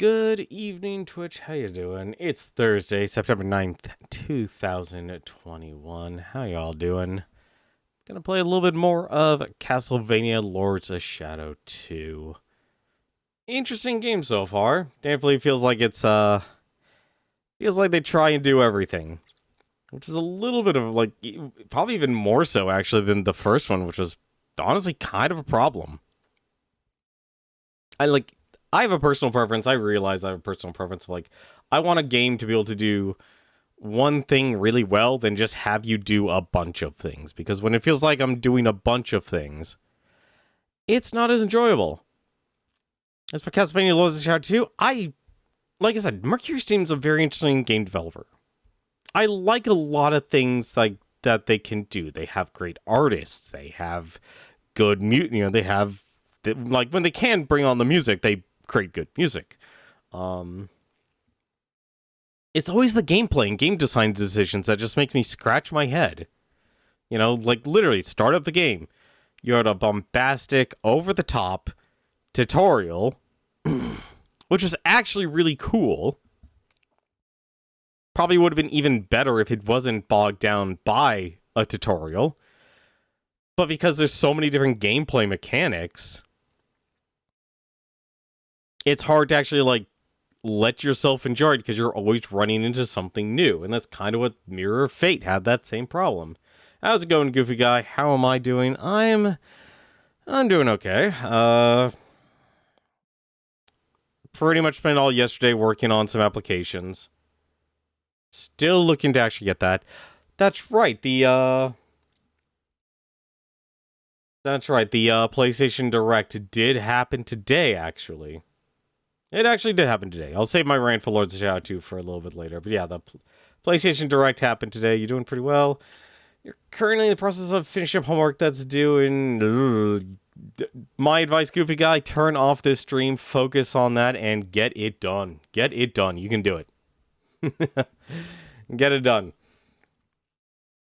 Good evening, Twitch. How you doing? It's Thursday, September 9th, 2021. How y'all doing? Gonna play a little bit more of Castlevania Lords of Shadow 2. Interesting game so far. Definitely feels like feels like they try and do everything. Which is a little bit of, probably even more so, actually, than the first one, which was honestly kind of a problem. I have a personal preference. I realize I have a personal preference of, I want a game to be able to do one thing really well, then just have you do a bunch of things. Because when it feels like I'm doing a bunch of things, it's not as enjoyable. As for Castlevania Lords of Shadow 2, like I said, Mercury Steam's a very interesting game developer. I like a lot of things that they can do. They have great artists. They have good they have, when they can bring on the music, they create good music. It's always the gameplay and game design decisions that just makes me scratch my head. Literally, start up the game. You're at a bombastic, over-the-top tutorial, which was actually really cool. Probably would have been even better if it wasn't bogged down by a tutorial. But because there's so many different gameplay mechanics, it's hard to actually, let yourself enjoy it because you're always running into something new. And that's kind of what Mirror of Fate had that same problem. How's it going, Goofy Guy? How am I doing? I'm doing okay. Pretty much spent all yesterday working on some applications. Still looking to actually get that. That's right, the PlayStation Direct did happen today, actually. It actually did happen today. I'll save my rant for Lords of Shadow 2 for a little bit later. But yeah, the PlayStation Direct happened today. You're doing pretty well. You're currently in the process of finishing up homework that's due in... My advice, Goofy Guy, turn off this stream, focus on that, and get it done. Get it done. You can do it. Get it done.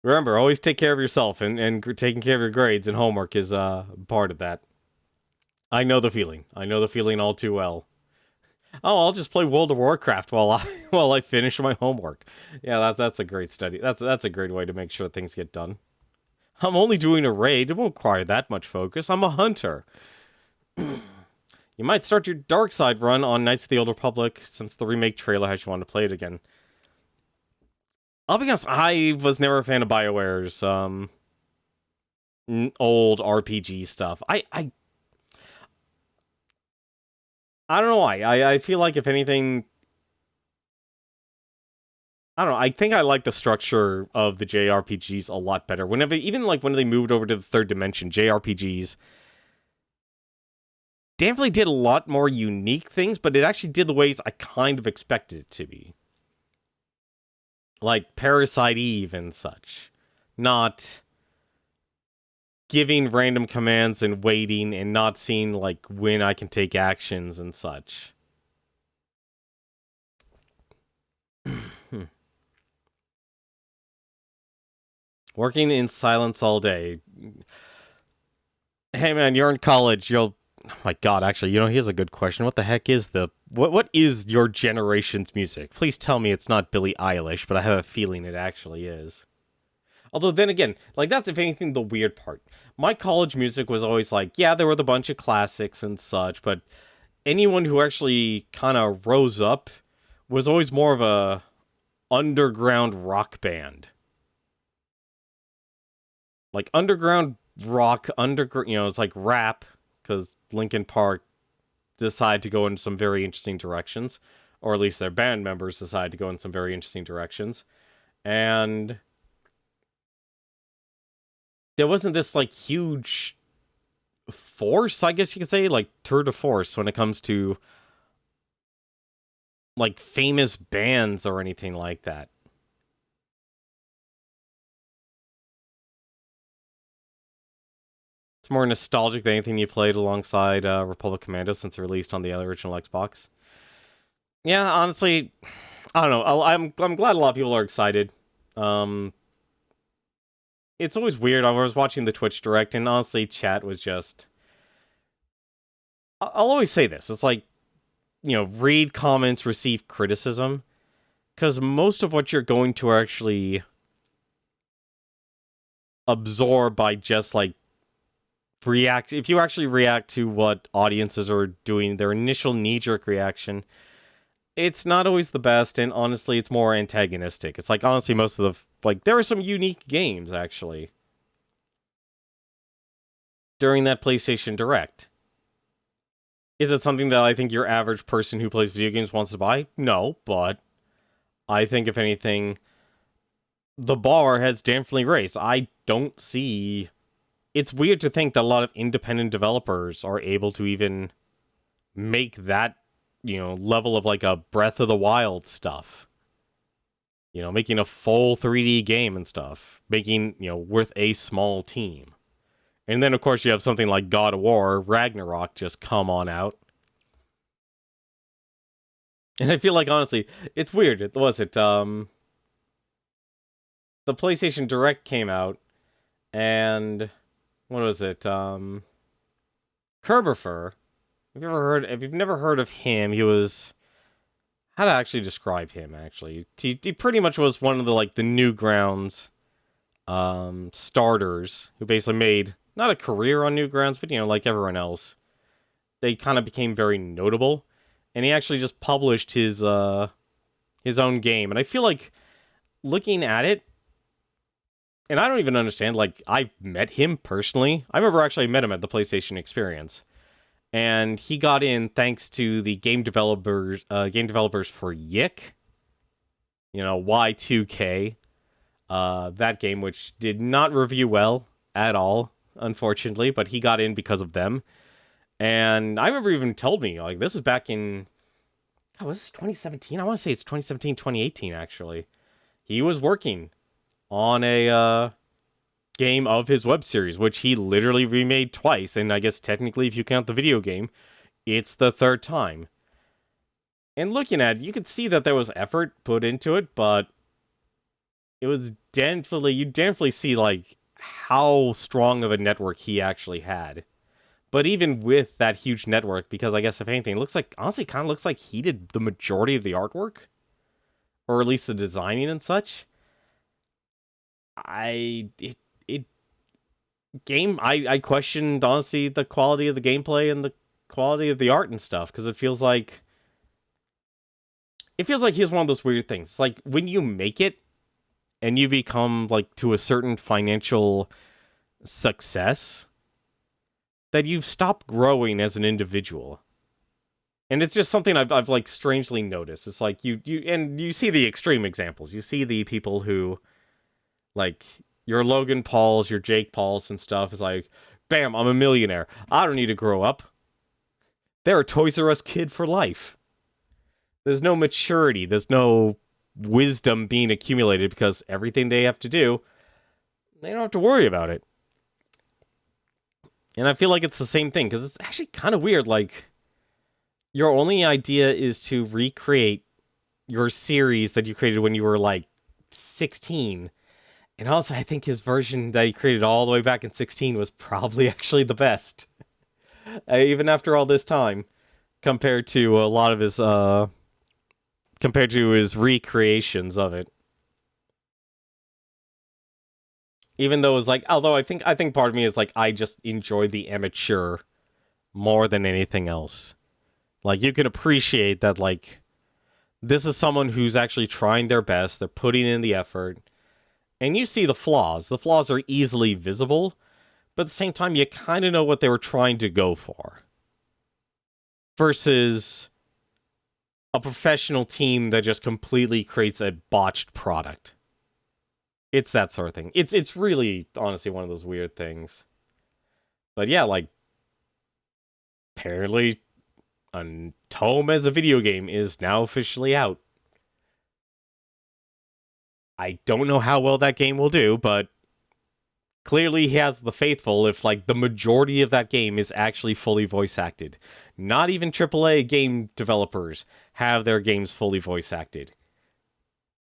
Remember, always take care of yourself, and taking care of your grades and homework is part of that. I know the feeling. I know the feeling all too well. Oh, I'll just play World of Warcraft while I finish my homework. Yeah, that's a great study. That's a great way to make sure things get done. I'm only doing a raid. It won't require that much focus. I'm a hunter. You might start your dark side run on Knights of the Old Republic since the remake trailer has you want to play it again. I'll be honest, I was never a fan of BioWare's old RPG stuff. I don't know why. I feel like, if anything... I don't know. I think I like the structure of the JRPGs a lot better. When they moved over to the third dimension, JRPGs definitely did a lot more unique things, but it actually did the ways I kind of expected it to be. Like Parasite Eve and such. Not giving random commands and waiting and not seeing, when I can take actions and such. Working in silence all day. Hey man, you're in college, oh my god, actually, here's a good question. What the heck is what is your generation's music? Please tell me it's not Billie Eilish, but I have a feeling it actually is. Although, then again, that's, if anything, the weird part. My college music was always there were the bunch of classics and such, but anyone who actually kind of rose up was always more of a underground rock band. Underground rock, it's like rap, because Linkin Park decided to go in some very interesting directions, or at least their band members decided to go in some very interesting directions, and there wasn't this, huge force, I guess you could say, tour de force when it comes to, famous bands or anything like that. It's more nostalgic than anything you played alongside Republic Commando since it released on the original Xbox. Yeah, honestly, I don't know. I'm glad a lot of people are excited. It's always weird. I was watching the Twitch Direct, and honestly, chat was just... I'll always say this. It's read comments, receive criticism, because most of what you're going to actually absorb by just like react, if you actually react to what audiences are doing, their initial knee-jerk reaction, it's not always the best, and honestly, it's more antagonistic. It's like, honestly, most of the, like, there are some unique games, actually, during that PlayStation Direct. Is it something that I think your average person who plays video games wants to buy? No, but I think, if anything, the bar has definitely raised. I don't see... It's weird to think that a lot of independent developers are able to even make that, level of like a Breath of the Wild stuff. Making a full 3D game and stuff. Making, with a small team. And then, of course, you have something like God of War, Ragnarok just come on out. And I feel like, honestly, it's weird. The PlayStation Direct came out, and what was it? Kerberfer. If you've never heard of him, he was... How to actually describe him, actually? He pretty much was one of the, like, the Newgrounds starters, who basically made, not a career on Newgrounds, but, like everyone else. They kind of became very notable. And he actually just published his own game. And I feel like, looking at it, and I don't even understand, like, I've met him personally. I remember actually I met him at the PlayStation Experience. And he got in thanks to the game developers for Yick. Y2K. That game, which did not review well at all, unfortunately. But he got in because of them. And I remember even told me, like, this is back in... Oh, was this 2017? I want to say it's 2017, 2018, actually. He was working on a game of his web series, which he literally remade twice, and I guess technically, if you count the video game, it's the third time. And looking at it, you could see that there was effort put into it, but it was you definitely see, like, how strong of a network he actually had. But even with that huge network, because I guess if anything, it looks like, honestly, kind of looks like he did the majority of the artwork, or at least the designing and such. I questioned, honestly, the quality of the gameplay and the quality of the art and stuff, because it feels like he's one of those weird things. It's like, when you make it, and you become, like, to a certain financial success, that you've stopped growing as an individual. And it's just something I've like, strangely noticed. It's like, you see the extreme examples. You see the people who, like, your Logan Pauls, your Jake Pauls and stuff, is like, bam, I'm a millionaire. I don't need to grow up. They're a Toys R Us kid for life. There's no maturity. There's no wisdom being accumulated, because everything they have to do, they don't have to worry about it. And I feel like it's the same thing, because it's actually kind of weird. Like, your only idea is to recreate your series that you created when you were, like, 16. And also, I think his version that he created all the way back in 16 was probably actually the best. Even after all this time, compared to a lot of his, compared to his recreations of it. Even though it was like, although I think part of me is like, I just enjoy the amateur more than anything else. Like, you can appreciate that, like, this is someone who's actually trying their best, they're putting in the effort, and you see the flaws. The flaws are easily visible, but at the same time, you kind of know what they were trying to go for. Versus a professional team that just completely creates a botched product. It's that sort of thing. It's really, honestly, one of those weird things. But yeah, like, apparently, Tome as a video game is now officially out. I don't know how well that game will do, but clearly he has the faithful if, like, the majority of that game is actually fully voice acted. Not even AAA game developers have their games fully voice acted.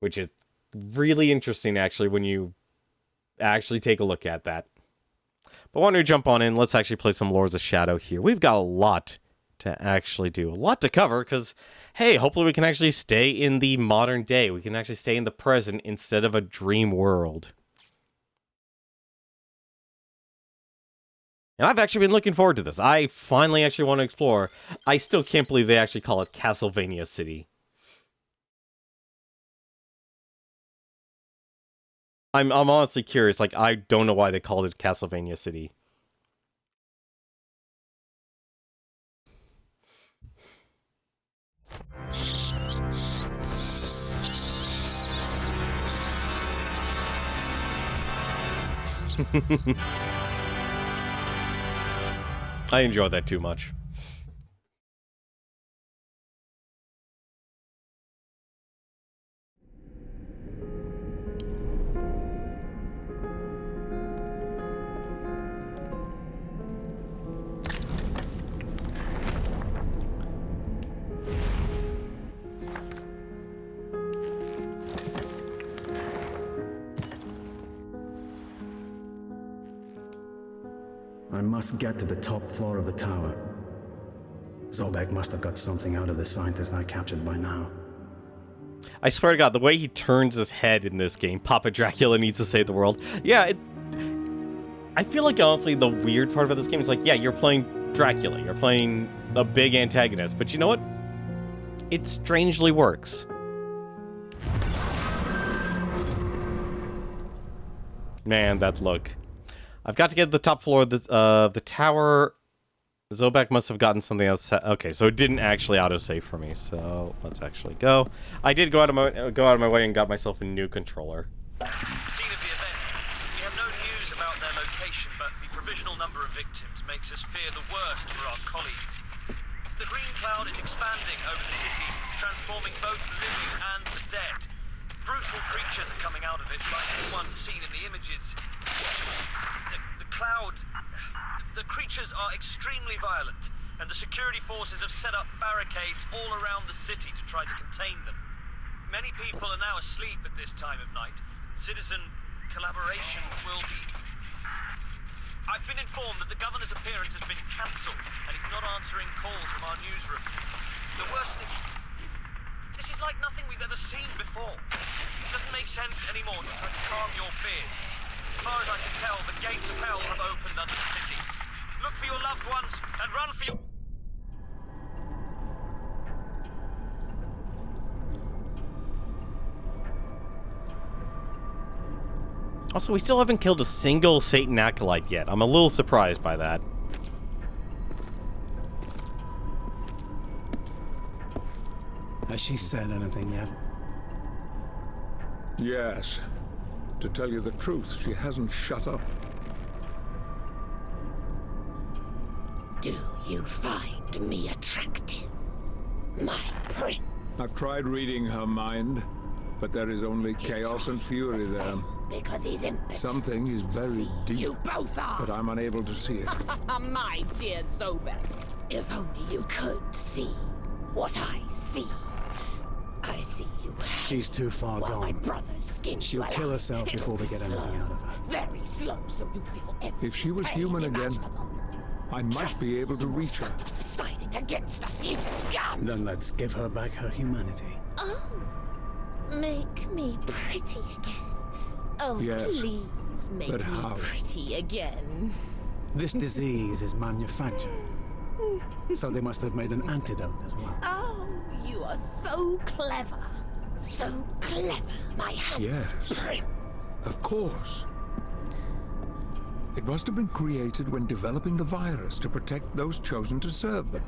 Which is really interesting, actually, when you actually take a look at that. But why don't we jump on in? Let's actually play some Lords of Shadow here. We've got a lot to actually do. A lot to cover, because, hey, hopefully we can actually stay in the modern day. We can actually stay in the present instead of a dream world. And I've actually been looking forward to this. I finally actually want to explore. I still can't believe they actually call it Castlevania City. I'm honestly curious. Like, I don't know why they called it Castlevania City. I enjoy that too much. I must get to the top floor of the tower. Zobek must have got something out of the scientist I captured by now. I swear to God, the way he turns his head in this game, Papa Dracula needs to save the world. Yeah, I feel like, honestly, the weird part about this game is like, yeah, you're playing Dracula. You're playing a big antagonist. But you know what? It strangely works. Man, that look. I've got to get to the top floor of the tower. Zobek must have gotten something else. Okay, so it didn't actually autosave for me. So let's actually go. I did go out of my way and got myself a new controller. Scene of the event. We have no news about their location, but the provisional number of victims makes us fear the worst for our colleagues. The green cloud is expanding over the city, transforming both the living and the dead. Brutal creatures are coming out of it, like the ones seen in the images. The creatures are extremely violent, and the security forces have set up barricades all around the city to try to contain them. Many people are now asleep at this time of night. Citizen collaboration will be... I've been informed that the governor's appearance has been cancelled, and he's not answering calls from our newsroom. The worst thing... This is like nothing we've ever seen before. It doesn't make sense anymore to try to calm your fears. As far as I can tell, the gates of hell have opened under the city. Look for your loved ones and run for your... Also, we still haven't killed a single Satan acolyte yet. I'm a little surprised by that. Has she said anything yet? Yes. To tell you the truth, she hasn't shut up. Do you find me attractive, my prince? I've tried reading her mind, but there is only chaos and fury there. Because he's impotent. Something is buried deep, You both are. but I'm unable to see it. My dear Zobek. If only you could see what I see. I see you. She's too far while my gone. brother's skin She'll swell kill up. herself It'll before we be get anything slow, out of her. Very slow, so you feel every If she was pain human again, imaginable. I might be able to reach her. For siding against us, you scum! Then let's give her back her humanity. Oh, make me pretty again. Oh, Yes, please make but me how? pretty again. This disease is manufactured, so they must have made an antidote as well. Oh, you are so clever. So clever, my handsome Yes. prince. Of course. It must have been created when developing the virus to protect those chosen to serve them.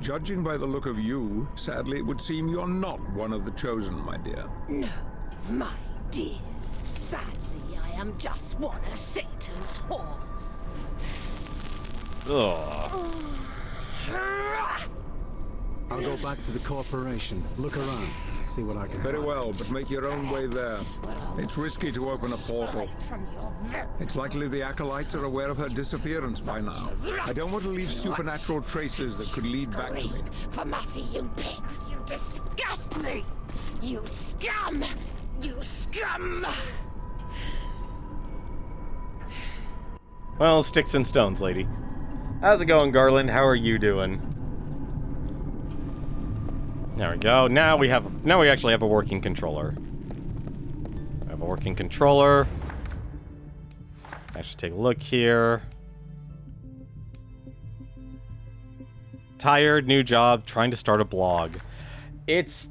Judging by the look of you, sadly it would seem you're not one of the chosen, my dear. No, my dear. Sadly, I am just one of Satan's whores. Ugh. I'll go back to the corporation, look around, see what I can Very find. well, but make your own way there. It's risky to open a portal. From your very It's likely the acolytes are aware of her disappearance by now. I don't want to leave supernatural traces that could lead back to me. For mercy, you pigs! You disgust me! You scum! You scum! Well, sticks and stones, lady. How's it going, Garland? How are you doing? There we go. Now we actually have a working controller. We have a working controller. I should take a look here. Tired, new job, trying to start a blog. It's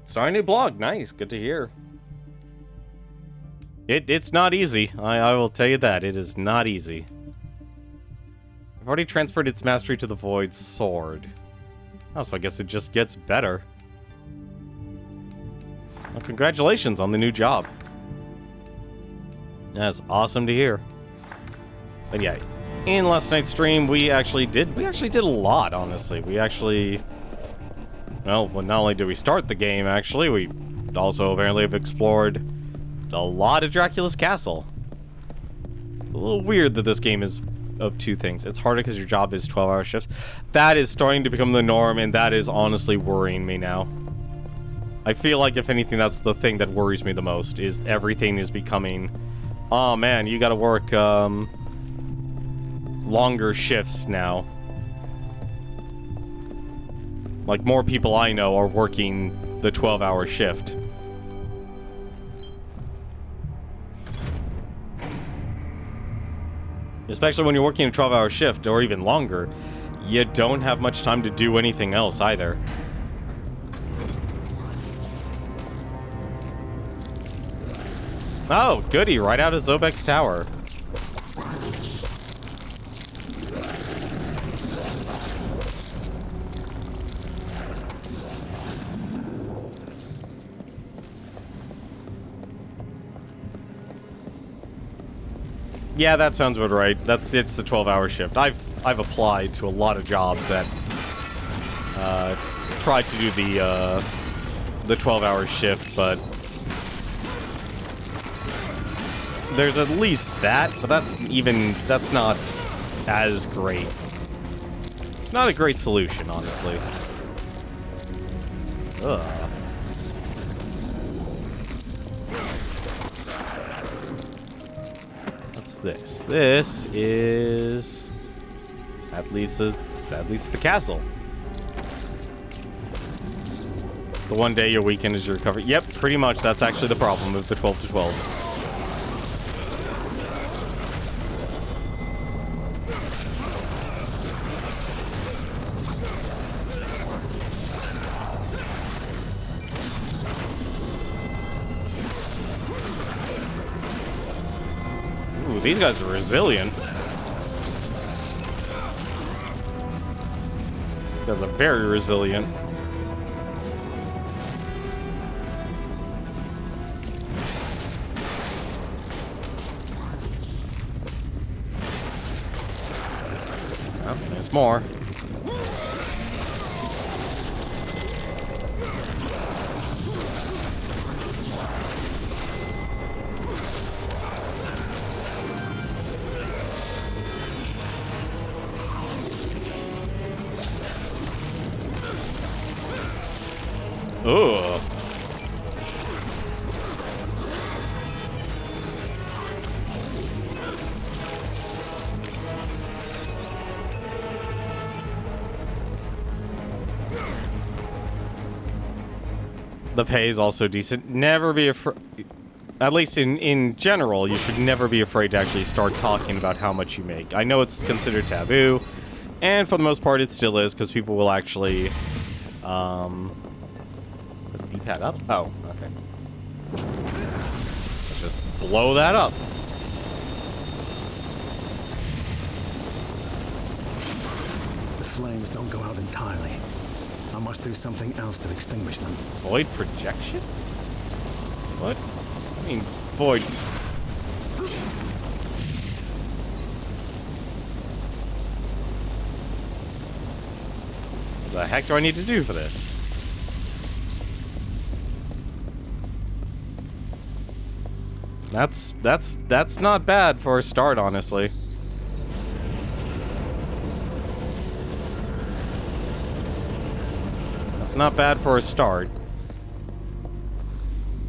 starting a new blog. Nice, good to hear. It's not easy. I will tell you that. It is not easy. I've already transferred its mastery to the Void Sword. Oh, so I guess it just gets better. Well, congratulations on the new job. That's awesome to hear. But yeah, in last night's stream, we actually did a lot, honestly. Well, not only did we start the game, actually, we also apparently have explored a lot of Dracula's castle. It's a little weird that this game is of two things. It's harder because your job is 12-hour shifts. That is starting to become the norm, and that is honestly worrying me now. I feel like, if anything, that's the thing that worries me the most, is everything is becoming, oh man, you gotta work, longer shifts now. Like, more people I know are working the 12-hour shift. Especially when you're working a 12-hour shift, or even longer, you don't have much time to do anything else either. Oh, goody, right out of Zobek's tower. Yeah, that sounds about right. It's the 12-hour shift. I've applied to a lot of jobs that tried to do the 12-hour shift, but there's at least that, but that's not as great. It's not a great solution, honestly. Ugh. This. This is at least the castle. The one day your weekend is your recovery. Yep, pretty much. That's actually the problem with the 12 to 12. These guys are resilient. These guys are very resilient. Oh, there's more. Ooh. The pay is also decent. Never be afraid. At least in general, you should never be afraid to actually start talking about how much you make. I know it's considered taboo, and for the most part it still is, because people will actually, is the D-pad up? Oh, okay. Let's just blow that up. The flames don't go out entirely. I must do something else to extinguish them. Void projection? What? I mean, void. What the heck do I need to do for this? That's not bad for a start, honestly. That's not bad for a start.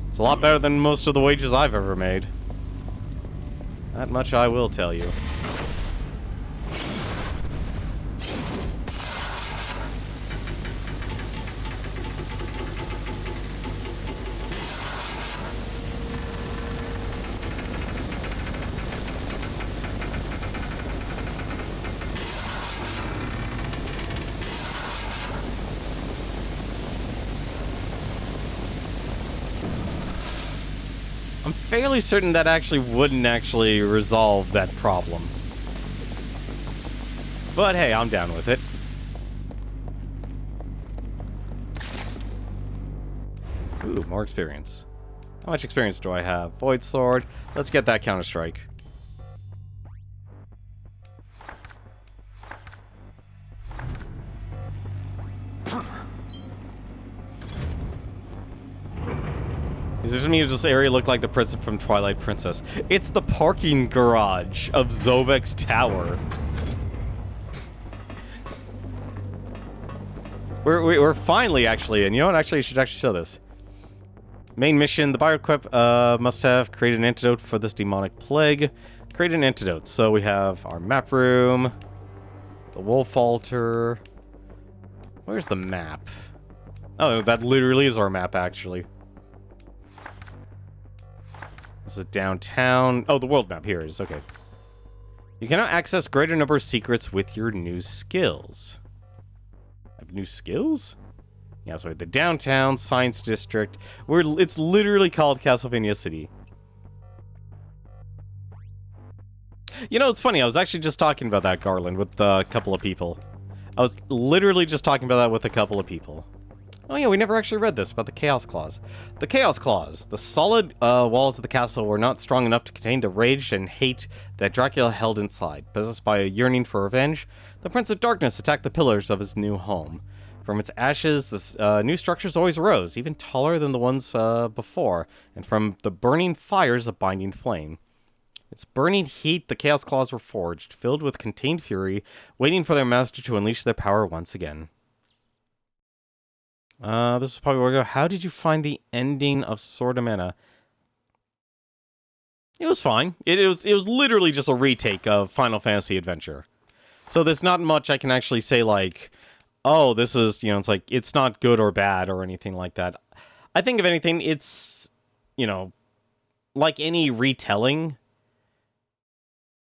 It's a lot better than most of the wages I've ever made. That much I will tell you. I'm fairly certain that actually wouldn't actually resolve that problem. But hey, I'm down with it. Ooh, more experience. How much experience do I have? Void Sword. Let's get that Counter-Strike. Is this me? This area look like the prison from Twilight Princess? It's the parking garage of Zovek's tower. We're finally actually, and you know what? Actually, I should actually show this. Main mission: the bioequip must have created an antidote for this demonic plague. Create an antidote. So we have our map room, the wolf altar. Where's the map? Oh, that literally is our map, actually. This is downtown. Oh, the world map. Here it is. Okay. You can now access greater number of secrets with your new skills. I have new skills? Yeah, so the downtown science district. It's literally called Castlevania City. You know, it's funny. I was actually just talking about that, Garland, with a couple of people. I was literally just talking about that with a couple of people. Oh yeah, we never actually read this about the Chaos Claws. The Chaos Claws. The solid walls of the castle were not strong enough to contain the rage and hate that Dracula held inside. Possessed by a yearning for revenge, the Prince of Darkness attacked the pillars of his new home. From its ashes, the new structures always rose, even taller than the ones before, and from the burning fires, a binding flame. Its burning heat, the Chaos Claws were forged, filled with contained fury, waiting for their master to unleash their power once again. This is probably where we go. How did you find the ending of Sword of Mana? It was fine. It was literally just a retake of Final Fantasy Adventure. So there's not much I can actually say like, oh, this is, you know, it's like, it's not good or bad or anything like that. I think if anything, it's, you know, like any retelling,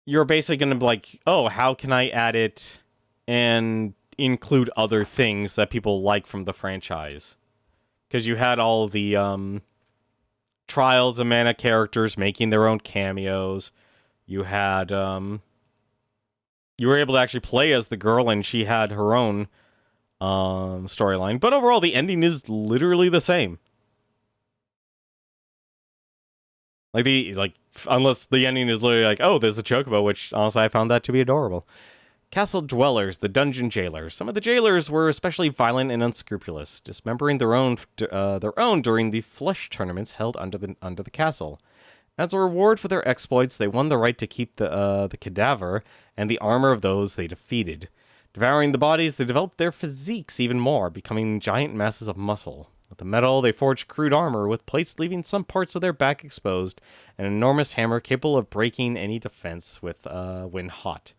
you're basically going to be like, oh, how can I add it and include other things that people like from the franchise? Because you had all the Trials of Mana characters making their own cameos. You had you were able to actually play as the girl, and she had her own storyline. But overall, the ending is literally the same. Unless the ending is literally like, oh, there's a chocobo, which honestly I found that to be adorable. Castle Dwellers, the Dungeon Jailers. Some of the jailers were especially violent and unscrupulous, dismembering their own during the flesh tournaments held under the castle. As a reward for their exploits, they won the right to keep the cadaver and the armor of those they defeated. Devouring the bodies, they developed their physiques even more, becoming giant masses of muscle. With the metal, they forged crude armor, with plates leaving some parts of their back exposed, an enormous hammer capable of breaking any defense when hot.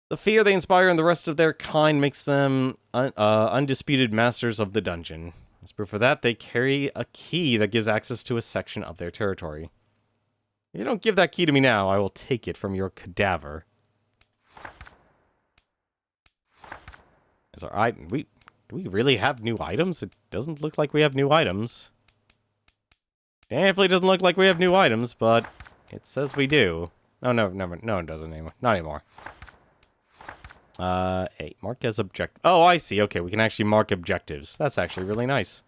The fear they inspire in the rest of their kind makes them undisputed masters of the dungeon. As proof of that, they carry a key that gives access to a section of their territory. If you don't give that key to me now, I will take it from your cadaver. Is our item? Do we really have new items? It doesn't look like we have new items. Definitely doesn't look like we have new items, but it says we do. No, it doesn't anymore. Not anymore. Hey, mark as objective. Oh, I see. Okay, we can actually mark objectives. That's actually really nice.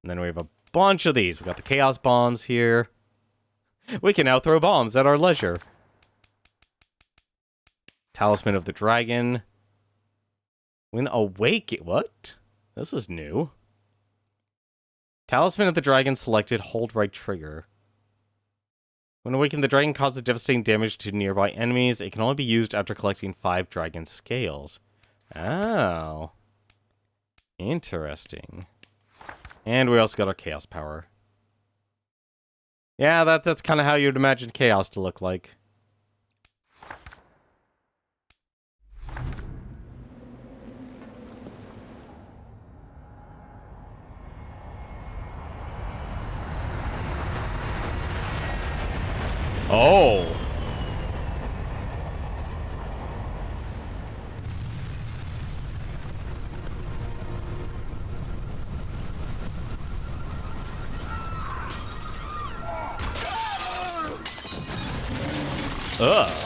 And then we have a bunch of these. We got the chaos bombs here. We can now throw bombs at our leisure. Talisman of the Dragon. When awake, what? This is new. Talisman of the Dragon selected. Hold right trigger. When awakened, the dragon causes devastating damage to nearby enemies. It can only be used after collecting 5 dragon scales. Oh. Interesting. And we also got our chaos power. Yeah, that's kind of how you'd imagine chaos to look like. Oh. Ugh.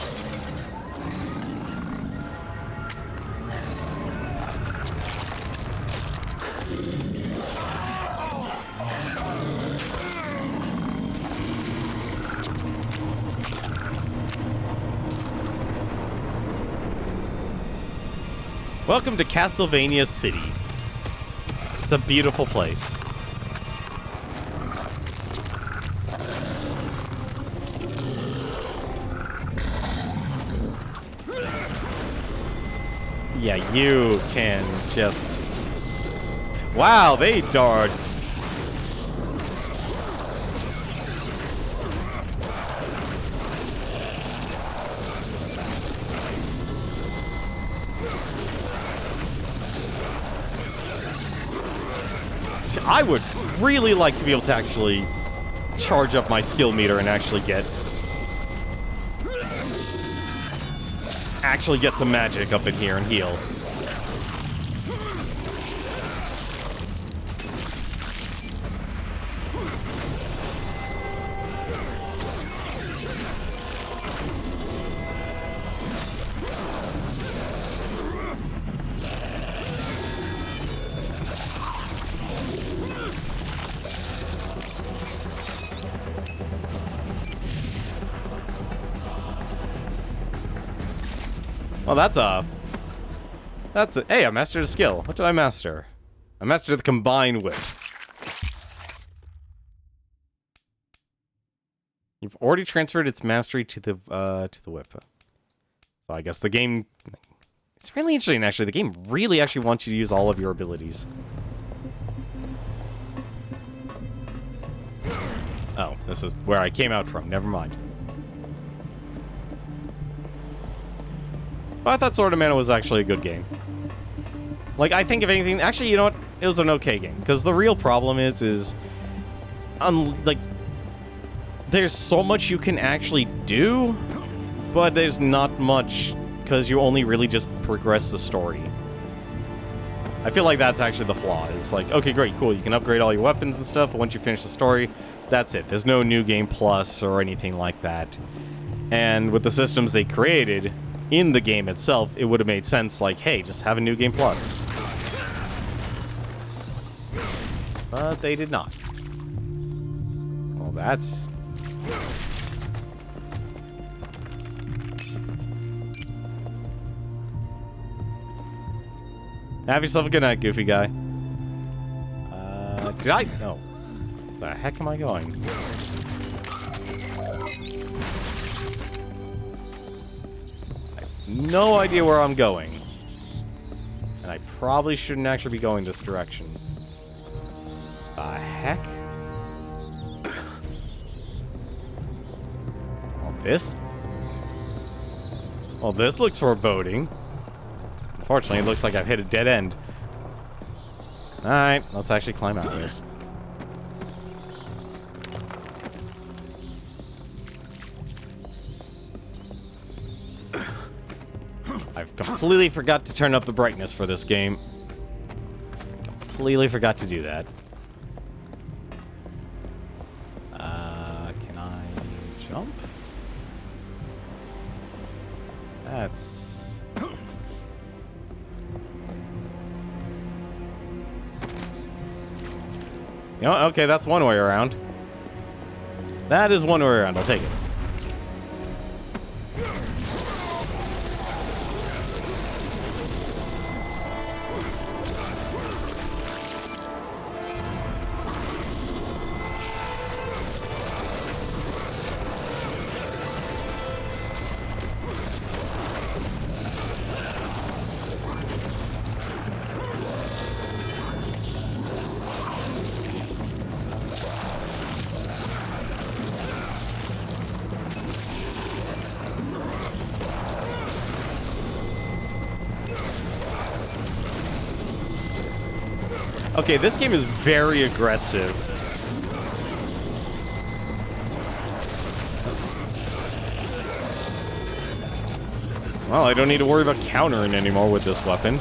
Welcome to Castlevania City. It's a beautiful place. Yeah, you can just... Wow, they dart. I would really like to be able to actually charge up my skill meter and actually get some magic up in here and heal. Well, that's a... Hey, I mastered a skill. What did I master? I mastered the combined whip. You've already transferred its mastery to the whip. So I guess the game... It's really interesting, actually. The game really actually wants you to use all of your abilities. Oh, this is where I came out from. Never mind. But I thought Sword of Mana was actually a good game. Like, I think if anything... Actually, you know what? It was an okay game. Because the real problem is... like... There's so much you can actually do, but there's not much, because you only really just progress the story. I feel like that's actually the flaw. It's like, okay, great, cool. You can upgrade all your weapons and stuff, but once you finish the story, that's it. There's no New Game Plus or anything like that. And with the systems they created... in the game itself, it would have made sense, like, hey, just have a New Game Plus. But they did not. Well, that's... Have yourself a good night, goofy guy. Did I... No. Where the heck am I going? No idea where I'm going. And I probably shouldn't actually be going this direction. The heck? Well, this... Well, this looks foreboding. Unfortunately, it looks like I've hit a dead end. Alright, let's actually climb out of this. I've completely forgot to turn up the brightness for this game. Completely forgot to do that. Can I jump? That's... You know, okay, that's one way around. That is one way around. I'll take it. Okay, this game is very aggressive. Well, I don't need to worry about countering anymore with this weapon.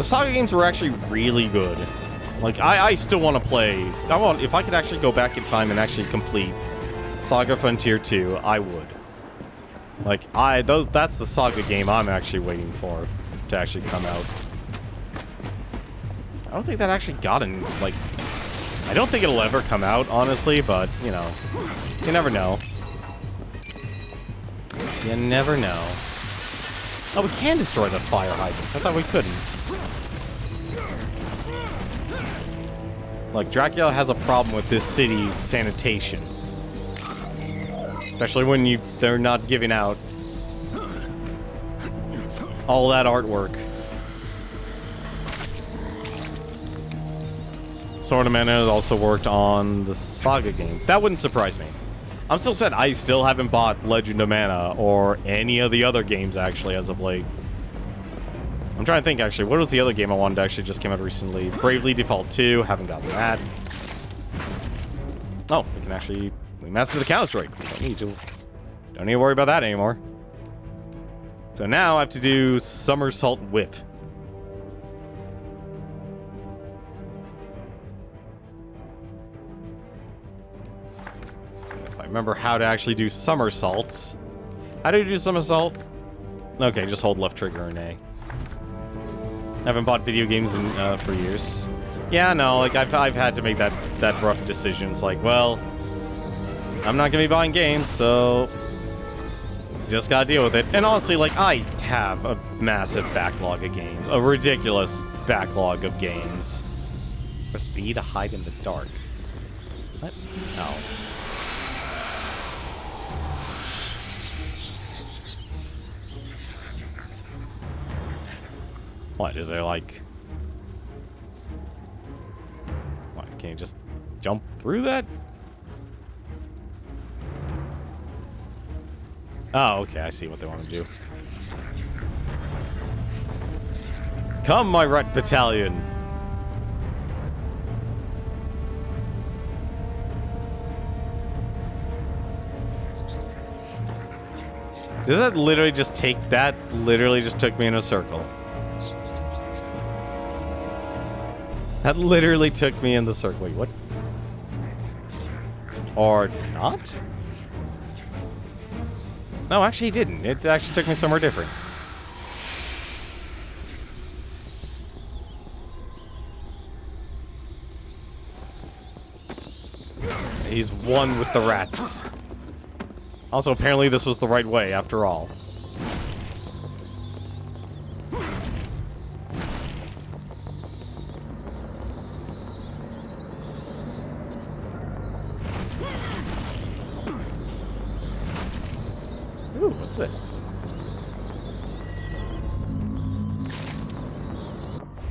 The Saga games were actually really good. Like, I still want to play. If I could actually go back in time and actually complete Saga Frontier 2, I would. Like, that's the Saga game I'm actually waiting for to actually come out. I don't think that actually got in, like, I don't think it'll ever come out, honestly, but, you know, you never know. You never know. Oh, we can destroy the fire hydrants. I thought we couldn't. Like, Dracula has a problem with this city's sanitation. Especially when they're not giving out all that artwork. Sword of Mana also worked on the Saga game. That wouldn't surprise me. I'm still sad I still haven't bought Legend of Mana or any of the other games, actually, as of late. I'm trying to think, actually. What was the other game I wanted to actually just came out recently? Bravely Default 2. Haven't gotten that. Oh, we can actually... We mastered the Counter-Strike. We don't need to worry about that anymore. So now I have to do Somersault Whip. If I remember how to actually do somersaults. How do you do somersault? Okay, just hold left trigger and A. I haven't bought video games for years. Yeah, no, like I've had to make that rough decision. It's like, well, I'm not gonna be buying games, so just gotta deal with it. And honestly, like, I have a massive backlog of games, a ridiculous backlog of games. Press B to hide in the dark. What? No. What, is there like... What, can you just jump through that? Oh, okay, I see what they want to do. Come, my rat battalion! Does that literally just take... That literally just took me in a circle. That literally took me in the circle. Wait, what? Or not? No, actually it didn't. It actually took me somewhere different. He's one with the rats. Also, apparently this was the right way, after all. Ooh, what's this?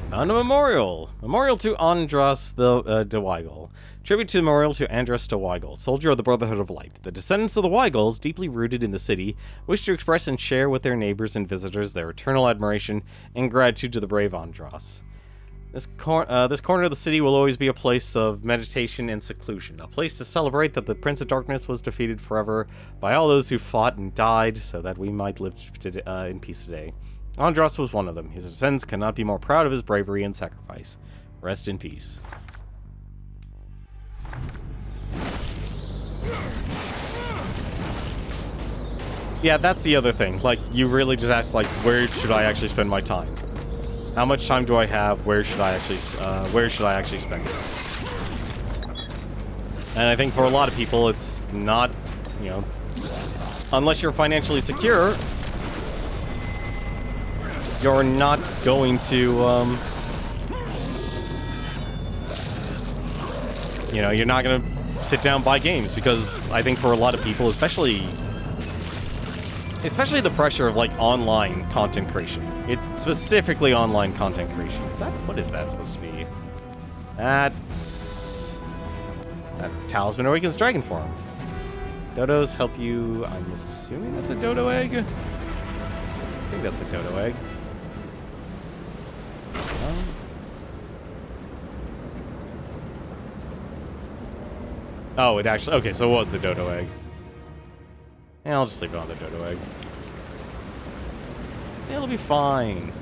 Found a memorial! Memorial to Andras the de Weigel. Tribute to the memorial to Andras de Weigel, soldier of the Brotherhood of Light. The descendants of the Weigels, deeply rooted in the city, wish to express and share with their neighbors and visitors their eternal admiration and gratitude to the brave Andras. This corner of the city will always be a place of meditation and seclusion, a place to celebrate that the Prince of Darkness was defeated forever by all those who fought and died so that we might live in peace today. Andras was one of them. His descendants cannot be more proud of his bravery and sacrifice. Rest in peace. Yeah, that's the other thing. Like, you really just ask, like, where should I actually spend my time? How much time do I have? Where should I actually spend it? And I think for a lot of people, it's not, you know, unless you're financially secure, you're not going to, you know, you're not going to sit down and buy games, because I think for a lot of people, especially the pressure of, like, online content creation. It's specifically online content creation. What is that supposed to be? That Talisman awakens dragon form. Dodos help you... I'm assuming that's a dodo egg? I think that's a dodo egg. Oh, it actually... Okay, so it was the dodo egg. Yeah, I'll just leave it on the dodo egg. It'll be fine.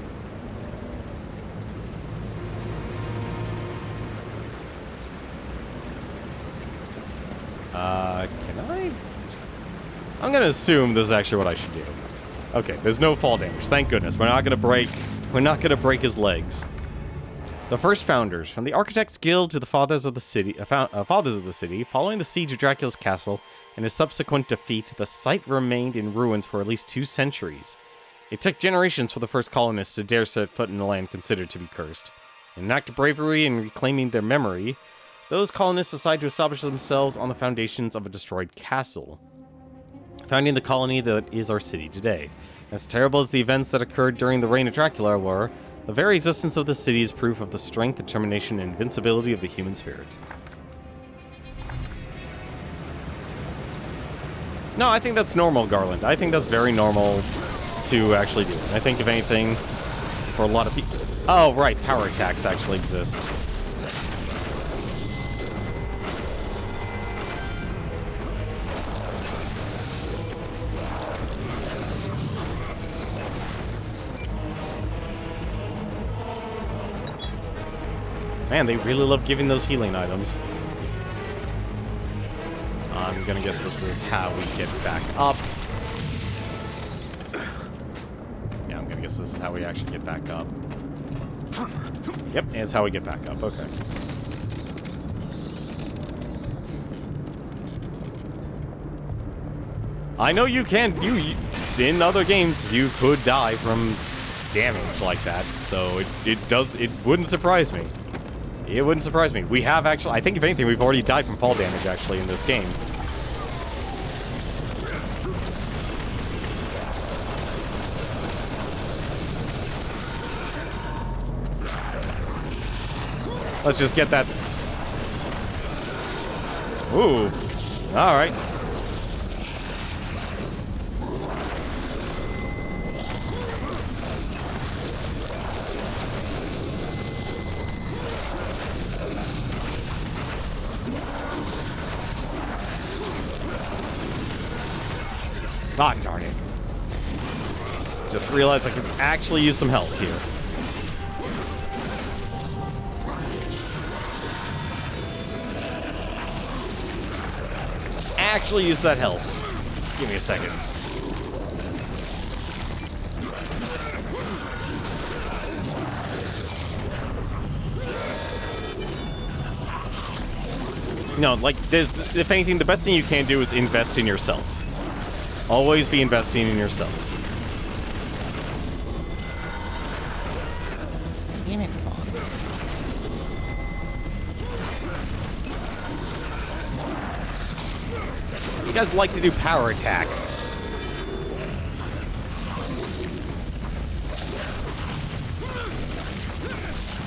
Can I? I'm gonna assume this is actually what I should do. Okay, there's no fall damage. Thank goodness. We're not gonna break his legs. The first founders, from the Architects Guild to the Fathers of the City, following the siege of Dracula's castle and his subsequent defeat, the site remained in ruins for at least 2 centuries. It took generations for the first colonists to dare set foot in the land considered to be cursed. In an act of bravery and reclaiming their memory, those colonists decided to establish themselves on the foundations of a destroyed castle, founding the colony that is our city today. As terrible as the events that occurred during the reign of Dracula were, the very existence of the city is proof of the strength, determination, and invincibility of the human spirit. No, I think that's normal, Garland. I think that's very normal to actually do. I think, if anything, for a lot of people... Oh, right, power attacks actually exist. Man, they really love giving those healing items. I'm gonna guess this is how we get back up. Yeah, I'm gonna guess this is how we actually get back up. Yep, and it's how we get back up. Okay. I know you can. In other games, you could die from damage like that, so it wouldn't surprise me. It wouldn't surprise me. We have actually, I think if anything, we've already died from fall damage actually in this game. Let's just get that. Ooh. Alright. Ah, darn it. Just realized I could actually use some help here. Actually use that help. Give me a second. No, like, if anything, the best thing you can do is invest in yourself. Always be investing in yourself. Damn it, you guys like to do power attacks.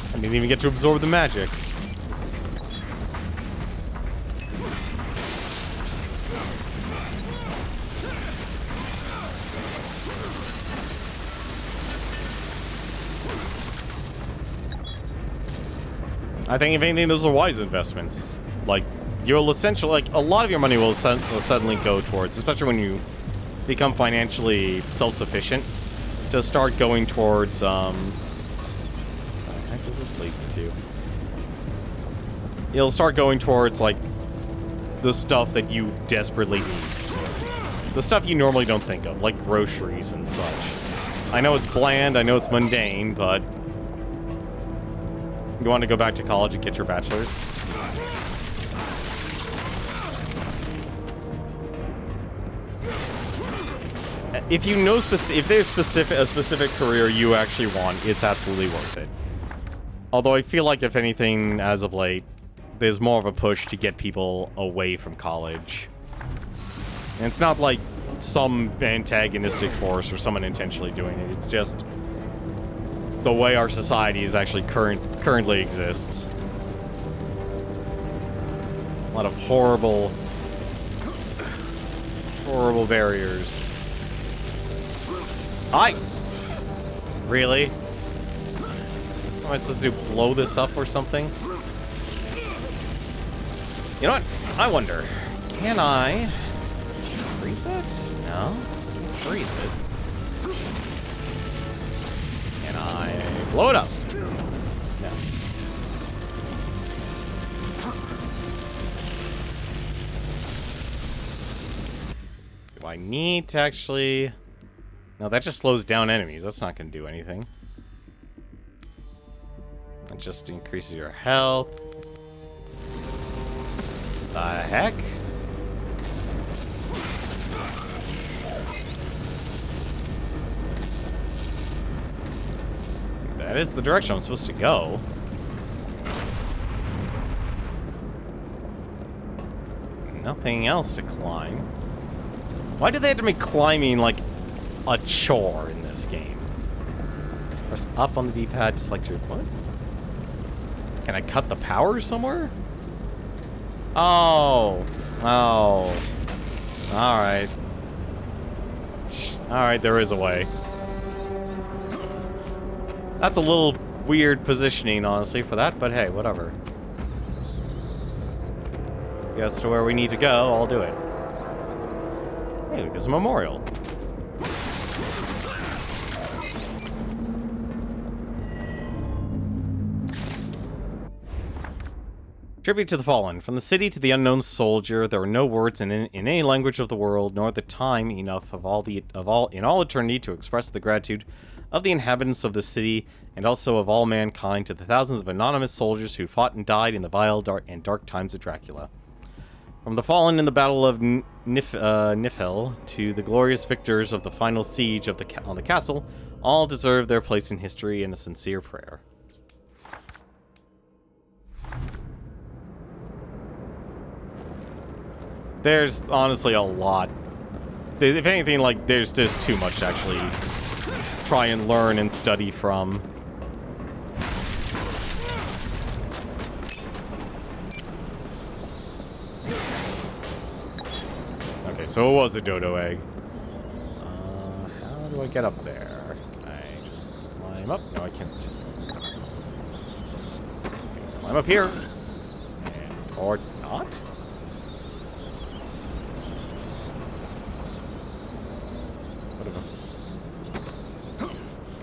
I didn't even get to absorb the magic. I think if anything, those are wise investments. Like, you'll essentially, like, a lot of your money will suddenly go towards, especially when you become financially self-sufficient, to start going towards, what the heck does this lead me to? You'll start going towards, like, the stuff that you desperately need. The stuff you normally don't think of, like groceries and such. I know it's bland, I know it's mundane, but... You want to go back to college and get your bachelor's? If you know if there's a specific career you actually want, it's absolutely worth it. Although I feel like, if anything, as of late, there's more of a push to get people away from college. And it's not like some antagonistic force or someone intentionally doing it. It's just the way our society is actually currently exists. A lot of horrible barriers. Really? Am I supposed to blow this up or something? You know what? I wonder. Can I freeze it? No. Freeze it. Can I blow it up? No. Do I need to actually... No, that just slows down enemies. That's not going to do anything. It just increases your health. The heck? That is the direction I'm supposed to go. Nothing else to climb. Why did they have to make climbing like a chore in this game? Press up on the D-pad to select your... What? Can I cut the power somewhere? Oh. Oh. Alright. Alright, there is a way. That's a little weird positioning, honestly, for that, but hey, whatever. Gets to where we need to go, I'll do it. Hey, there's a memorial. Tribute to the Fallen. From the city to the unknown soldier, there are no words in any language of the world, nor the time enough in all eternity to express the gratitude of the inhabitants of the city, and also of all mankind, to the thousands of anonymous soldiers who fought and died in the vile and dark times of Dracula. From the fallen in the Battle of Niflheim to the glorious victors of the final siege of on the castle, all deserve their place in history in a sincere prayer. There's honestly a lot. If anything, like, there's just too much to actually try and learn and study from. Okay, so it was a dodo egg. How do I get up there? Can I just climb up? No, I can't. Climb up here. Or not?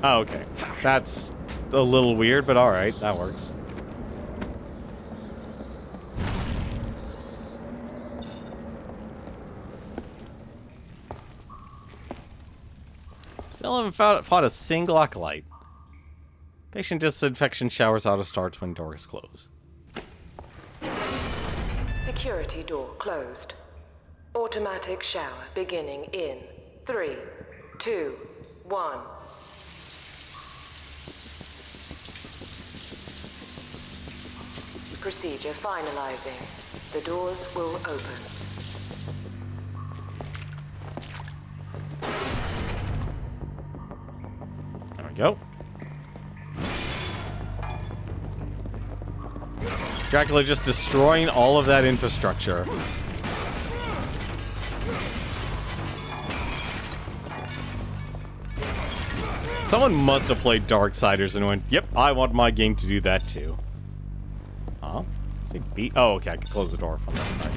Oh, okay. That's a little weird, but alright, that works. Still haven't fought a single acolyte. Patient disinfection showers auto starts when doors close. Security door closed. Automatic shower beginning in 3, 2, 1. Procedure finalizing. The doors will open. There we go. Dracula just destroying all of that infrastructure. Someone must have played Darksiders and went, yep, I want my game to do that too. Huh? Say B. Oh, okay, I can close the door from that side.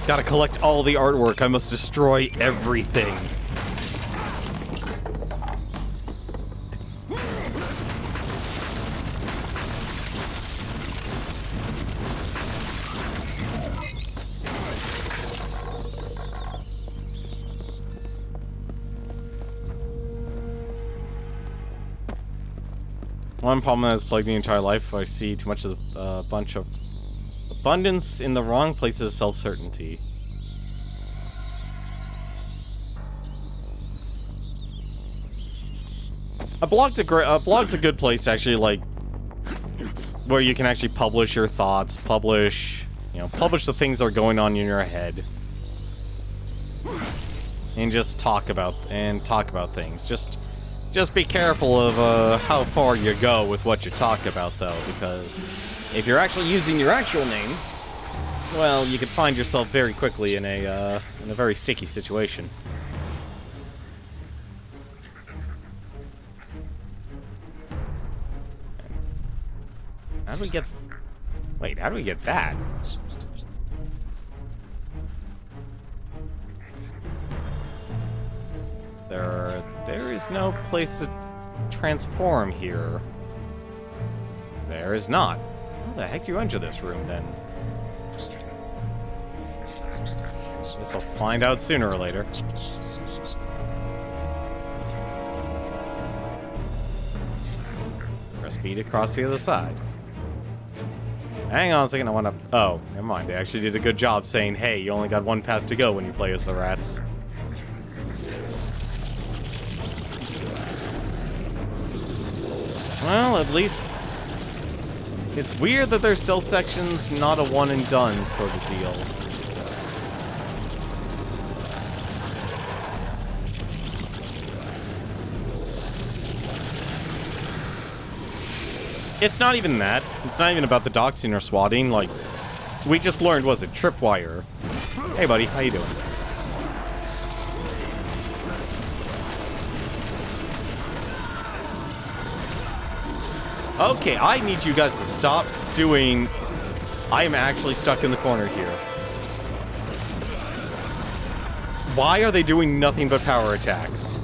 Gotta collect all the artwork. I must destroy everything. One problem that has plagued me entire life, I see too much of a bunch of abundance in the wrong places, self-certainty. A blog's a good place to actually, like, where you can actually publish your thoughts, publish the things that are going on in your head, and just talk about things. Just be careful of how far you go with what you talk about, though, because if you're actually using your actual name, well, you could find yourself very quickly in a very sticky situation. How do we get... Wait, how do we get that? There There is no place to transform here. There is not. How the heck do you enter this room, then? Guess I'll find out sooner or later. Press B to cross the other side. Hang on a second, I want to... Oh, never mind. They actually did a good job saying, hey, you only got one path to go when you play as the rats. Well, at least... It's weird that there's still sections not a one and done sort of deal. It's not even that. It's not even about the doxing or swatting. Like, we just learned, was it tripwire? Hey, buddy, how you doing? Okay, I need you guys to stop doing... I am actually stuck in the corner here. Why are they doing nothing but power attacks?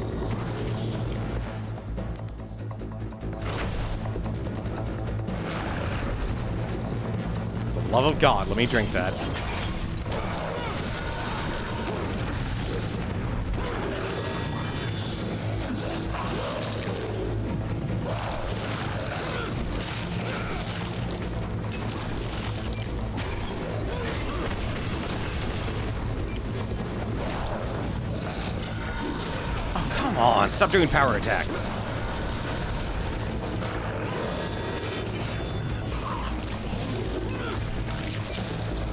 For the love of God, let me drink that. Come on, stop doing power attacks.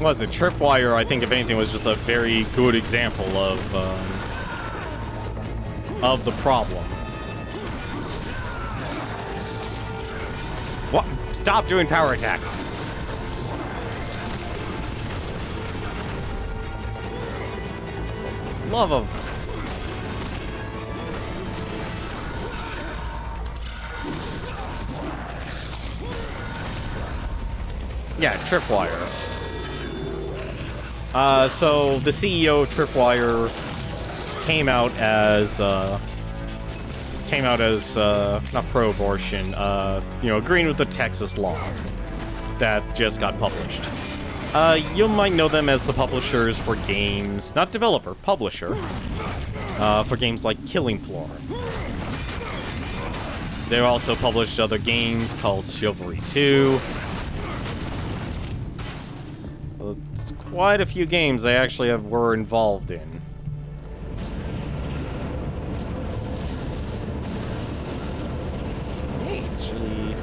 Was it tripwire? I think if anything was just a very good example of the problem. What? Stop doing power attacks. Love of... Yeah, tripwire. So the CEO of Tripwire came out as not pro-abortion, you know, agreeing with the Texas law that just got published. You might know them as the publishers for games, not developer, publisher, for games like Killing Floor. They also published other games called Chivalry 2. It's quite a few games they actually were involved in. Hey, can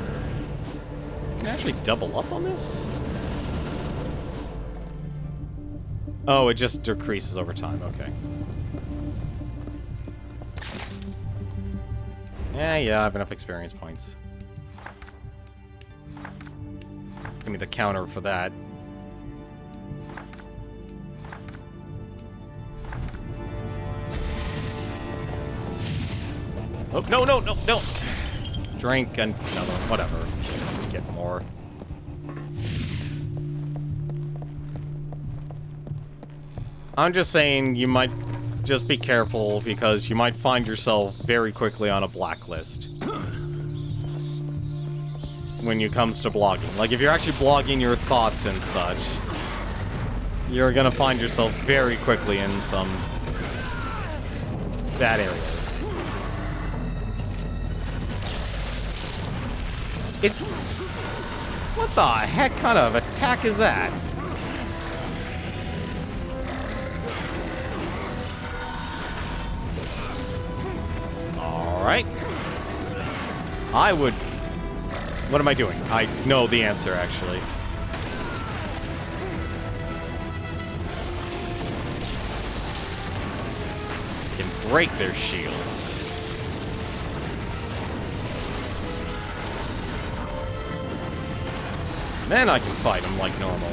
I actually double up on this? Oh, it just decreases over time, okay. Yeah, I have enough experience points. Give me the counter for that. Oh, no, no, no, no! Drink another, whatever. Get more. I'm just saying, you might just be careful, because you might find yourself very quickly on a blacklist. When it comes to blogging. Like, if you're actually blogging your thoughts and such, you're gonna find yourself very quickly in some bad areas. What the heck kind of attack is that? Alright. I would... What am I doing? I know the answer, actually. Can break their shields. Then I can fight them like normal.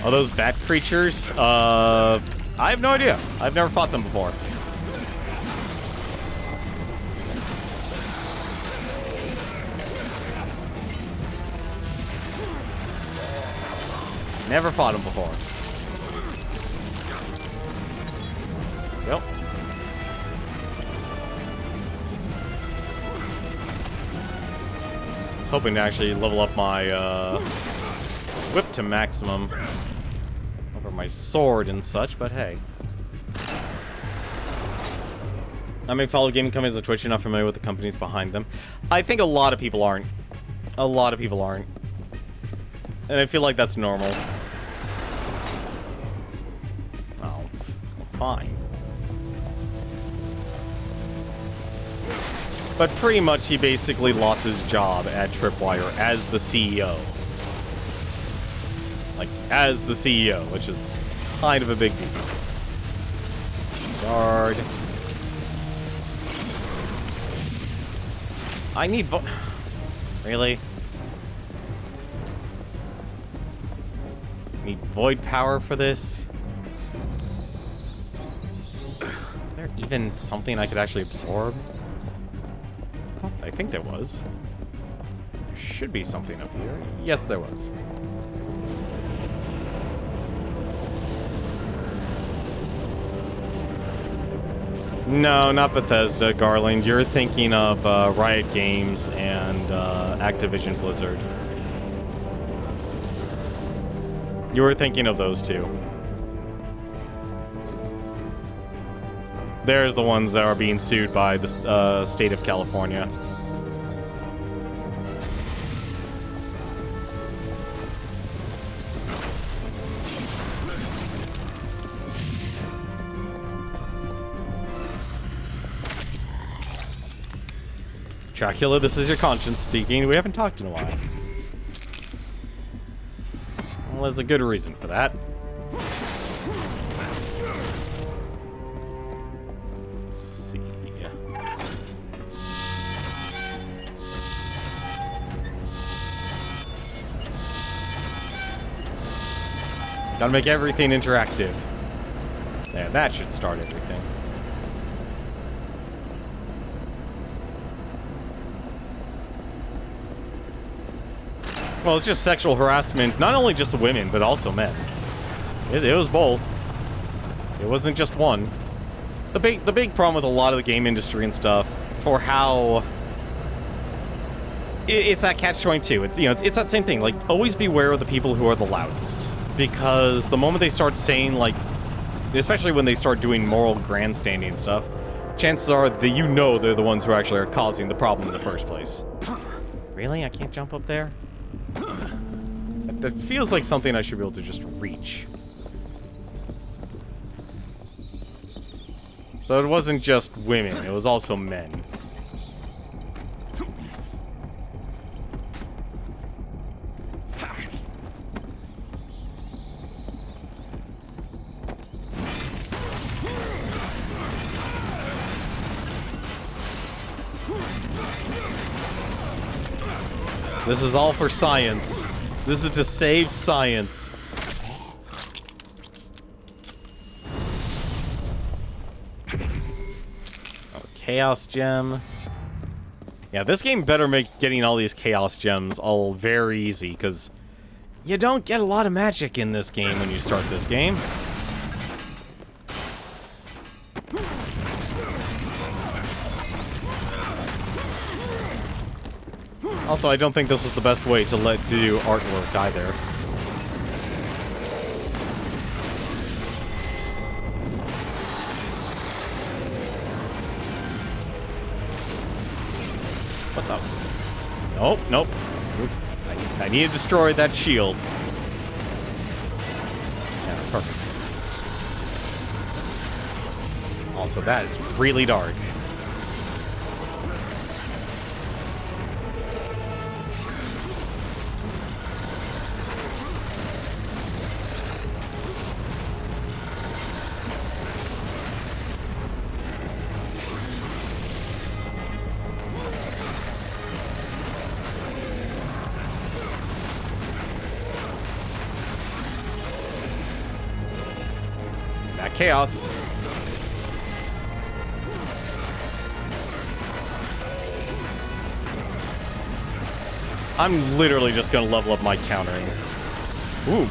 Oh, those bat creatures? I have no idea. I've never fought them before. Never fought them before. Yep. I was hoping to actually level up my whip to maximum over my sword and such, but hey. I may follow gaming companies on Twitch. You're not familiar with the companies behind them. I think a lot of people aren't. A lot of people aren't. And I feel like that's normal. Oh, fine. But pretty much he basically lost his job at Tripwire as the CEO. Like, as the CEO, which is kind of a big deal. Guard. I need Really? Need void power for this? Is there even something I could actually absorb? I think there was. There should be something up here. Yes, there was. No, not Bethesda, Garland. You're thinking of Riot Games and Activision Blizzard. You were thinking of those two. There's the ones that are being sued by the state of California. Dracula, this is your conscience speaking. We haven't talked in a while. Well, there's a good reason for that. Let's see. Gotta make everything interactive. Yeah, that should start everything. Well, it's just sexual harassment, not only just of women, but also men. It was both. It wasn't just one. The big problem with a lot of the game industry and stuff, for how it's that catch-22. It's that same thing. Like, always beware of the people who are the loudest, because the moment they start saying, like, especially when they start doing moral grandstanding and stuff, chances are that they're the ones who actually are causing the problem in the first place. Really? I can't jump up there? That feels like something I should be able to just reach. So it wasn't just women, it was also men. This is all for science. This is to save science. Oh, Chaos Gem. Yeah, this game better make getting all these Chaos Gems all very easy, because you don't get a lot of magic in this game when you start this game. Also, I don't think this was the best way to do artwork either. What the? Nope, nope. I need to destroy that shield. Yeah, perfect. Also, that is really dark. chaos. I'm literally just gonna level up my countering. Ooh.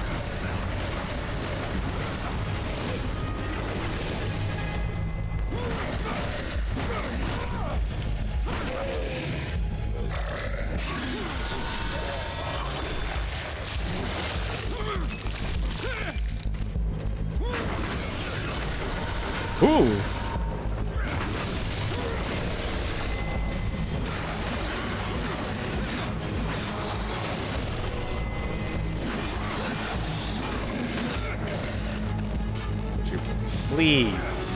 Ooh. Please.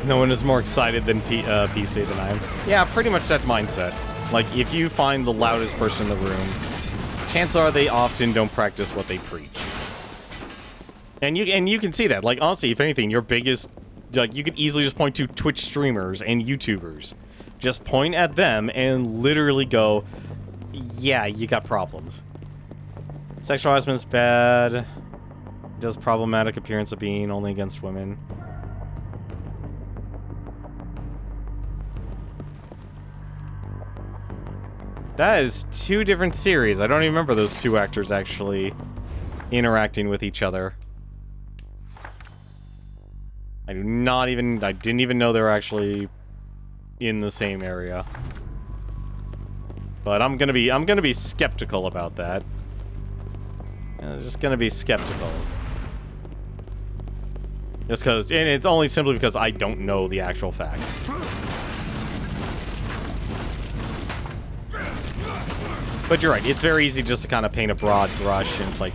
No one is more excited than PC than I am. Yeah, pretty much that mindset. Like, if you find the loudest person in the room, chances are they often don't practice what they preach. And you can see that. Like, honestly, if anything, your biggest... Like, you could easily just point to Twitch streamers and YouTubers. Just point at them and literally go, yeah, you got problems. Sexual harassment is bad. Does problematic appearance of being only against women. That is two different series. I don't even remember those two actors actually interacting with each other. I didn't even know they were actually in the same area. But I'm gonna be skeptical about that. I'm just gonna be skeptical. Just because, and it's only simply because I don't know the actual facts. But you're right, it's very easy just to kind of paint a broad brush, and it's like,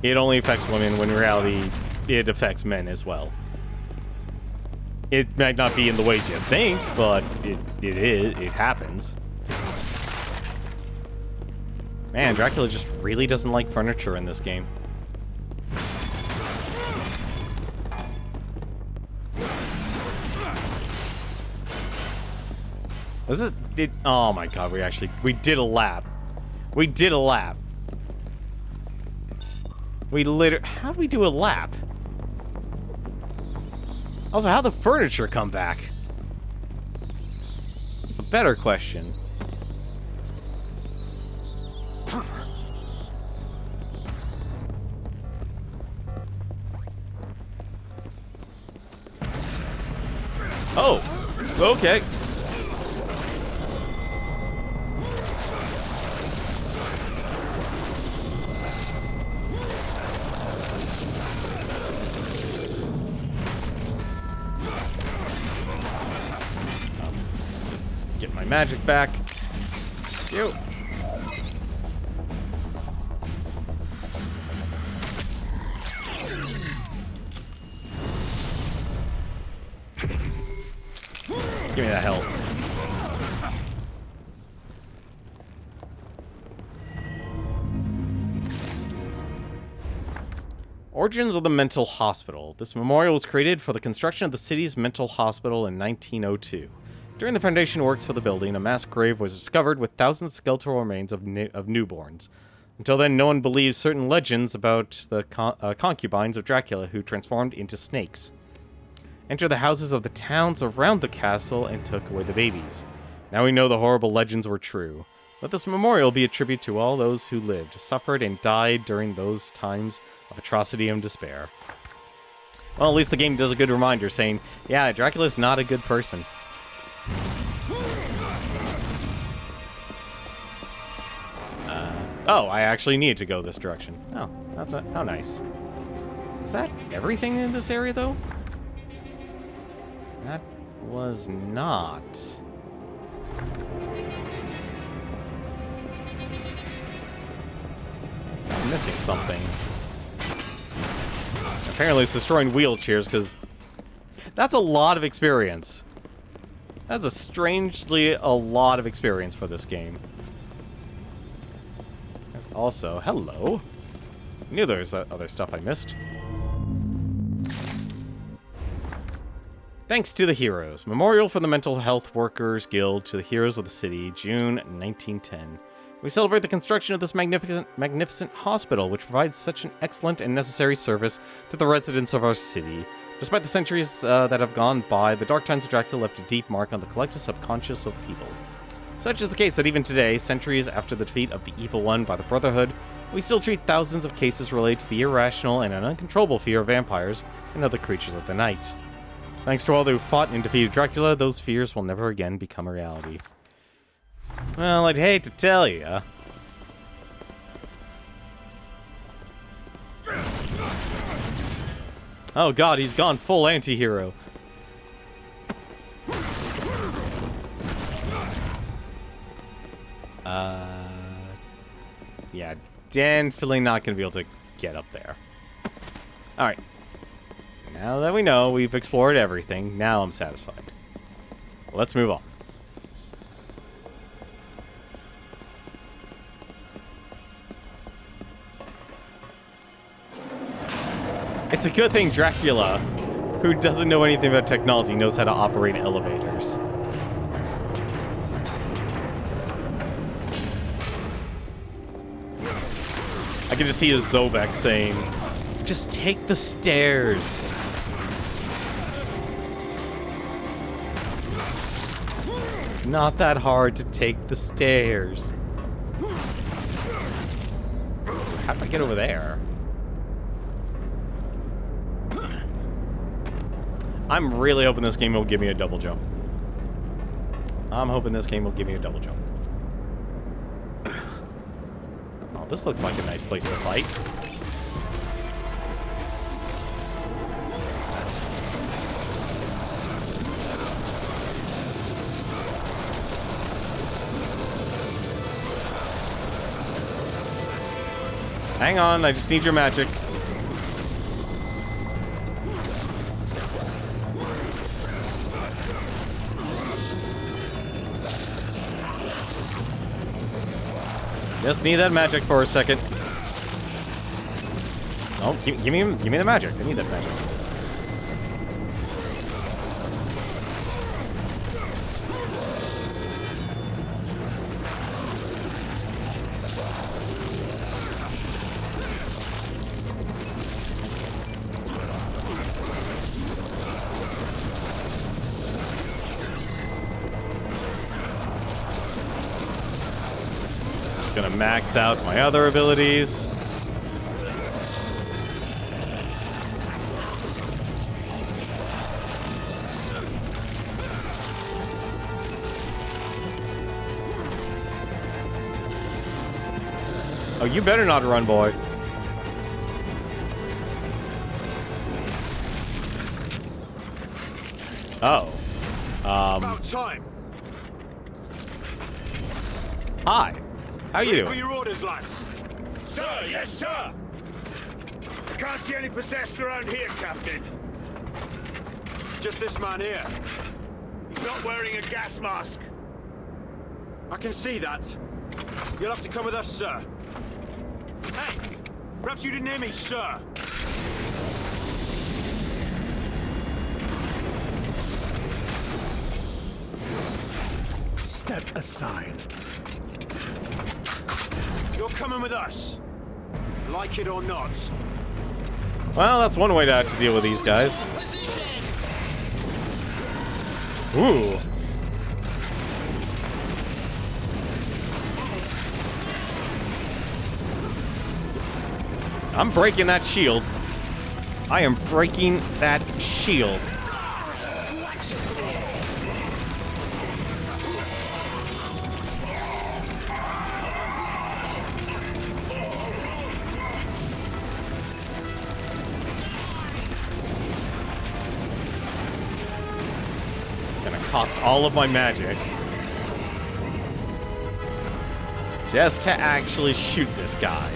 it only affects women, when in reality, it affects men as well. It might not be in the ways you think, but it happens. Man, Dracula just really doesn't like furniture in this game. Oh my god, we did a lap. We did a lap. How did we do a lap? Also, how'd the furniture come back? It's a better question. Oh, okay. Get my magic back. You. Give me that health. Origins of the Mental Hospital. This memorial was created for the construction of the city's mental hospital in 1902. During the foundation works for the building, a mass grave was discovered with thousands of skeletal remains of newborns. Until then, no one believed certain legends about the concubines of Dracula who transformed into snakes. Entered the houses of the towns around the castle and took away the babies. Now we know the horrible legends were true. Let this memorial be a tribute to all those who lived, suffered, and died during those times of atrocity and despair. Well, at least the game does a good reminder saying, yeah, Dracula's not a good person. Oh, I actually need to go this direction. Oh, how nice. Is that everything in this area, though? That was not. I'm missing something. Apparently it's destroying wheelchairs, because that's a lot of experience. That's strangely a lot of experience for this game. Also, hello. I knew there was other stuff I missed. Thanks to the heroes. Memorial for the Mental Health Workers Guild to the Heroes of the City, June 1910. We celebrate the construction of this magnificent hospital, which provides such an excellent and necessary service to the residents of our city. Despite the centuries that have gone by, the dark times of Dracula left a deep mark on the collective subconscious of people. Such is the case that even today, centuries after the defeat of the Evil One by the Brotherhood, we still treat thousands of cases related to the irrational and uncontrollable fear of vampires and other creatures of the night. Thanks to all who fought and defeated Dracula, those fears will never again become a reality. Well, I'd hate to tell you. Oh god, he's gone full anti-hero. Yeah, definitely not gonna be able to get up there. Alright. Now that we know we've explored everything, now I'm satisfied. Let's move on. It's a good thing Dracula, who doesn't know anything about technology, knows how to operate elevators. I can just see Zobek saying, just take the stairs. Not that hard to take the stairs. How do I get over there? I'm really hoping this game will give me a double jump. I'm hoping this game will give me a double jump. Oh, this looks like a nice place to fight. Hang on, I just need your magic. Just need that magic for a second. Oh, give me the magic. I need that magic. Gonna max out my other abilities. Oh, you better not run, boy. Oh. About time. Hi. How you For doing? your orders, lads. Sir, yes, sir. I can't see any possessed around here, Captain. Just this man here. He's not wearing a gas mask. I can see that. You'll have to come with us, sir. Hey, perhaps you didn't hear me, sir. Step aside. You're coming with us. Like it or not. Well, that's one way to have to deal with these guys. Ooh. I'm breaking that shield. I am breaking that shield. Cost all of my magic just to actually shoot this guy.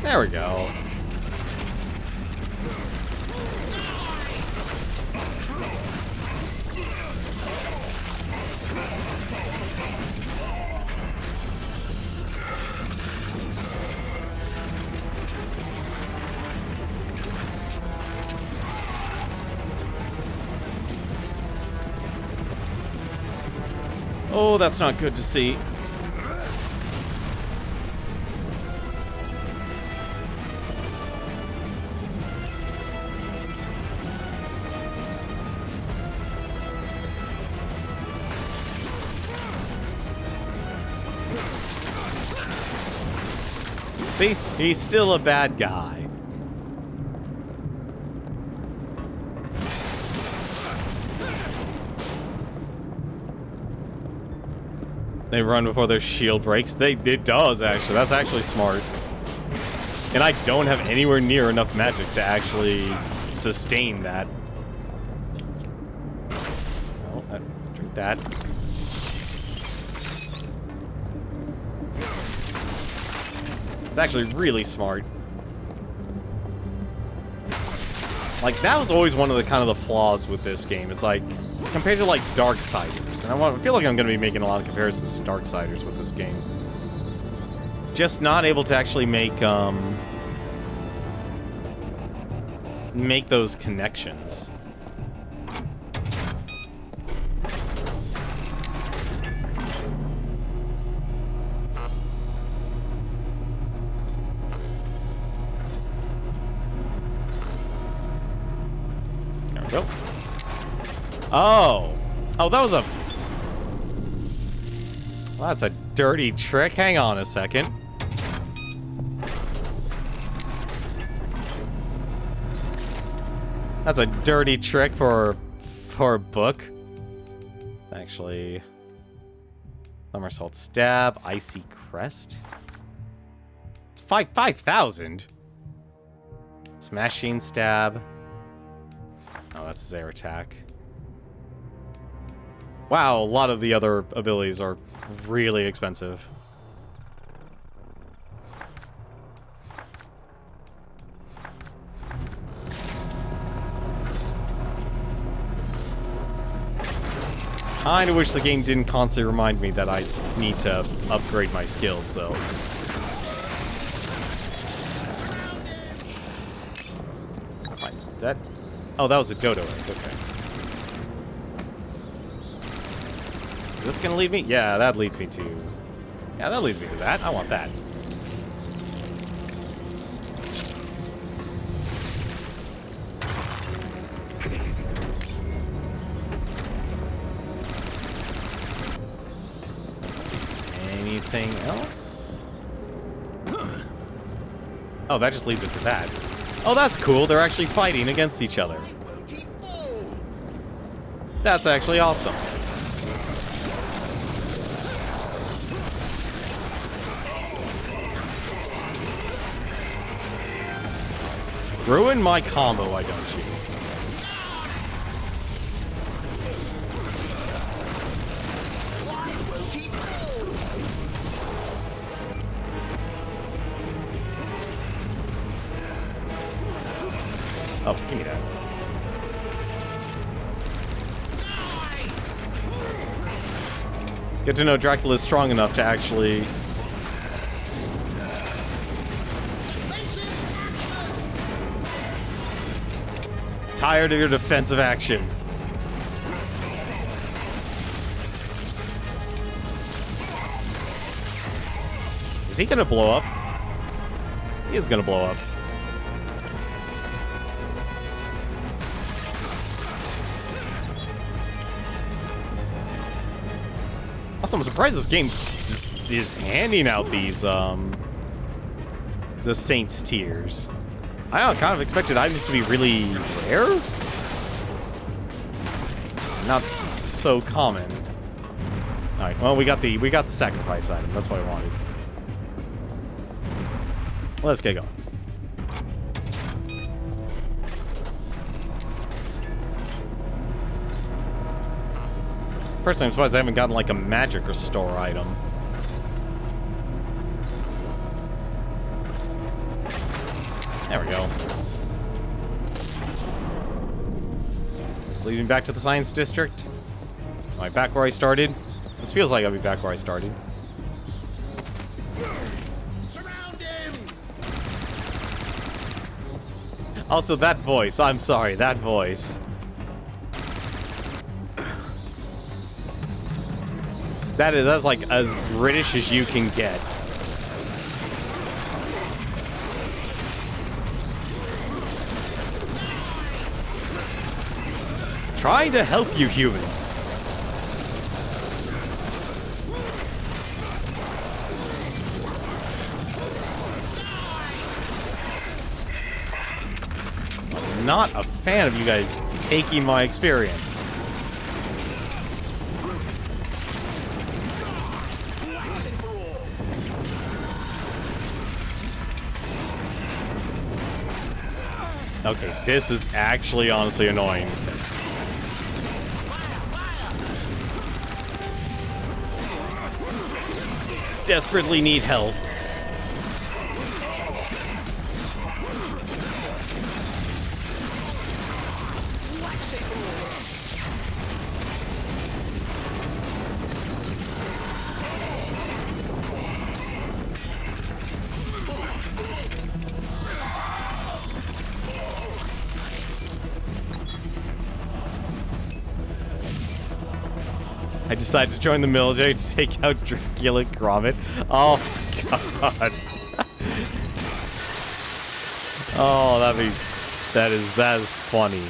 There we go. Oh, that's not good to see. See? He's still a bad guy. They run before their shield breaks. It does, actually. That's actually smart. And I don't have anywhere near enough magic to actually sustain that. Oh, drink that. It's actually really smart. Like, that was always one of the kind of the flaws with this game. It's like, compared to like Darksiders, and I feel like I'm going to be making a lot of comparisons to Darksiders with this game. Just not able to actually make those connections. There we go. Oh, that was a... Well, that's a dirty trick. Hang on a second. That's a dirty trick for a book. Actually, somersault stab, icy crest. It's 5,000. Smashing stab. Oh, that's his air attack. Wow, a lot of the other abilities are really expensive. Kinda wish the game didn't constantly remind me that I need to upgrade my skills, though. That... Oh, that was a dodo egg, okay. Is this gonna lead me? Yeah, that leads me to... Yeah, that leads me to that. I want that. Let's see. Anything else? Oh, that just leads it to that. Oh, that's cool. They're actually fighting against each other. That's actually awesome. Ruin my combo, why don't you? Oh, give me that. Good to know Dracula is strong enough to actually... Tired of your defensive action. Is he gonna blow up? He is gonna blow up. Also, I'm surprised this game just is handing out these, the Saints tiers. I don't know, kind of expected items to be really rare? Not so common. Alright, well, we got the sacrifice item. That's what I wanted. Let's get going. Personally, I'm surprised I haven't gotten like a magic restore item. There we go. This leads me back to the science district. Am I back where I started? This feels like I'll be back where I started. Surround him! Also, that voice. I'm sorry, that voice. That's like as British as you can get. Trying to help you humans. I'm not a fan of you guys taking my experience. Okay, this is actually honestly annoying. Desperately need help. I decided to join the military to take out Dracula Gromit. Oh, God. Oh, that is funny.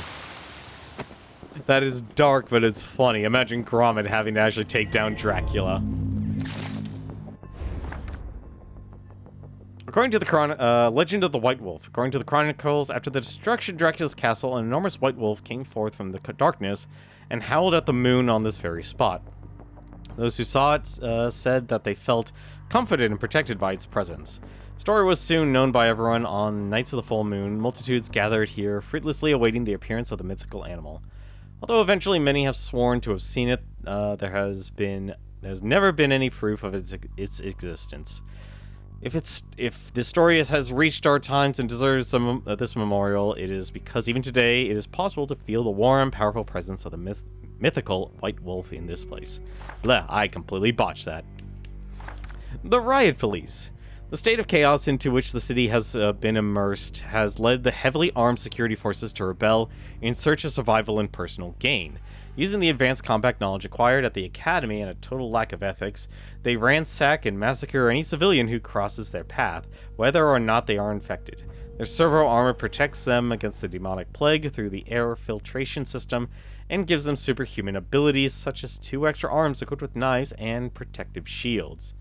That is dark, but it's funny. Imagine Gromit having to actually take down Dracula. According to the Legend of the White Wolf, according to the chronicles, after the destruction of Dracula's castle, an enormous white wolf came forth from the darkness and howled at the moon on this very spot. Those who saw it said that they felt comforted and protected by its presence. The story was soon known by everyone. On nights of the full moon, multitudes gathered here, fruitlessly awaiting the appearance of the mythical animal. Although eventually many have sworn to have seen it, there's never been any proof of its existence. If this story has reached our times and deserves this memorial, it is because even today it is possible to feel the warm, powerful presence of the mythical white wolf in this place. Blah, I completely botched that. The riot police. The state of chaos into which the city has been immersed has led the heavily armed security forces to rebel in search of survival and personal gain. Using the advanced combat knowledge acquired at the academy and a total lack of ethics, they ransack and massacre any civilian who crosses their path, whether or not they are infected. Their servo armor protects them against the demonic plague through the air filtration system and gives them superhuman abilities such as 2 extra arms equipped with knives and protective shields.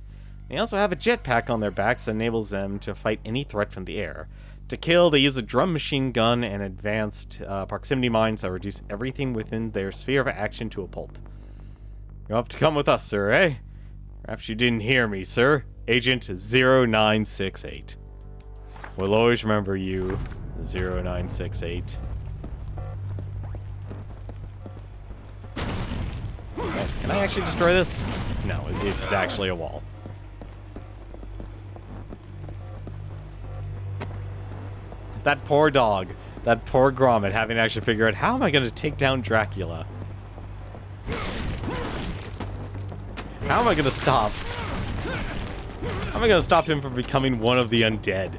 They also have a jetpack on their backs that enables them to fight any threat from the air. To kill, they use a drum machine gun and advanced proximity mines that reduce everything within their sphere of action to a pulp. You'll have to come with us, sir, eh? Perhaps you didn't hear me, sir. Agent 0968. We'll always remember you, 0968. Can I actually destroy this? No, it's actually a wall. That poor dog, that poor Gromit having to actually figure out how am I going to take down Dracula? How am I going to stop? How am I going to stop him from becoming one of the undead?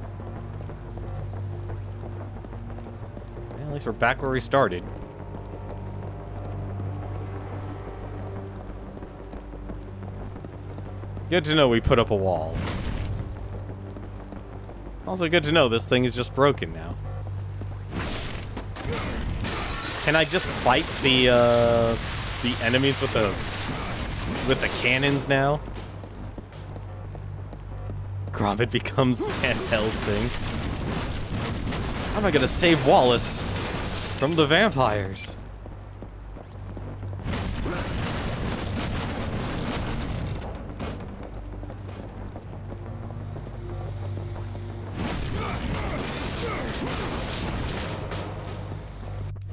Well, at least we're back where we started. Good to know we put up a wall. Also good to know this thing is just broken now. Can I just fight the enemies with the cannons now? Gromit becomes Van Helsing. How am I gonna save Wallace from the vampires?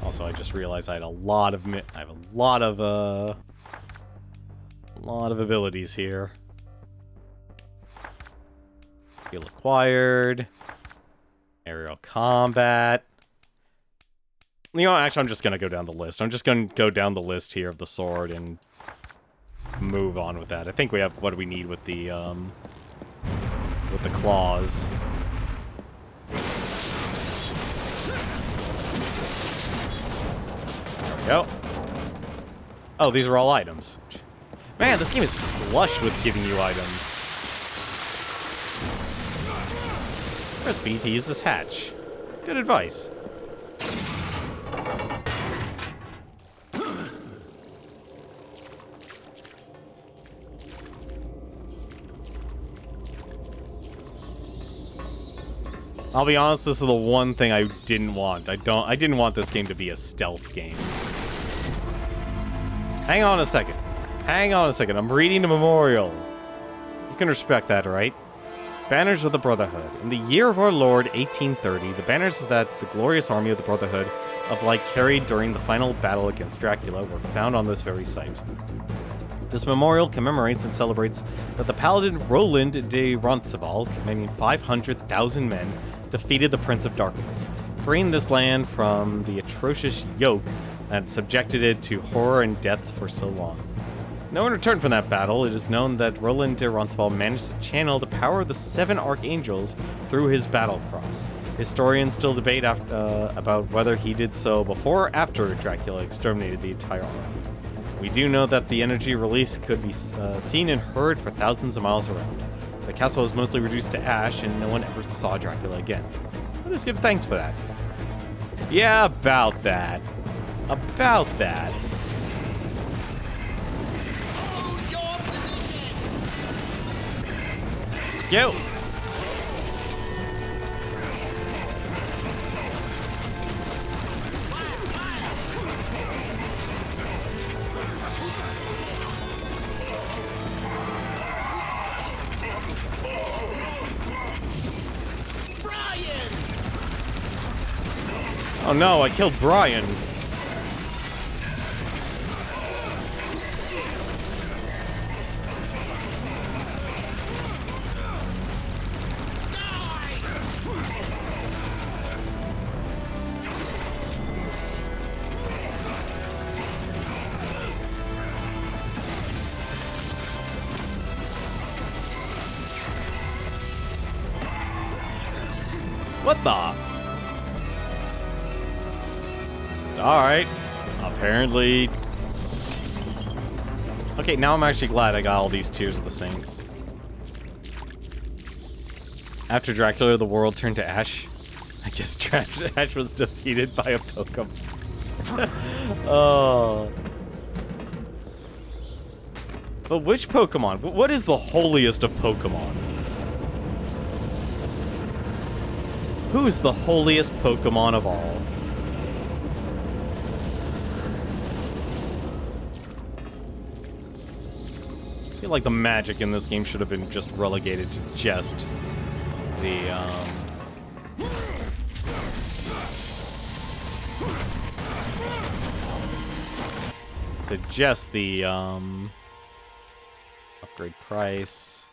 Also, I just realized I had a lot of abilities here. Skill acquired. Aerial combat. You know, actually, I'm just going to go down the list. I'm just going to go down the list here of the sword and move on with that. I think we have what we need with the claws. There we go. Oh, these are all items. Man, this game is flush with giving you items. Press B to use this hatch. Good advice. I'll be honest, this is the one thing I didn't want. I didn't want this game to be a stealth game. Hang on a second. Hang on a second. I'm reading the memorial. You can respect that, right? Banners of the Brotherhood. In the year of our Lord, 1830, the banners that the glorious army of the Brotherhood of Light carried during the final battle against Dracula were found on this very site. This memorial commemorates and celebrates that the paladin Roland de Roncesvalles, commanding 500,000 men, defeated the Prince of Darkness, freeing this land from the atrocious yoke that subjected it to horror and death for so long. Now, in return from that battle, it is known that Roland de Roncesvalles managed to channel the power of the 7 archangels through his battle cross. Historians still debate about whether he did so before or after Dracula exterminated the entire army. We do know that the energy release could be seen and heard for thousands of miles around. The castle was mostly reduced to ash, and no one ever saw Dracula again. Let us give thanks for that. Yeah, about that. About that. Yo! Oh no, I killed Brian. What the? Alright. Apparently. Okay, now I'm actually glad I got all these Tears of the Saints. After Dracula, the world turned to ash. I guess Ash was defeated by a Pokemon. Oh. But which Pokemon? What is the holiest of Pokemon? Who's the holiest Pokemon of all? I feel like the magic in this game should have been just relegated to just the, upgrade price.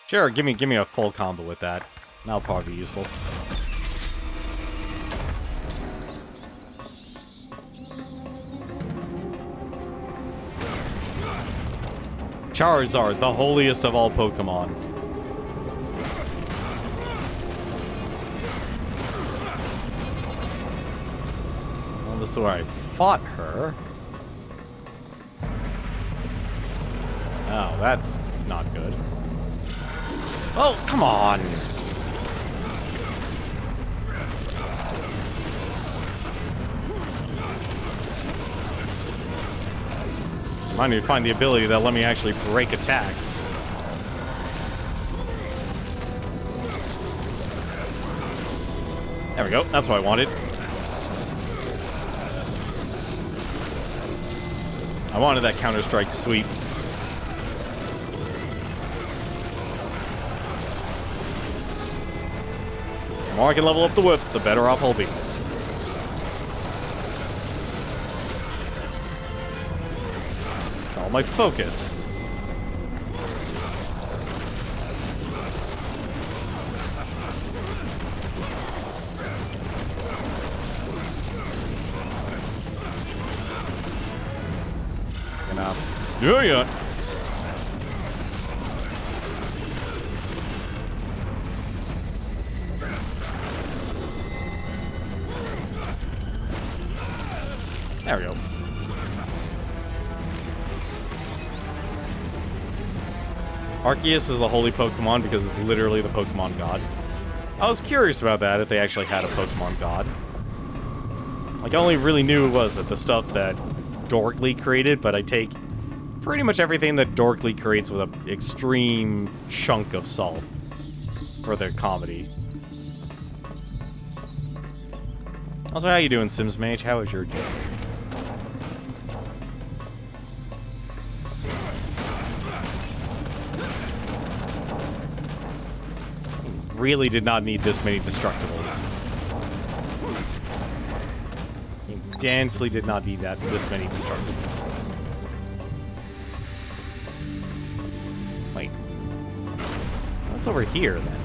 Sure, give me a full combo with that. That'll probably be useful. Charizard, the holiest of all Pokemon. Well, this is where I fought her. Oh, that's not good. Oh, come on! I need to find the ability that let me actually break attacks. There we go. That's what I wanted. I wanted that Counter-Strike sweep. The more I can level up the whip, the better off I'll be. My focus. second half. Yeah, yeah. There we go. Arceus is the holy Pokemon because it's literally the Pokemon god. I was curious about that, if they actually had a Pokemon god. Like, I only really knew it was the stuff that Dorkly created, but I take pretty much everything that Dorkly creates with an extreme chunk of salt for their comedy. Also, how you doing, Sims Mage? How was your day? Really did not need this many Destructibles. You definitely did not need this many Destructibles. Wait. What's over here, then?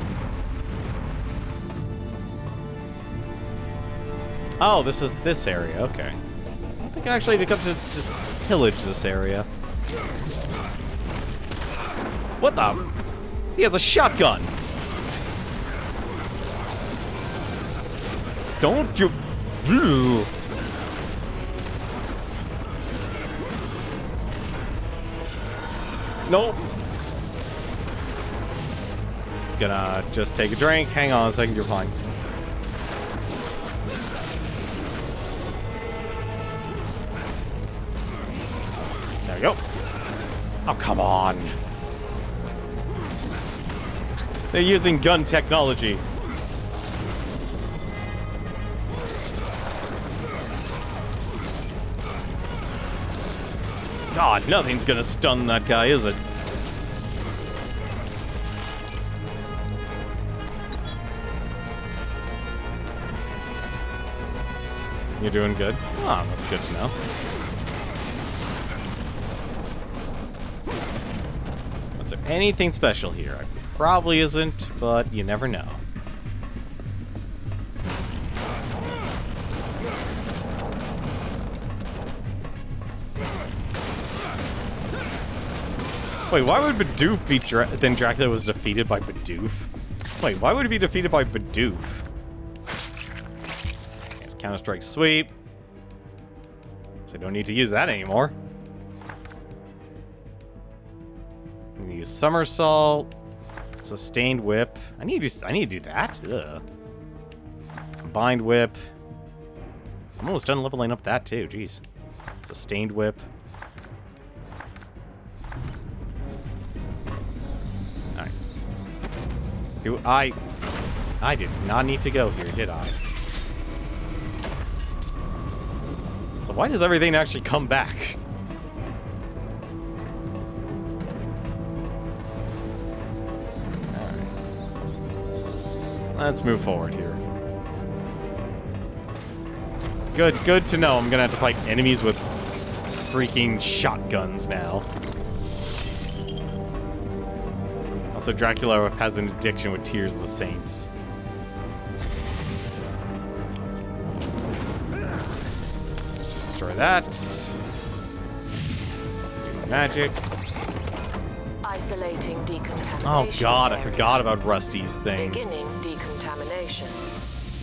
Oh, this is this area. Okay. I don't think I actually need to come to just pillage this area. What the? He has a shotgun! Don't you... Ugh. Nope. Gonna just take a drink. Hang on a second, you're fine. There we go. Oh, come on. They're using gun technology. God, nothing's gonna stun that guy, is it? You're doing good? Oh, that's good to know. Is there anything special here? Probably isn't, but you never know. Wait, why would Bidoof be then Dracula was defeated by Bidoof? Wait, why would he be defeated by Bidoof? It's Counter-Strike Sweep. So I don't need to use that anymore. I'm gonna use Somersault. Sustained Whip. I need to do that? Ugh. Combined Whip. I'm almost done leveling up that too, jeez. Sustained Whip. I did not need to go here, did I? So why does everything actually come back? Alright. Let's move forward here. Good to know I'm gonna have to fight enemies with freaking shotguns now. Also, Dracula has an addiction with Tears of the Saints. Let's destroy that. Do my magic. Isolating decontamination. Oh god, I area. forgot about Rusty's thing. Beginning decontamination.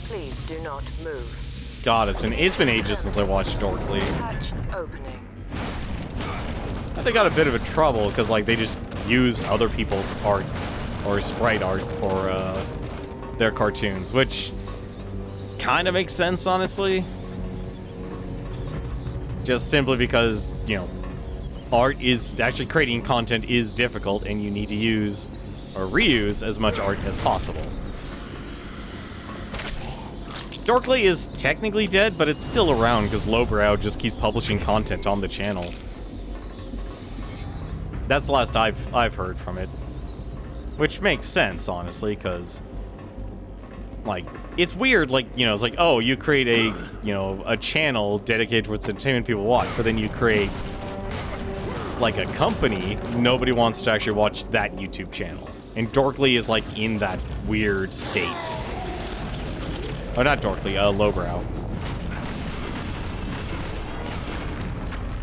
Please do not move. God, it's been ages since I watched Dorkly. Hatch opening. They got a bit of a trouble because like they just used other people's art or sprite art for their cartoons, which kind of makes sense, honestly. Just simply because, you know, art is actually creating content is difficult and you need to use or reuse as much art as possible. Dorkly is technically dead, but it's still around because Lowbrow just keeps publishing content on the channel. That's the last I've heard from it. Which makes sense, honestly, because, like, it's weird, like, you know, it's like, oh, you create a, you know, a channel dedicated towards entertainment people watch, but then you create, like, a company, nobody wants to actually watch that YouTube channel. And Dorkly is, like, in that weird state. Oh, not Dorkly, Lowbrow.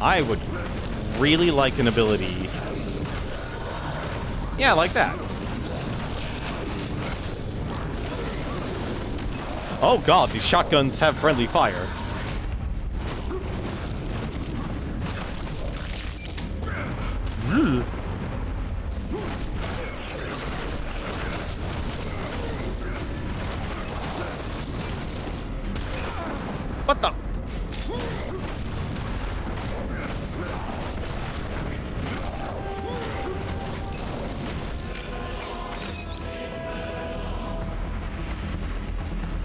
I would really like an ability. Yeah, like that. Oh god, these shotguns have friendly fire. What the?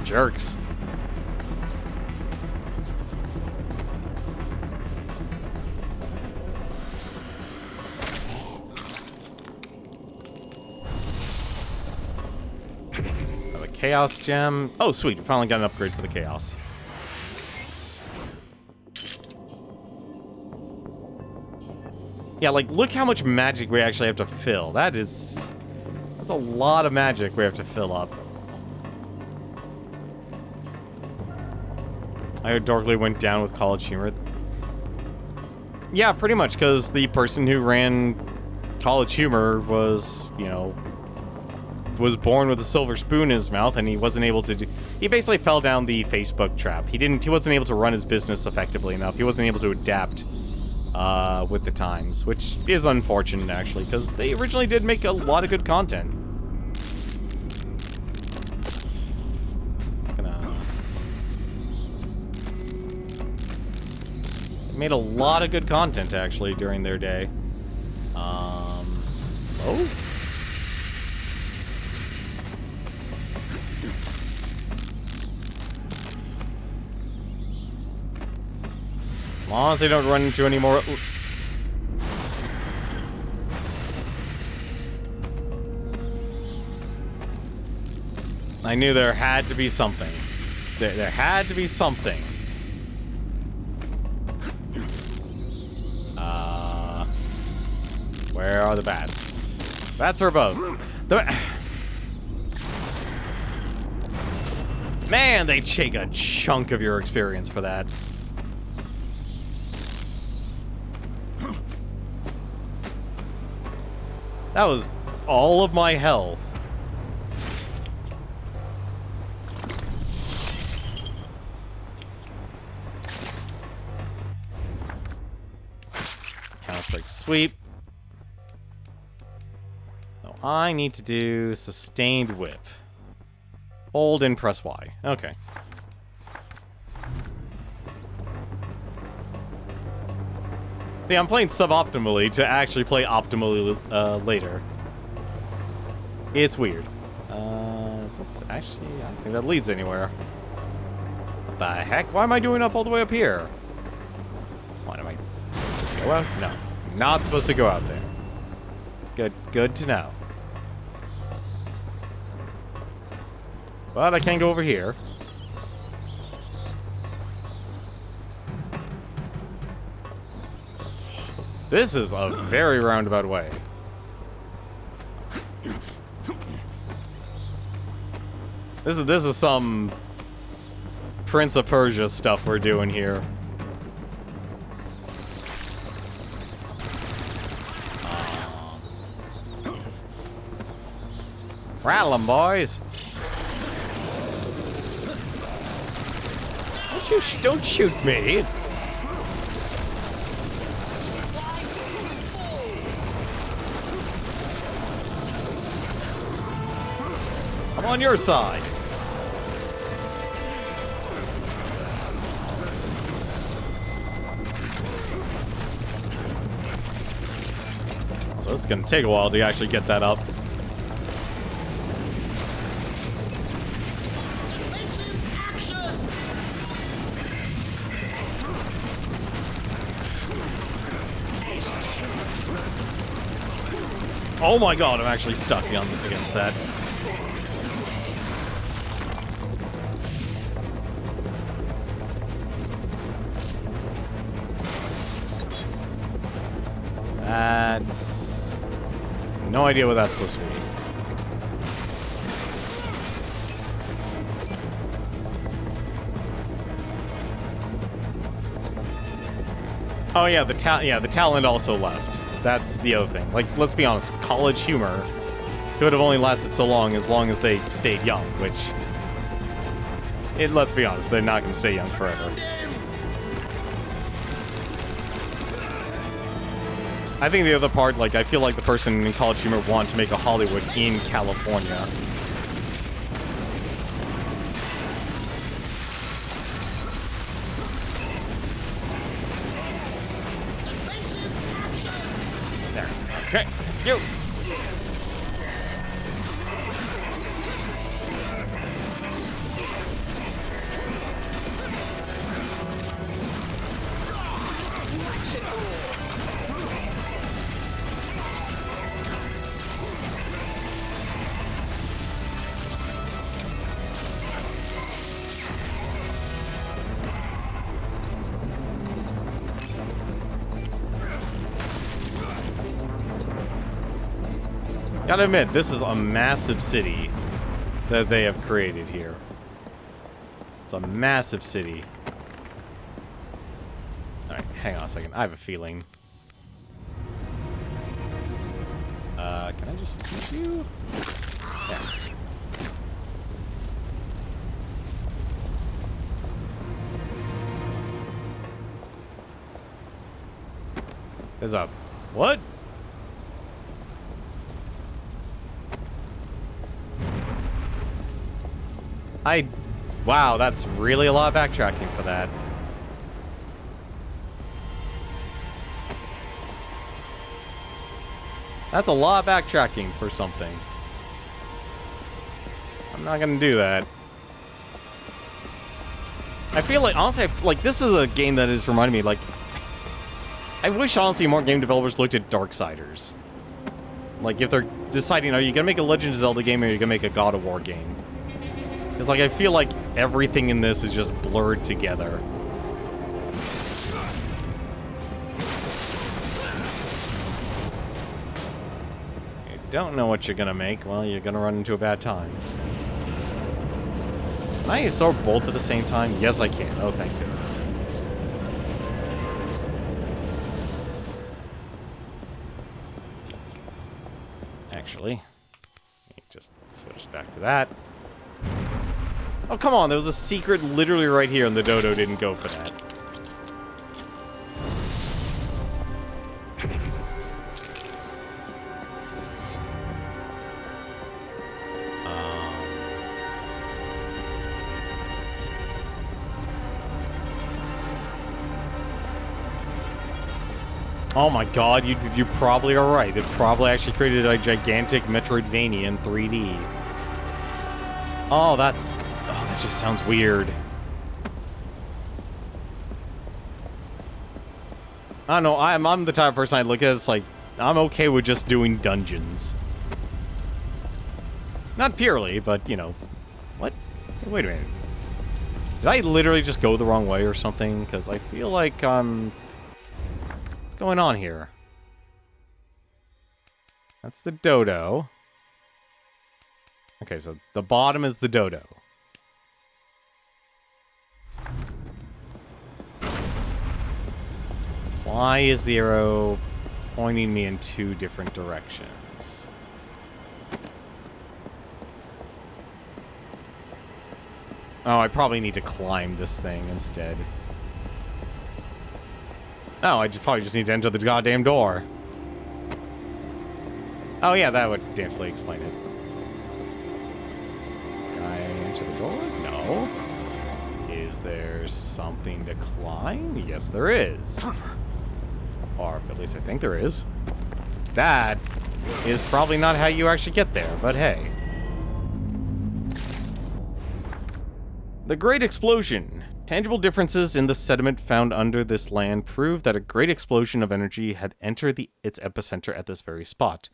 Jerks. Have a Chaos Gem. Oh, sweet. We finally got an upgrade for the Chaos. Yeah, like, look how much magic we actually have to fill. That's a lot of magic we have to fill up. I heard Dorkly went down with College Humor. Yeah, pretty much, because the person who ran College Humor was, you know, was born with a silver spoon in his mouth, and he wasn't able to do... He basically fell down the Facebook trap. He wasn't able to run his business effectively enough. He wasn't able to adapt with the times, which is unfortunate, actually, because they originally did make a lot of good content. Made a lot of good content, actually, during their day. Oh? As long as they don't run into any more... I knew there had to be something. There had to be something. Where are the bats? Bats are above. Man, they take a chunk of your experience for that. That was all of my health. Counter-Strike sweep. I need to do sustained whip. Hold and press Y. Okay. Yeah, I'm playing suboptimally to actually play optimally later. It's weird. Is this actually... I don't think that leads anywhere. What the heck? Why am I doing up all the way up here? What am I... Go out? No. Not supposed to go out there. Good to know. But I can go over here. This is a very roundabout way. This is some Prince of Persia stuff we're doing here. Rattle 'em, boys. Don't shoot me. I'm on your side. So it's gonna take a while to actually get that up. Oh my god, I'm actually stuck against that. That's... no idea what that's supposed to be. Oh yeah, the talent also left. That's the other thing. Like, let's be honest, college humor could have only lasted so long as they stayed young, which... let's be honest, they're not going to stay young forever. I think the other part, like, I feel like the person in College Humor wanted to make a Hollywood in California. There. Okay. You. Gotta admit, this is a massive city that they have created here. It's a massive city. Alright, hang on a second. I have a feeling. Can I just shoot you? Yeah. There's a... What? Wow, that's really a lot of backtracking for that. That's a lot of backtracking for something. I'm not gonna do that. I feel like, honestly, like, this is a game that is reminding me, like... I wish, honestly, more game developers looked at Darksiders. Like, if they're deciding, are you gonna make a Legend of Zelda game or are you gonna make a God of War game? Because, like, I feel like everything in this is just blurred together. You don't know what you're gonna make, well, you're gonna run into a bad time. Can I throw both at the same time? Yes, I can. Oh, thank goodness. Actually, let me just switch back to that. Oh, come on, there was a secret literally right here and the dodo didn't go for that. Oh my god, you probably are right. It probably actually created a gigantic Metroidvania in 3D. Oh, that just sounds weird. I don't know, I'm the type of person I look at it, it's like, I'm okay with just doing dungeons. Not purely, but, you know. What? Wait a minute. Did I literally just go the wrong way or something? Because I feel like, what's going on here? That's the dodo. Okay, so the bottom is the dodo. Why is the arrow pointing me in two different directions? Oh, I probably need to climb this thing instead. No, I probably just need to enter the goddamn door. Oh yeah, that would definitely explain it. Can I enter the door? No. Is there something to climb? Yes, there is. Or at least I think there is. That is probably not how you actually get there, but hey. The Great Explosion. Tangible differences in the sediment found under this land prove that a great explosion of energy had entered its epicenter at this very spot.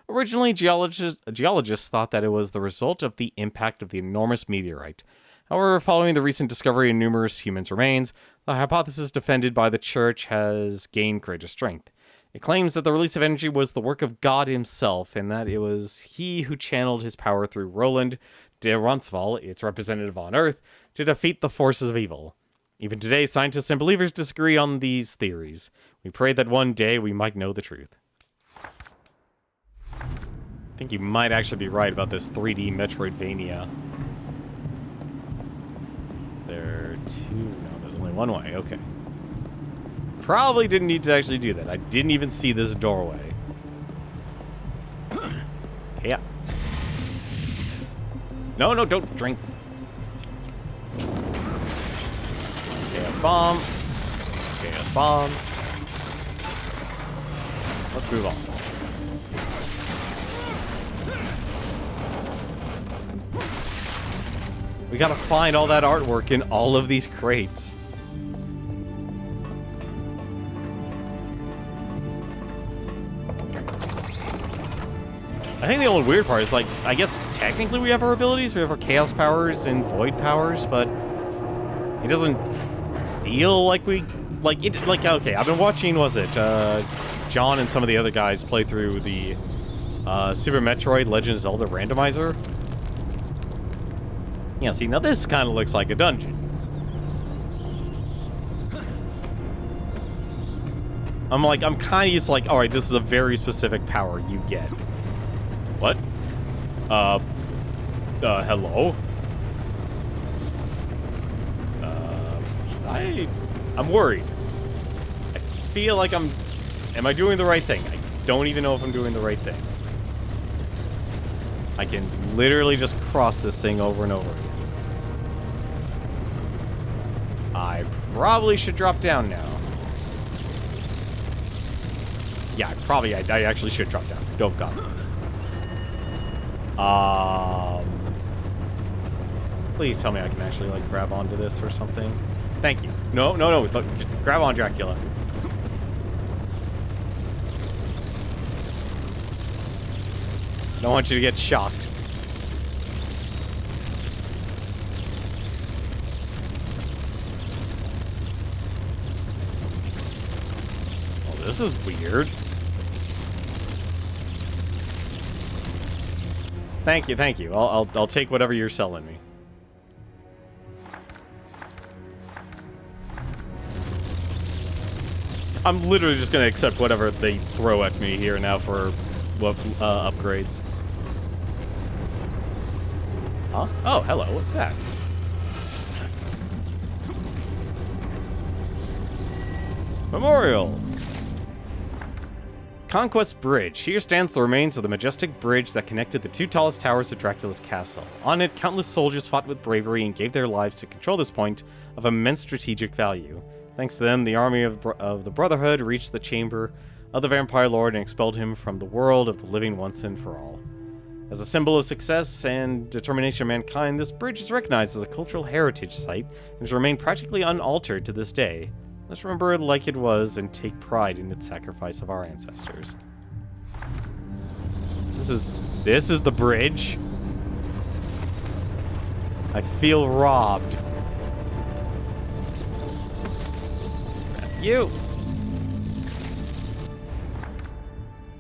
Originally, geologists thought that it was the result of the impact of the enormous meteorite. However, following the recent discovery of numerous human remains, the hypothesis defended by the church has gained greater strength. It claims that the release of energy was the work of God himself, and that it was he who channeled his power through Roland de Roncesvalles, its representative on Earth, to defeat the forces of evil. Even today, scientists and believers disagree on these theories. We pray that one day we might know the truth. I think you might actually be right about this 3D Metroidvania. There are two... No, there's only one way. Okay. Probably didn't need to actually do that. I didn't even see this doorway. Yeah. No, no, don't drink. Chaos bomb. Chaos bombs. Let's move on. We gotta find all that artwork in all of these crates. I think the only weird part is, like, I guess technically we have our abilities. We have our chaos powers and void powers, but it doesn't feel like we... Like, okay, I've been watching, John and some of the other guys play through the Super Metroid Legend of Zelda randomizer. Yeah, see, now this kind of looks like a dungeon. I'm kind of used to, like, alright, this is a very specific power you get. What? Hello? I'm worried. I feel like am I doing the right thing? I don't even know if I'm doing the right thing. I can literally just cross this thing over and over again. I probably should drop down now. Yeah, I actually should drop down. Oh, God. Please tell me I can actually, like, grab onto this or something. Thank you. No. Look, just grab on, Dracula. Don't want you to get shocked. Oh, this is weird. Thank you. I'll take whatever you're selling me. I'm literally just gonna accept whatever they throw at me here now for what upgrades. Huh? Oh, hello. What's that? Memorial. Conquest Bridge. Here stands the remains of the majestic bridge that connected the two tallest towers of Dracula's castle. On it, countless soldiers fought with bravery and gave their lives to control this point of immense strategic value. Thanks to them, the army of the Brotherhood reached the chamber of the Vampire Lord and expelled him from the world of the living once and for all. As a symbol of success and determination of mankind, this bridge is recognized as a cultural heritage site and has remained practically unaltered to this day. Let's remember it like it was and take pride in its sacrifice of our ancestors. This is the bridge. I feel robbed. You.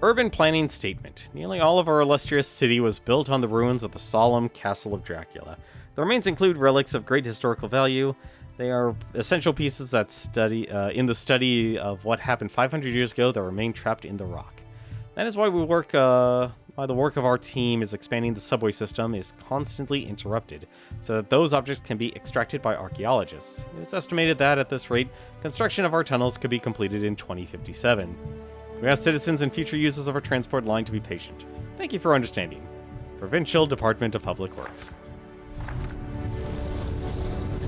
Urban planning statement. Nearly all of our illustrious city was built on the ruins of the solemn castle of Dracula. The remains include relics of great historical value. They are essential pieces that in the study of what happened 500 years ago that remain trapped in the rock. That is why why the work of our team is expanding the subway system is constantly interrupted, so that those objects can be extracted by archaeologists. It is estimated that, at this rate, construction of our tunnels could be completed in 2057. We ask citizens and future users of our transport line to be patient. Thank you for understanding. Provincial Department of Public Works.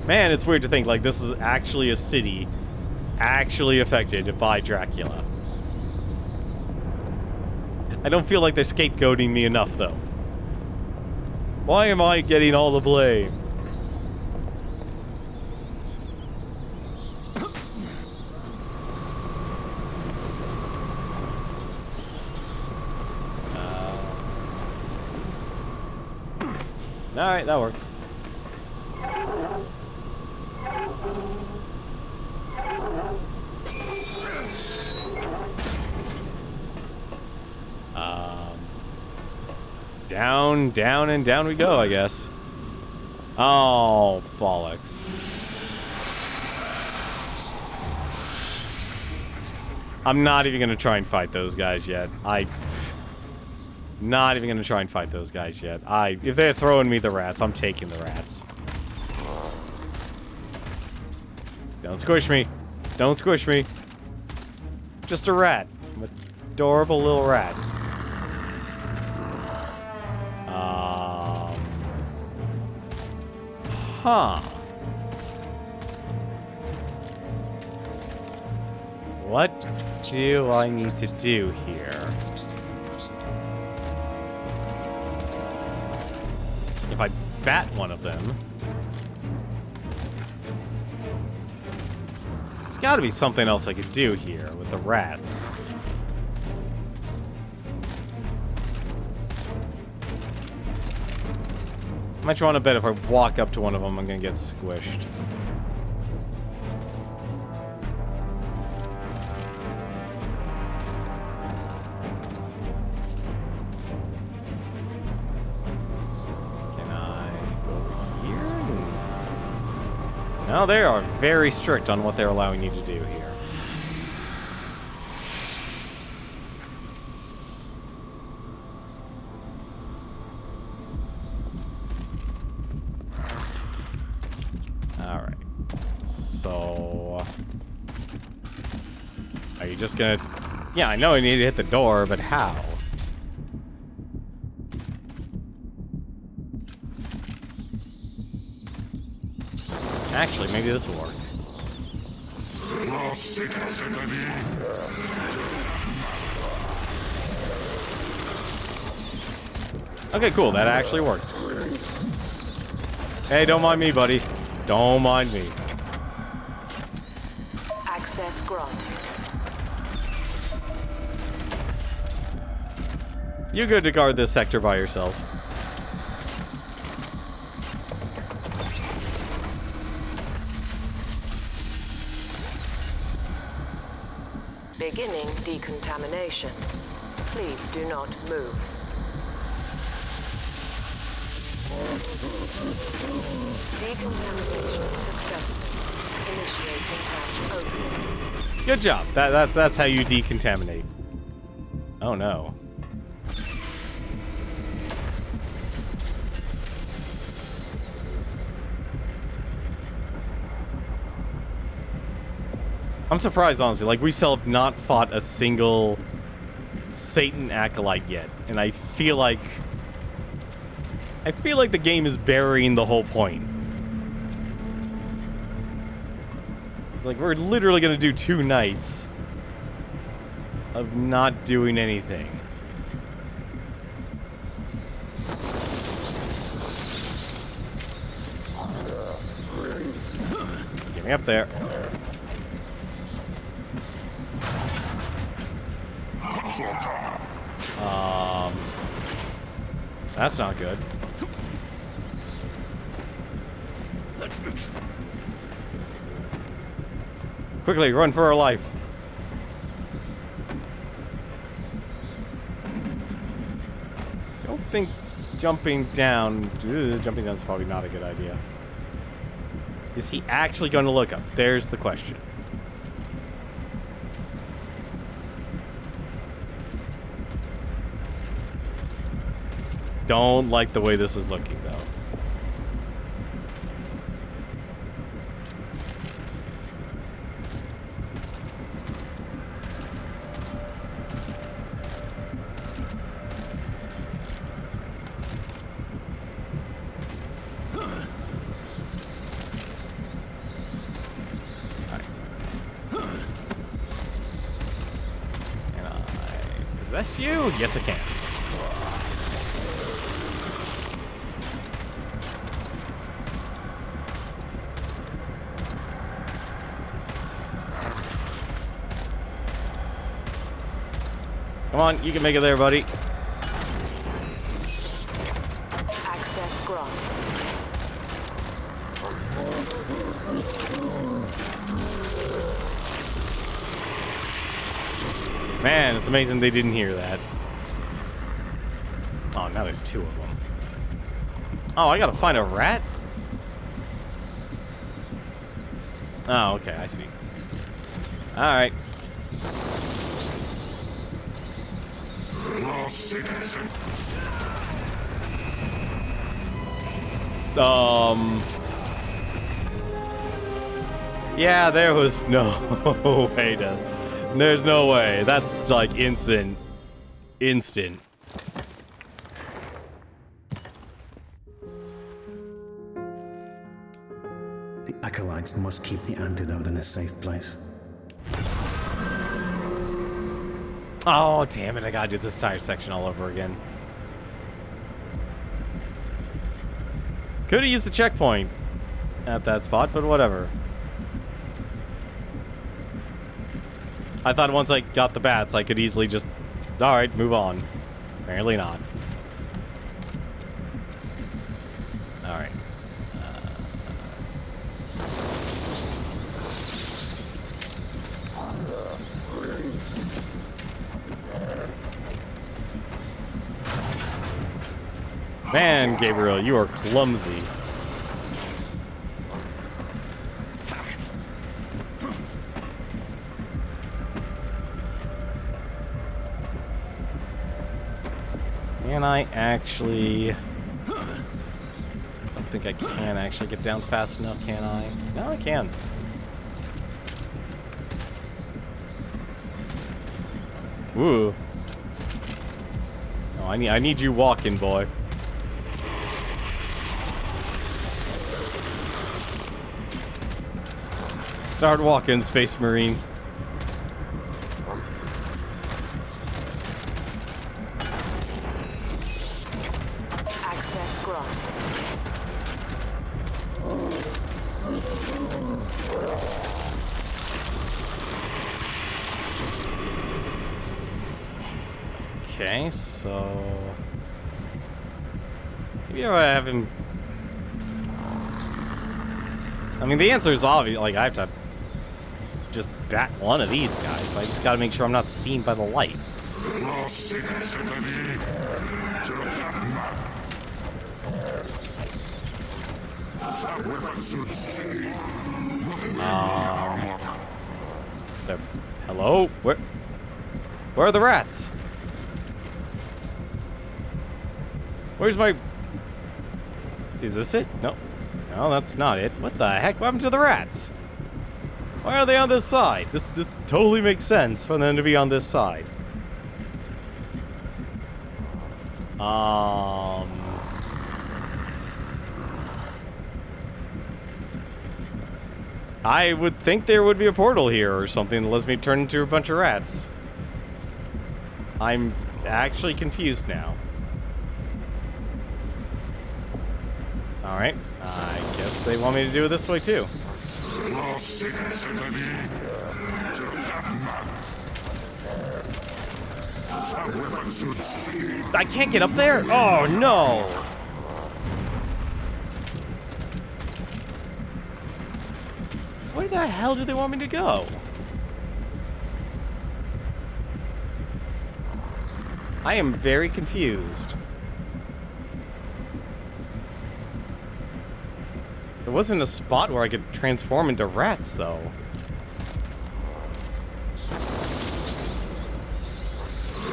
Man, it's weird to think, like, this is actually a city actually affected by Dracula. I don't feel like they're scapegoating me enough, though. Why am I getting all the blame? Alright, that works. Down, and down we go, I guess. Oh, bollocks. I'm not even gonna try and fight those guys yet. Not even gonna try and fight those guys yet. If they're throwing me the rats, I'm taking the rats. Don't squish me. Don't squish me. Just a rat. I'm an adorable little rat. Huh. What do I need to do here? If I bat one of them... There's gotta be something else I could do here with the rats. I'm trying to bet if I walk up to one of them, I'm gonna get squished. Can I go here? No, they are very strict on what they're allowing you to do here. Alright. So... Are you just gonna... Yeah, I know I need to hit the door, but how? Actually, maybe this will work. Okay, cool. That actually worked. Hey, don't mind me, buddy. Don't mind me. Access granted. You good to guard this sector by yourself. Beginning decontamination. Please do not move. Decontamination successful. Initiating hatch opening. Good job. That's how you decontaminate. Oh no. I'm surprised, honestly. Like, we still have not fought a single Satan acolyte yet, and I feel like the game is burying the whole point. Like, we're literally gonna do 2 nights of not doing anything. Get me up there. That's not good. Quickly, run for our life. Don't think jumping down... jumping down is probably not a good idea. Is he actually going to look up? There's the question. Don't like the way this is looking, though. Can I possess you? Yes, I can. Come on, you can make it there, buddy. Access granted. Man, it's amazing they didn't hear that. Oh, now there's 2 of them. Oh, I gotta find a rat? Oh, okay, I see. Alright. Yeah, there was no way to... There's no way. That's like instant. Instant. The acolytes must keep the antidote in a safe place. Oh, damn it. I gotta do this entire section all over again. Could've used the checkpoint at that spot, but whatever. I thought once I got the bats, I could easily just... Alright, move on. Apparently not. Alright. Man, Gabriel, you are clumsy. Can I actually... I don't think I can actually get down fast enough, can I? No, I can. Ooh. Oh, I need you walking, boy. Start walking, Space Marine. Access granted. Okay, so... Maybe I have him... I mean, the answer is obvious. Like, I have to just bat one of these guys, but I just gotta make sure I'm not seen by the light. Hello? Where are the rats? Where's my... Is this it? No. No, that's not it. What the heck? What happened to the rats? Why are they on this side? This totally makes sense for them to be on this side. I would think there would be a portal here or something that lets me turn into a bunch of rats. I'm actually confused now. Alright, I guess they want me to do it this way too. I can't get up there? Oh no! Where the hell do they want me to go? I am very confused. There wasn't a spot where I could transform into rats, though.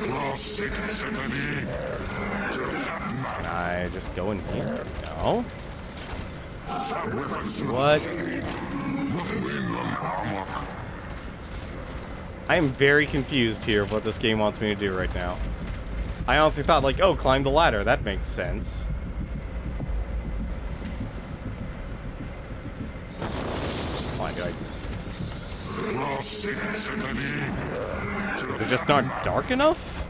Can I just go in here? No. What? I am very confused here of what this game wants me to do right now. I honestly thought, like, oh, climb the ladder. That makes sense. Is it just not dark enough?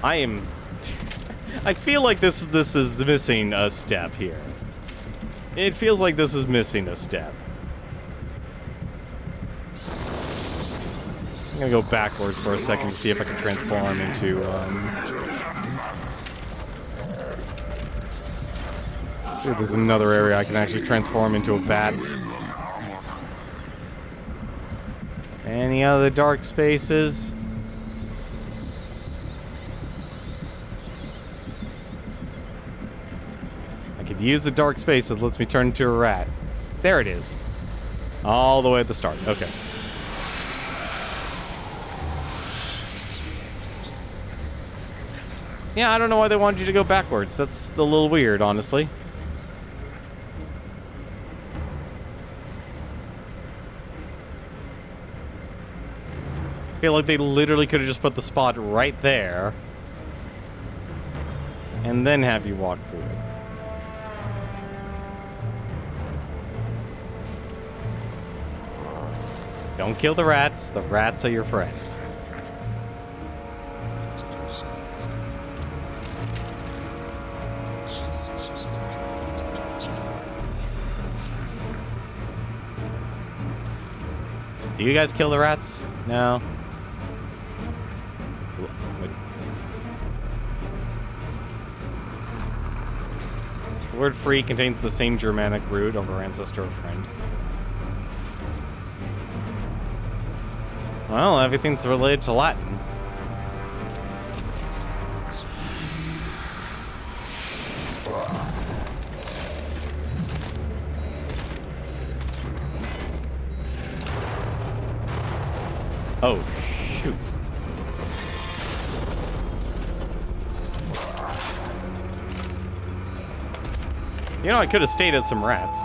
I am... I feel like this is missing a step here. It feels like this is missing a step. I'm gonna go backwards for a second to see if I can transform into, There's another area I can actually transform into a bat. Any other dark spaces? I could use the dark space that lets me turn into a rat. There it is. All the way at the start. Okay. Yeah, I don't know why they wanted you to go backwards. That's a little weird, honestly. I feel like they literally could have just put the spot right there and then have you walk through it. Don't kill the rats. The rats are your friends. Do you guys kill the rats? No. The word free contains the same Germanic root of our ancestor or friend. Well, everything's related to Latin. Oh, shoot. You know, I could have stayed as some rats.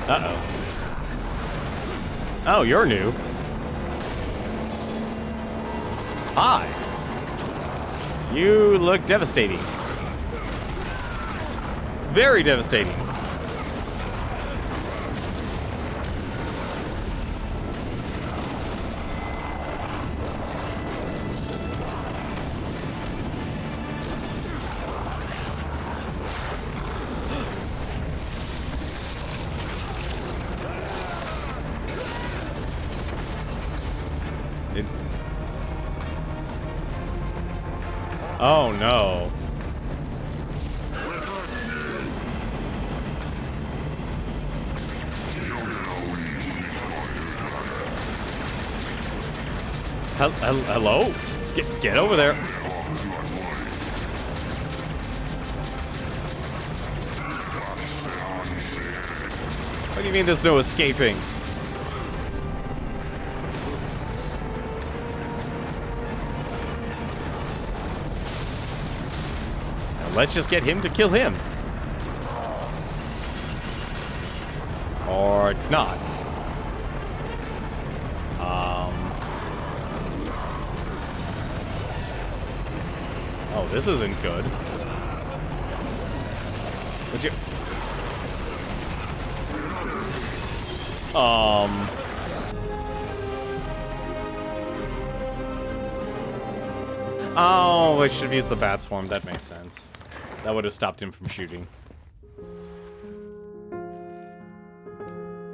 Uh-oh. Oh, you're new. Hi. You look devastating. Very devastating. Oh no. Hello? Get over there. What do you mean there's no escaping? Let's just get him to kill him. Or not. Oh, this isn't good. Would you... Oh, I should have used the bat swarm. That makes sense. That would have stopped him from shooting.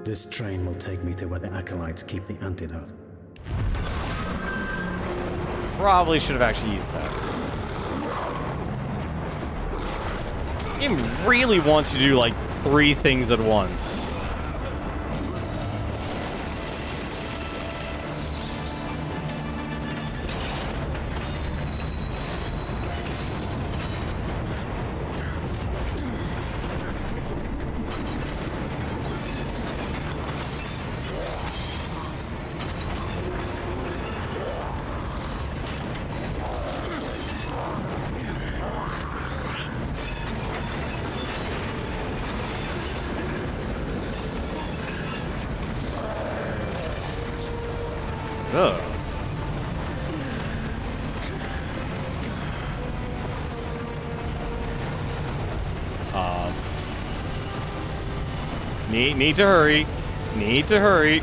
This train will take me to where the acolytes keep the antidote. Probably should have actually used that. Game really wants you to do like 3 things at once. Ugh. Need to hurry. Need to hurry.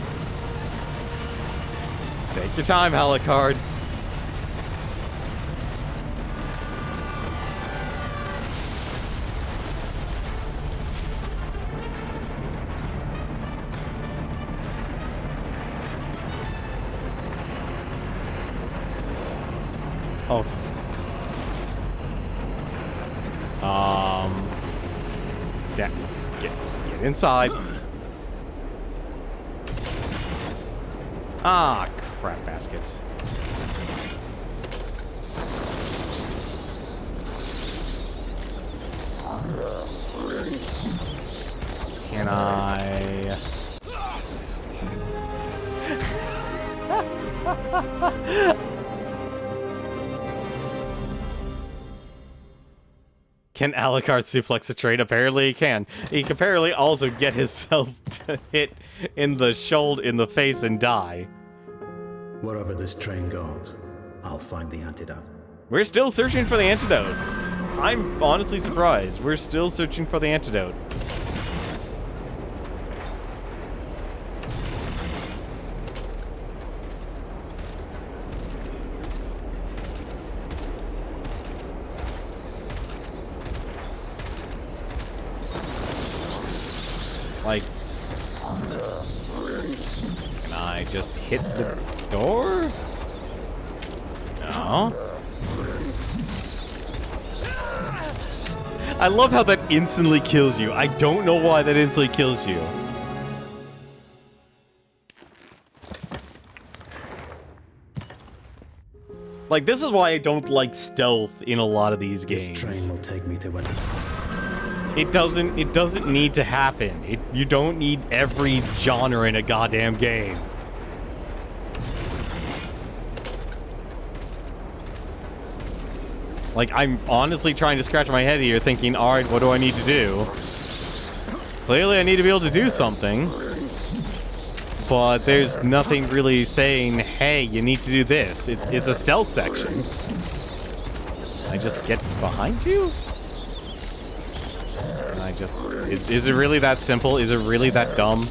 Take your time, Alucard. Oh. Get inside. Ah, crap baskets. Can I? Can Alucard suplex a train? Apparently he can. He can apparently also get himself hit in the shoulder, in the face, and die. Wherever this train goes, I'll find the antidote. We're still searching for the antidote. I'm honestly surprised. We're still searching for the antidote. Like, can I just hit the door? No. I love how that instantly kills you. I don't know why that instantly kills you. Like, this is why I don't like stealth in a lot of these games. This train will take me to where It doesn't need to happen. You don't need every genre in a goddamn game. Like, I'm honestly trying to scratch my head here thinking, alright, what do I need to do? Clearly I need to be able to do something. But there's nothing really saying, hey, you need to do this. It's a stealth section. I just get behind you? I just... Is it really that simple? Is it really that dumb?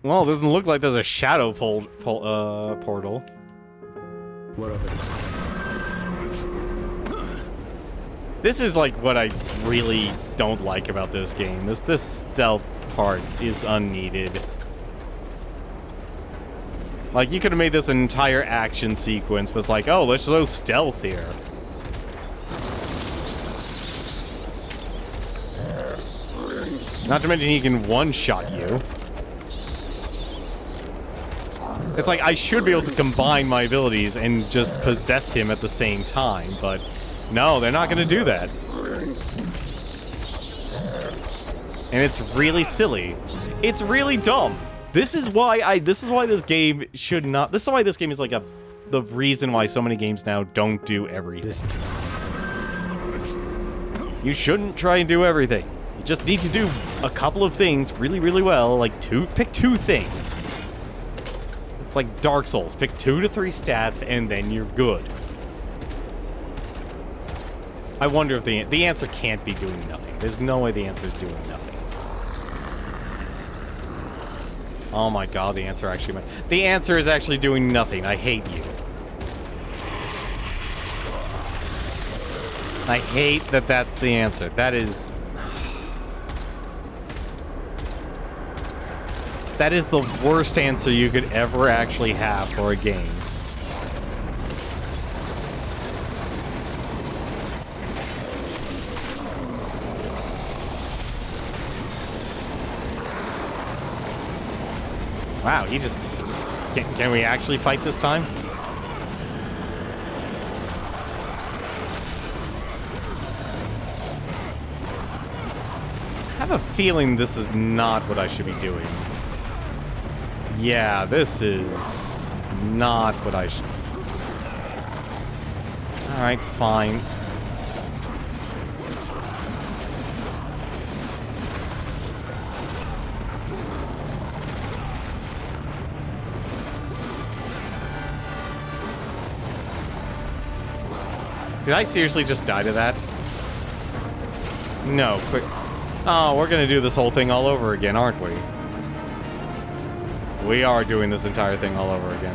Well, it doesn't look like there's a shadow portal. wherever. This is like what I really don't like about this game. This stealth part is unneeded. Like, you could have made this an entire action sequence, but it's like, oh, let's go stealth here. Not to mention he can one-shot you. It's like, I should be able to combine my abilities and just possess him at the same time, but no, they're not going to do that. And it's really silly. It's really dumb. This is why this game should not... This is why this game is like the reason why so many games now don't do everything. You shouldn't try and do everything. You just need to do a couple of things really, really well. Like, pick two things. It's like Dark Souls. Pick 2 to 3 stats, and then you're good. I wonder if the answer can't be doing nothing. There's no way the answer is doing nothing. Oh my god, the answer actually... The answer is actually doing nothing. I hate you. I hate that that's the answer. That is... That is the worst answer you could ever actually have for a game. Wow, he just... Can we actually fight this time? I have a feeling this is not what I should be doing. Yeah, this is not what I should... Alright, fine. Did I seriously just die to that? No, quick. Oh, we're gonna do this whole thing all over again, aren't we? We are doing this entire thing all over again.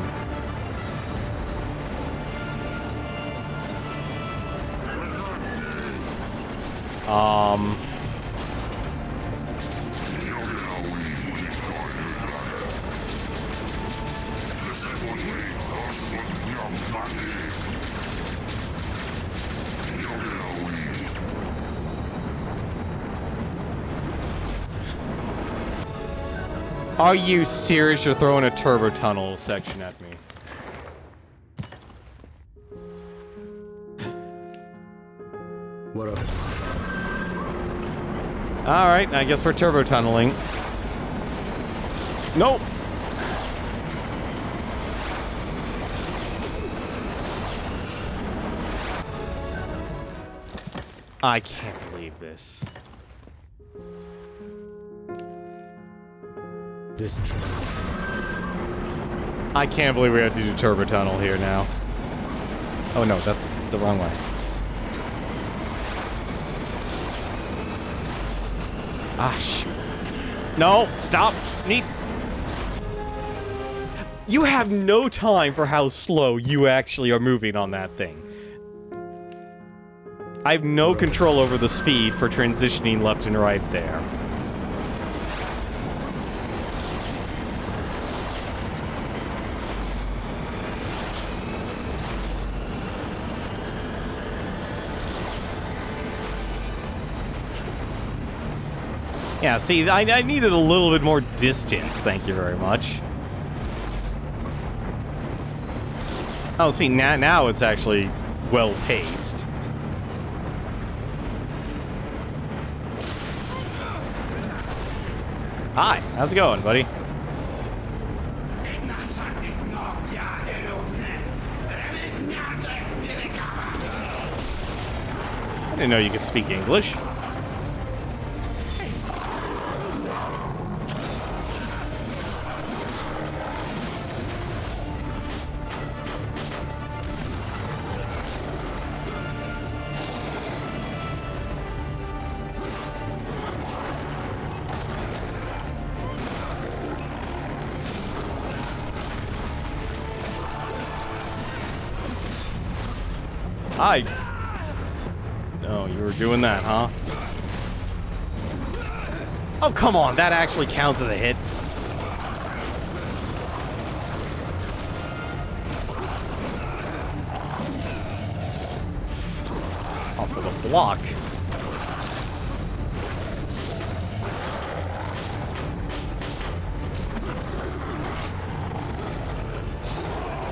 Are you serious? You're throwing a turbo tunnel section at me. What up? Alright, I guess we're turbo tunneling. Nope. I can't believe this. This train. I can't believe we have to do turbo tunnel here now. Oh no, that's the wrong way. Ah, shoot. No, stop. You have no time for how slow you actually are moving on that thing. I have no control over the speed for transitioning left and right there. Yeah, see, I needed a little bit more distance, thank you very much. Oh, see, now it's actually well-paced. Hi, how's it going, buddy? I didn't know you could speak English. Hi. No, you were doing that, huh? Oh, come on. That actually counts as a hit. Also with a block.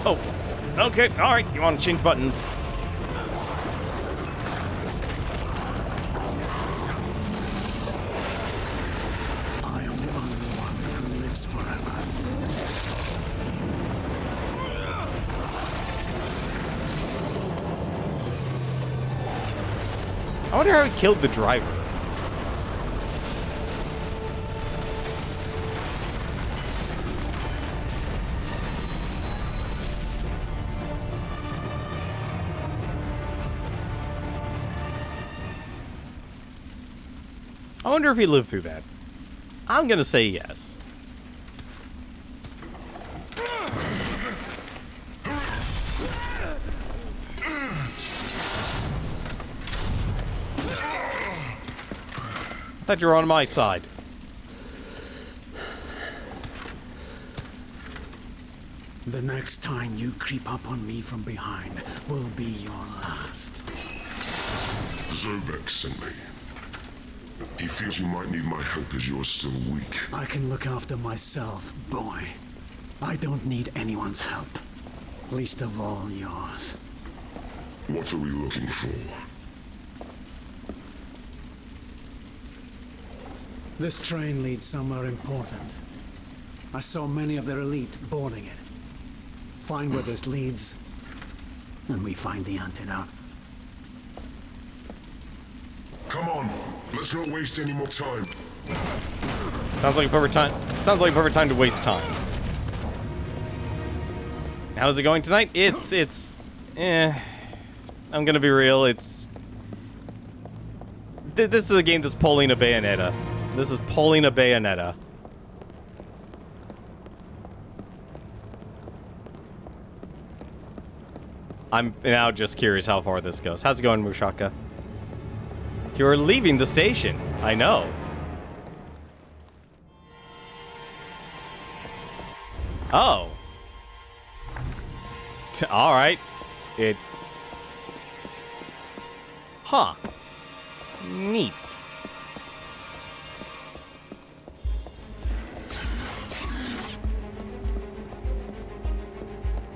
Oh. Okay. All right. You want to change buttons. I wonder how he killed the driver. I wonder if he lived through that. I'm gonna say yes. I thought you were on my side. The next time you creep up on me from behind will be your last. Zobek sent me. He feels you might need my help as you're still weak. I can look after myself, boy. I don't need anyone's help. Least of all yours. What are we looking for? This train leads somewhere important. I saw many of their elite boarding it. Find where this leads, and we find the antidote. Come on, let's not waste any more time. Sounds like a perfect time. Sounds like a perfect time to waste time. How's it going tonight? It's I'm gonna be real. This is a game that's pulling a Bayonetta. This is pulling a Bayonetta. I'm now just curious how far this goes. How's it going, Mushaka? You're leaving the station. I know. Oh. All right. It. Huh. Neat.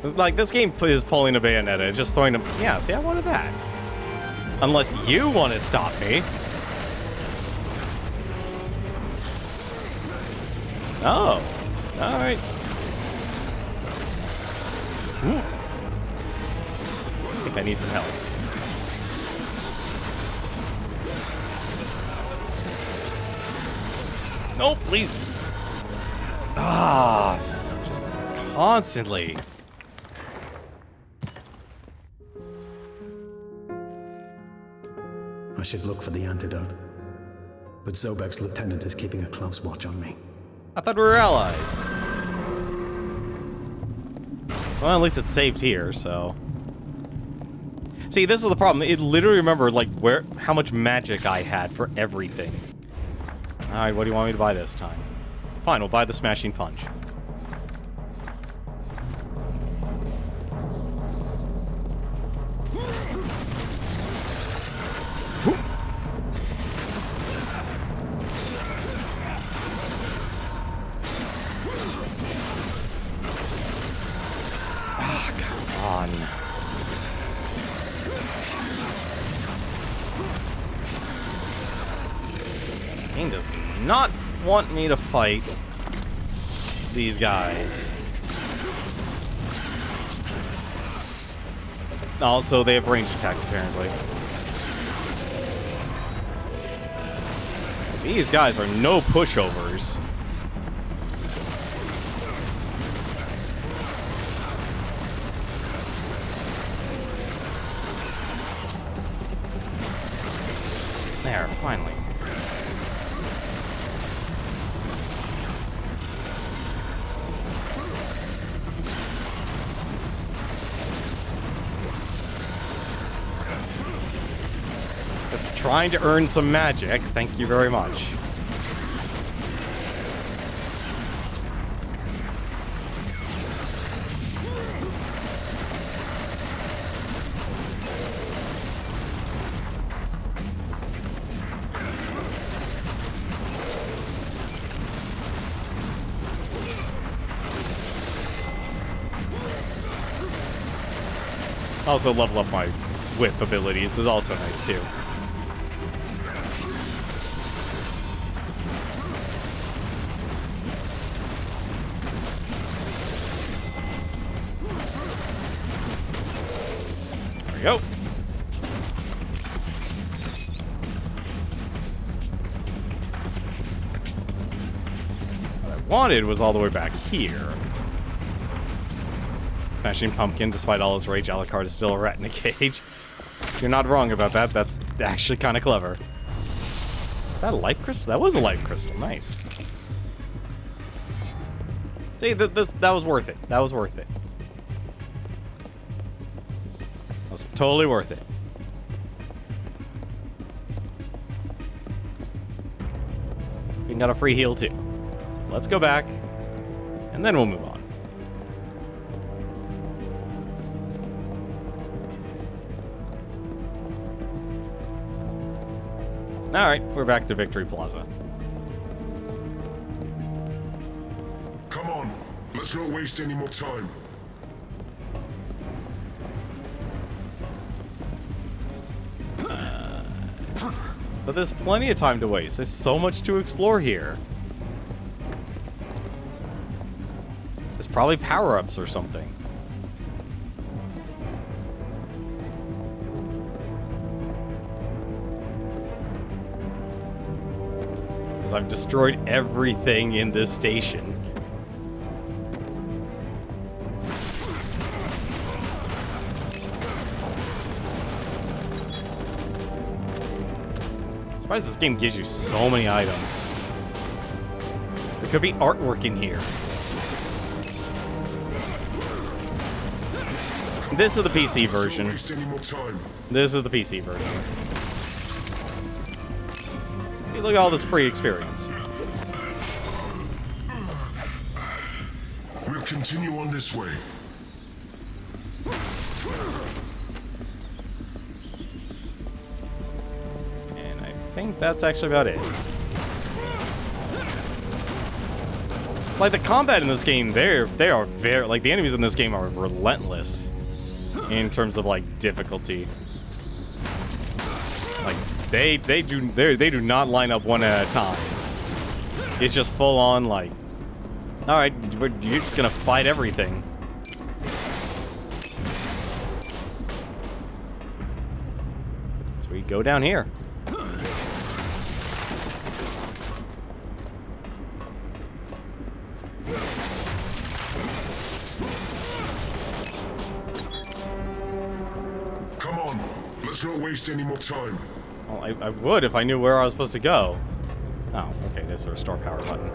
It's like, this game is pulling a Bayonetta, just throwing a... Yeah, see, I wanted that. Unless you want to stop me. Oh. Alright. I think I need some help. No, please. Ah, just constantly. I should look for the antidote. But Zobek's lieutenant is keeping a close watch on me. I thought we were allies. Well, at least it's saved here, so... See, this is the problem. It literally remembered, like, how much magic I had for everything. Alright, what do you want me to buy this time? Fine, we'll buy the Smashing Punch. Ah, come on. Game does not want me to fight these guys. Also, they have ranged attacks, apparently. So these guys are no pushovers. There, finally. Just trying to earn some magic. Thank you very much. Also level up my whip abilities is also nice too. There we go. What I wanted was all the way back here. Smashing Pumpkin, despite all his rage, Alucard is still a rat in a cage. You're not wrong about that. That's actually kind of clever. Is that a life crystal? That was a life crystal. Nice. See, that was worth it. That was worth it. That was totally worth it. We got a free heal too. Let's go back, and then we'll move on. Alright, we're back to Victory Plaza. Come on, let's not waste any more time. But there's plenty of time to waste. There's so much to explore here. There's probably power-ups or something. Because I've destroyed everything in this station. I'm surprised this game gives you so many items. There could be artwork in here. This is the PC version. This is the PC version. Hey, look at all this free experience. We'll continue on this way. And I think that's actually about it. Like, the combat in this game, they are very, like, the enemies in this game are relentless in terms of, like, difficulty. Like, they do not line up one at a time. It's just full on, like, alright, you're just gonna fight everything. So we go down here. Come on, let's not waste any more time. Well, I would if I knew where I was supposed to go. Oh, okay, that's the restore power button.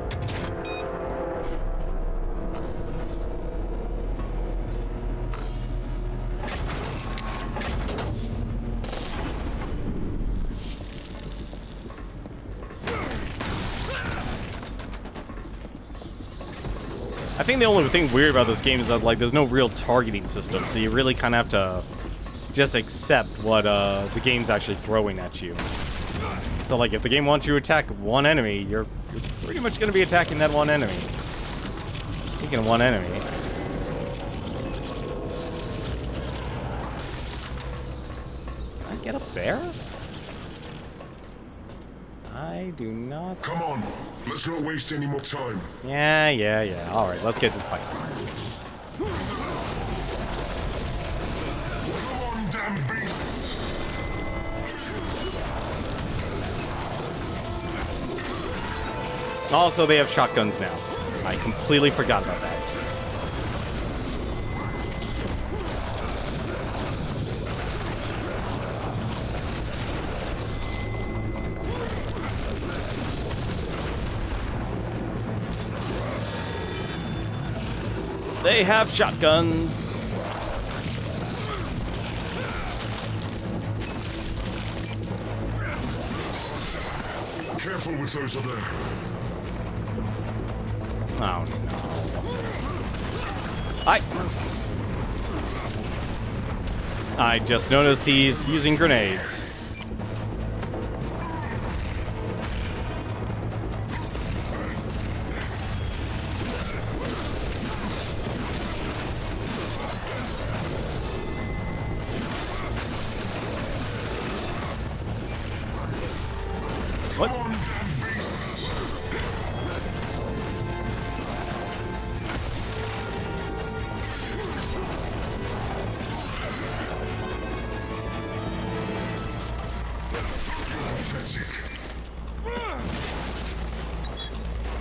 I think the only thing weird about this game is that, like, there's no real targeting system, so you really kind of have to just accept what the game's actually throwing at you. So, like, if the game wants you to attack one enemy, you're pretty much going to be attacking that one enemy. Speaking of one enemy. Can I get up there? I do not... Come on, let's not waste any more time. Yeah. Alright, let's get to the fight. Come on, damn beasts! Also, they have shotguns now. I completely forgot about that. They have shotguns. Careful with those up there. Oh no. I just noticed he's using grenades. What? Come on, damn beasts!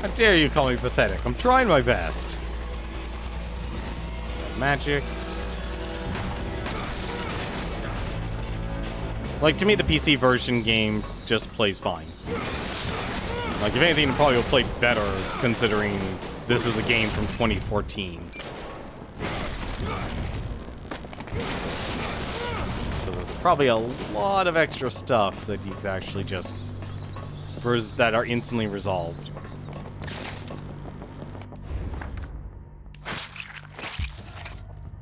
How dare you call me pathetic? I'm trying my best. Magic. Like, to me, the PC version game just plays fine. Like, if anything, it probably will play better, considering this is a game from 2014. So there's probably a lot of extra stuff that you could actually just... that are instantly resolved.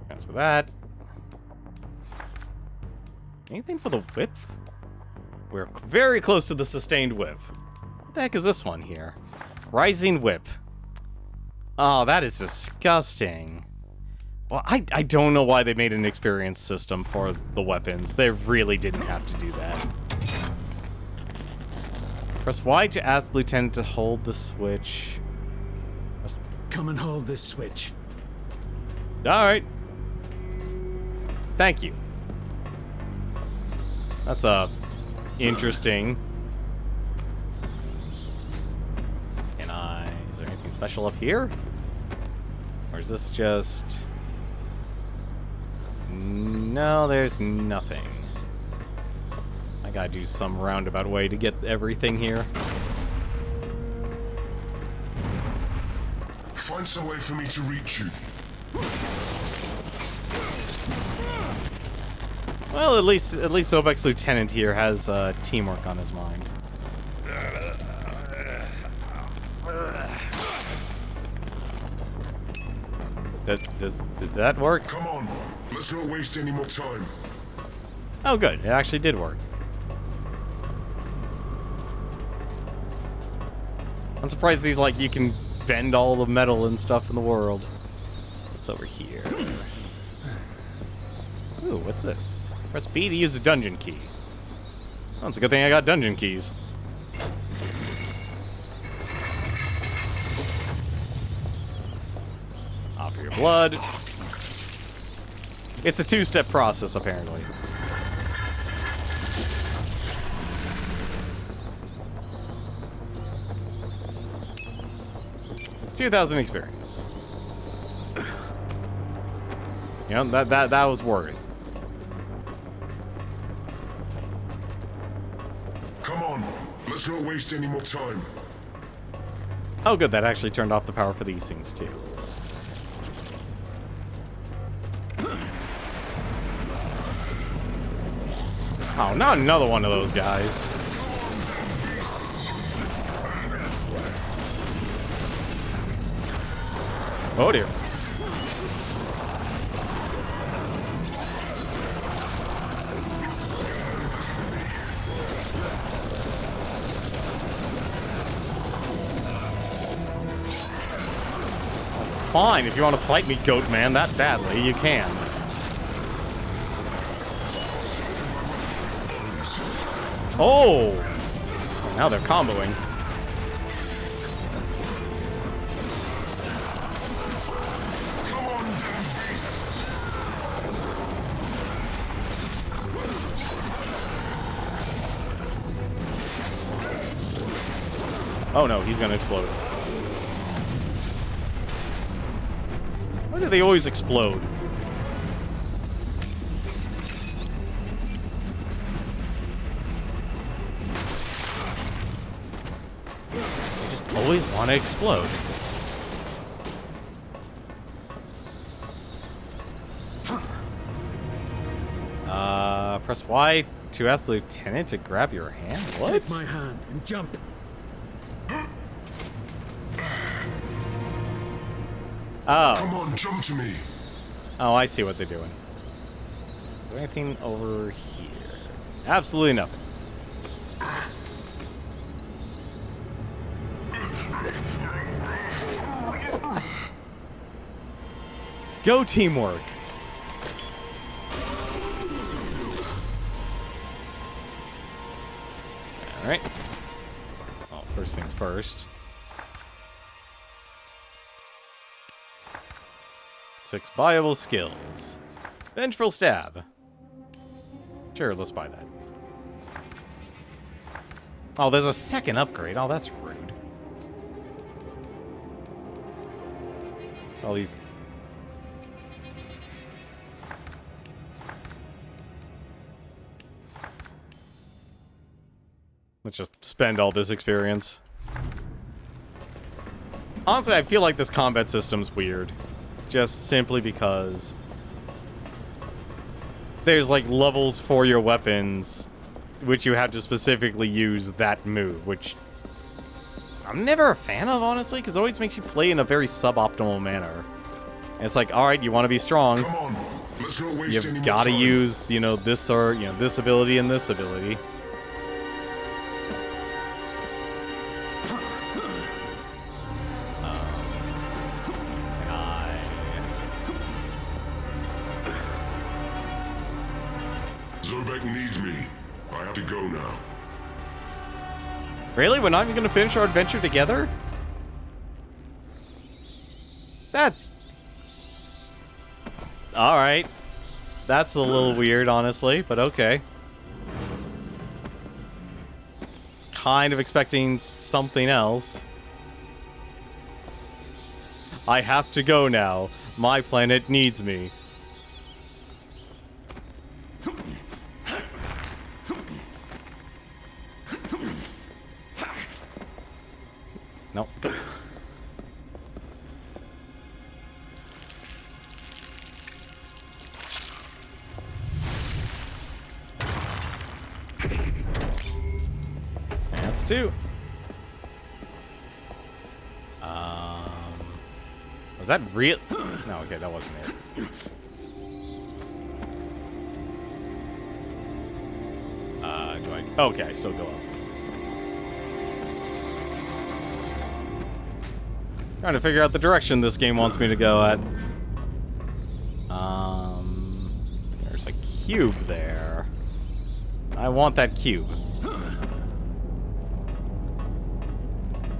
That's for that. Anything for the whip? We're very close to the sustained whip. What the heck is this one here? Rising whip. Oh, that is disgusting. Well, I don't know why they made an experience system for the weapons. They really didn't have to do that. Press Y to ask the lieutenant to hold the switch. Come and hold this switch. Alright. Thank you. That's interesting. Is there anything special up here? Or is this just... No, there's nothing. I gotta do some roundabout way to get everything here. Find some way for me to reach you. Well, at least Zobek's lieutenant here has teamwork on his mind. Did that work? Come on, let's not waste any more time. Oh, good. It actually did work. I'm surprised these, like, you can bend all the metal and stuff in the world. What's over here? Ooh, what's this? Press B to use the dungeon key. Oh, it's a good thing I got dungeon keys. Offer your blood. It's a two-step process, apparently. $2,000 experience. You know, that was worth it. Come on, let's not waste any more time. Oh, good. That actually turned off the power for these things, too. Oh, not another one of those guys. Oh, dear. Fine, if you want to fight me, Goat Man, that badly, you can. Oh! Now they're comboing. Oh no, he's gonna explode. Why do they always explode? They just always want to explode. Press Y to ask the lieutenant to grab your hand? What? Take my hand and jump. Oh. Come on, jump to me. Oh, I see what they're doing. Is there anything over here? Absolutely nothing. Go teamwork. Alright. Well, first things first. 6 buyable skills. Vengeful Stab. Sure, let's buy that. Oh, there's a second upgrade. Oh, that's rude. All these... Let's just spend all this experience. Honestly, I feel like this combat system's weird. Just simply because there's like levels for your weapons which you have to specifically use that move, which I'm never a fan of, honestly, because it always makes you play in a very suboptimal manner. And it's like, alright, you want to be strong. Come on, let's not waste any You've more got to time. use, you know, this or, you know, this ability and this ability. Zobek needs me. I have to go now. Really? We're not even going to finish our adventure together? That's... Alright. That's a little weird, honestly, but okay. Kind of expecting something else. I have to go now. My planet needs me. Nope. That's 2. Was that real? No, okay, that wasn't it. Do I... Okay, I still go up. Trying to figure out the direction this game wants me to go at. There's a cube there. I want that cube.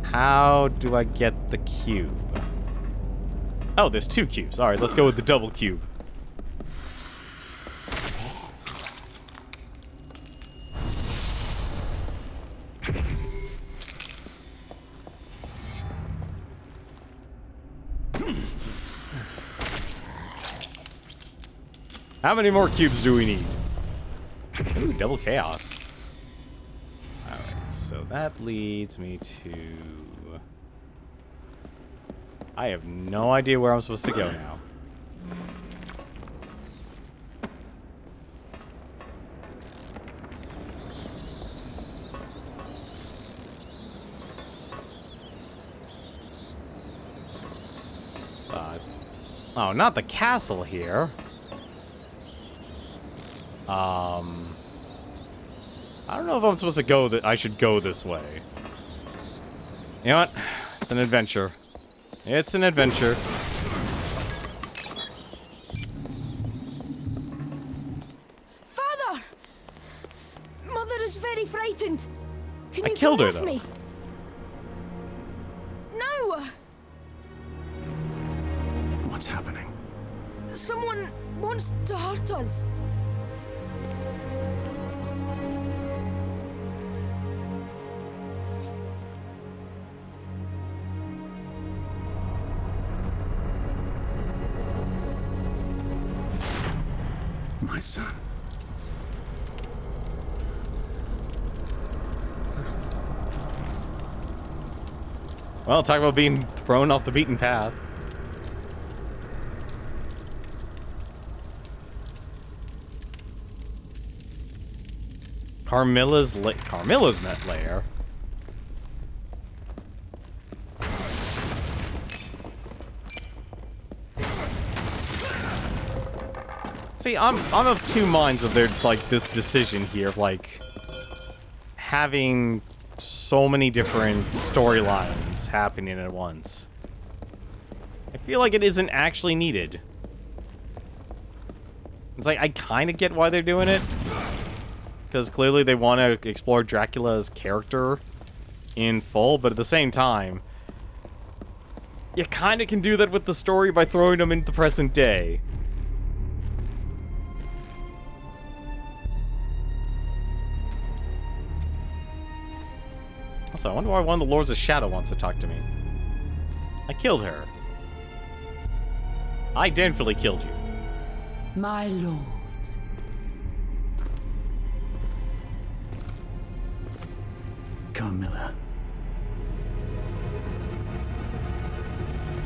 How do I get the cube? Oh, there's 2 cubes. Alright, let's go with the double cube. How many more cubes do we need? Ooh, double chaos. Alright, so that leads me to... I have no idea where I'm supposed to go now. Oh, not the castle here. I don't know if I'm supposed to go I should go this way. You know what? It's an adventure. It's an adventure. Father! Mother is very frightened. Can you killed come her, off though. me? No! What's happening? Someone wants to hurt us. My son. Well, talk about being thrown off the beaten path. Carmilla's lair. See, I'm of 2 minds of this decision here, like having so many different storylines happening at once. I feel like it isn't actually needed. It's like, I kind of get why they're doing it. Because clearly they want to explore Dracula's character in full, but at the same time, you kind of can do that with the story by throwing them into the present day. Also, I wonder why one of the Lords of Shadow wants to talk to me. I killed her. I definitely killed you. My lord. Carmilla.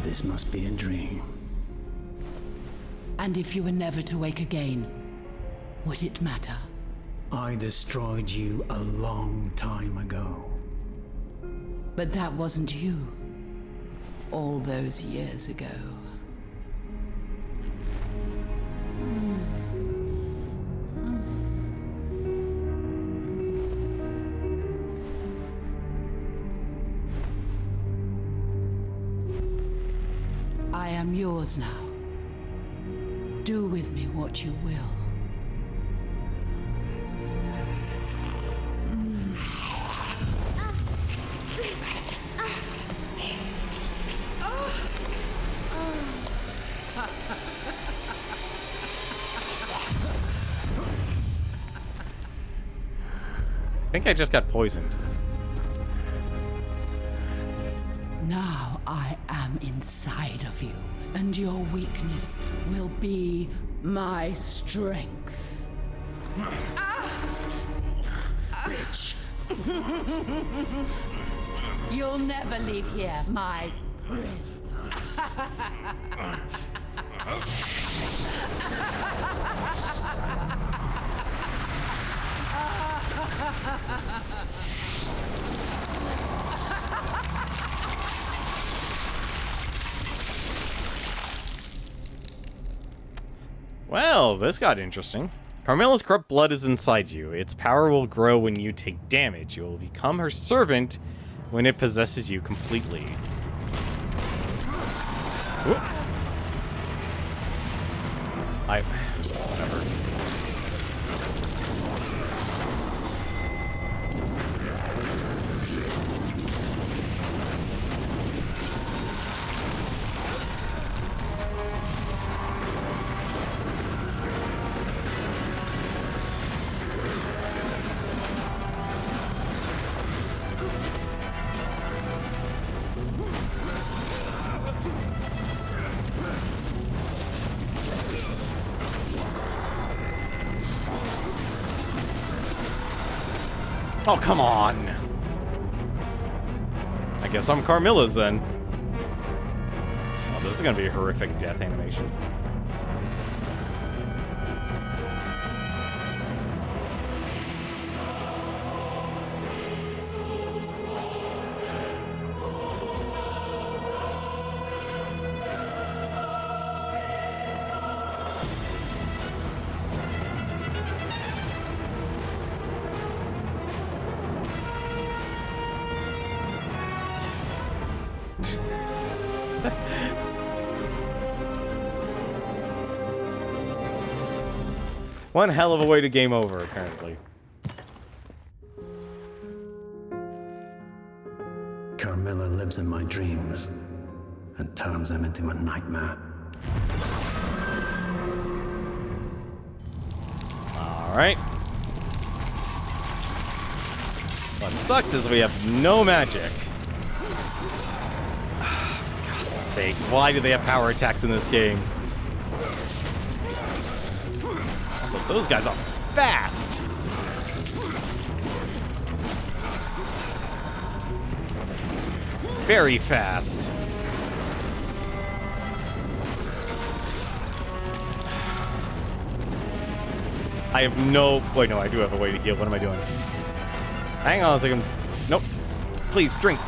This must be a dream. And if you were never to wake again, would it matter? I destroyed you a long time ago. But that wasn't you. All those years ago. I am yours now. Do with me what you will. I think I just got poisoned. Now I am inside of you, and your weakness will be my strength. Bitch. You'll never leave here, my prince. Well, this got interesting. Carmilla's corrupt blood is inside you. Its power will grow when you take damage. You will become her servant when it possesses you completely. Whoop. Whatever. Oh, come on. I guess I'm Carmilla's then. Oh, this is gonna be a horrific death animation. One hell of a way to game over, apparently. Carmilla lives in my dreams and turns them into a nightmare. Alright. What sucks is we have no magic. For God's sakes, why do they have power attacks in this game? Also, those guys are fast! Very fast. I have no... Wait, no, I do have a way to heal. What am I doing? Hang on a second. Nope. Please, drink.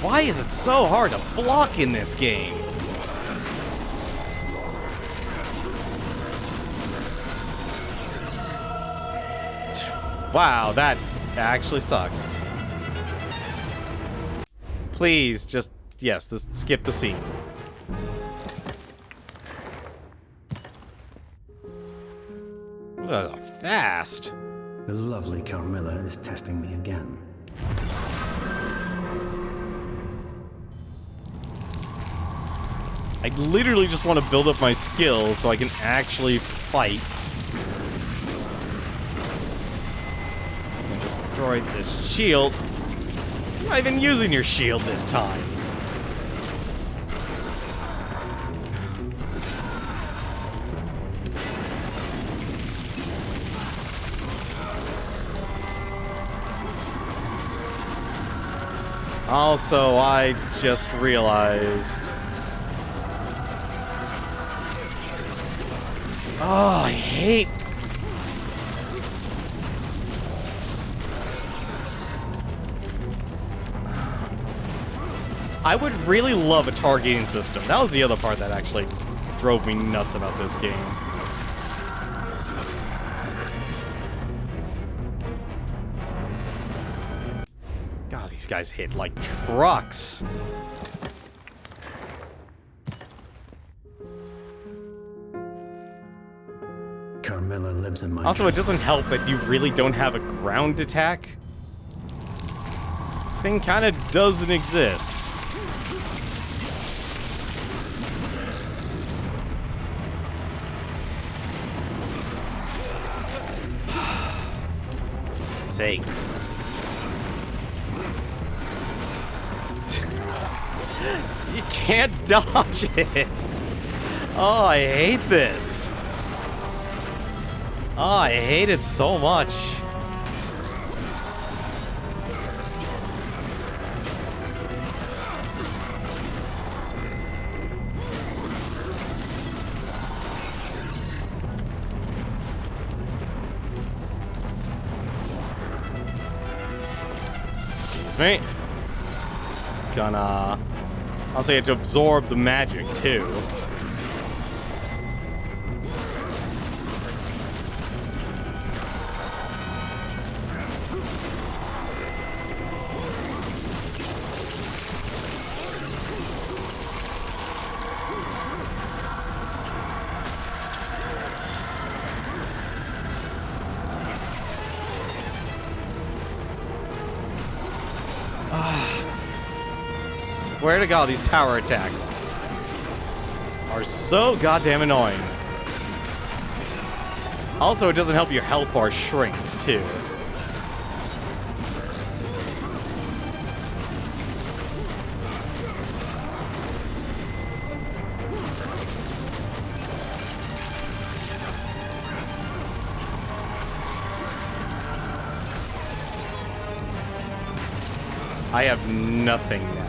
Why is it so hard to block in this game? Wow, that actually sucks. Please, just, yes, just skip the scene. Fast. The lovely Carmilla is testing me again. I literally just want to build up my skills so I can actually fight. And destroy this shield. You're not even using your shield this time. Also, I just realized... Oh, I hate... I would really love a targeting system. That was the other part that actually drove me nuts about this game. God, these guys hit like trucks. Carmilla lives in my Also, it doesn't help that you really don't have a ground attack. Thing kind of doesn't exist. Sake. You can't dodge it. Oh, I hate this. Oh, I hate it so much. Excuse me. It's gonna... I'll say it to absorb the magic, too. Swear to God, these power attacks are so goddamn annoying. Also, it doesn't help your health bar shrinks, too. I have nothing now.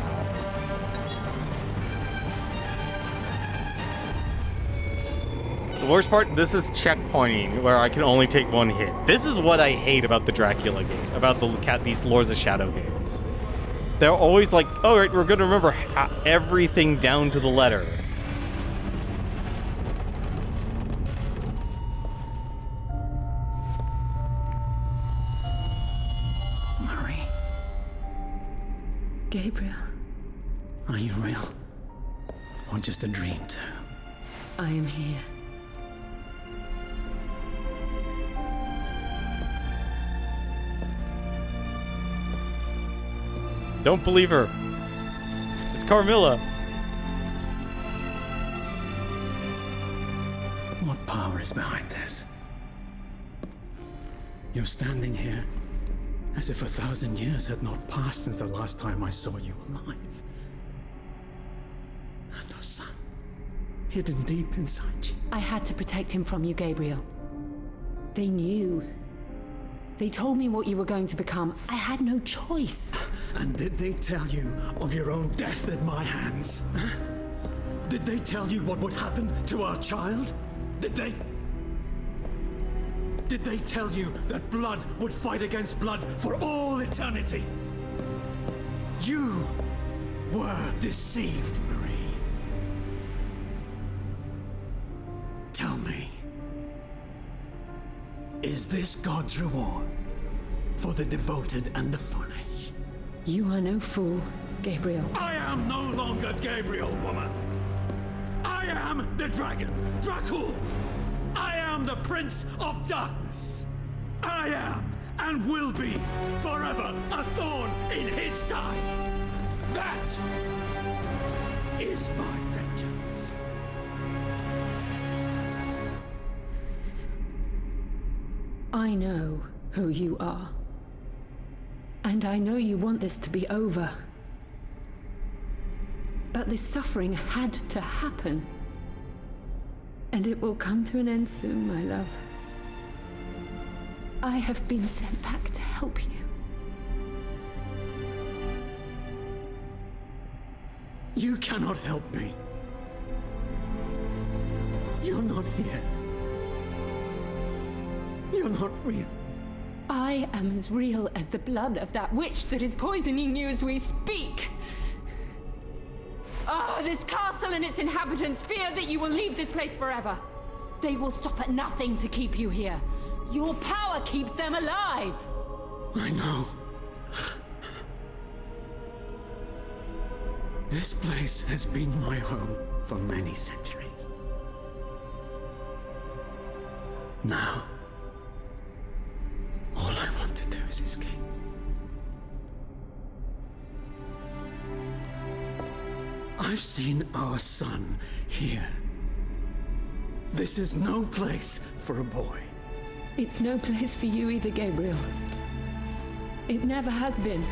The worst part, this is checkpointing, where I can only take one hit. This is what I hate about the Dracula game, about these Lords of Shadow games. They're always like, all right, we're going to remember everything down to the letter. Marie. Gabriel, Are you real? Or just a dream, too? I am here. Don't believe her. It's Carmilla. What power is behind this? You're standing here as if 1,000 years had not passed since the last time I saw you alive. And our son, hidden deep inside you. I had to protect him from you, Gabriel. They knew. They told me what you were going to become. I had no choice. And did they tell you of your own death at my hands? Huh? Did they tell you what would happen to our child? Did they? Did they tell you that blood would fight against blood for all eternity? You were deceived, Marie. Tell me, is this God's reward for the devoted and the foolish? You are no fool, Gabriel. I am no longer Gabriel, woman. I am the dragon, Dracul. I am the Prince of Darkness. I am and will be forever a thorn in his side. That is my vengeance. I know who you are. And I know you want this to be over. But this suffering had to happen. And it will come to an end soon, my love. I have been sent back to help you. You cannot help me. You're not here. You're not real. I am as real as the blood of that witch that is poisoning you as we speak. Ah, this castle and its inhabitants fear that you will leave this place forever. They will stop at nothing to keep you here. Your power keeps them alive. I know. This place has been my home for many centuries. Now, all I want to do is escape. I've seen our son here. This is no place for a boy. It's no place for you either, Gabriel. It never has been.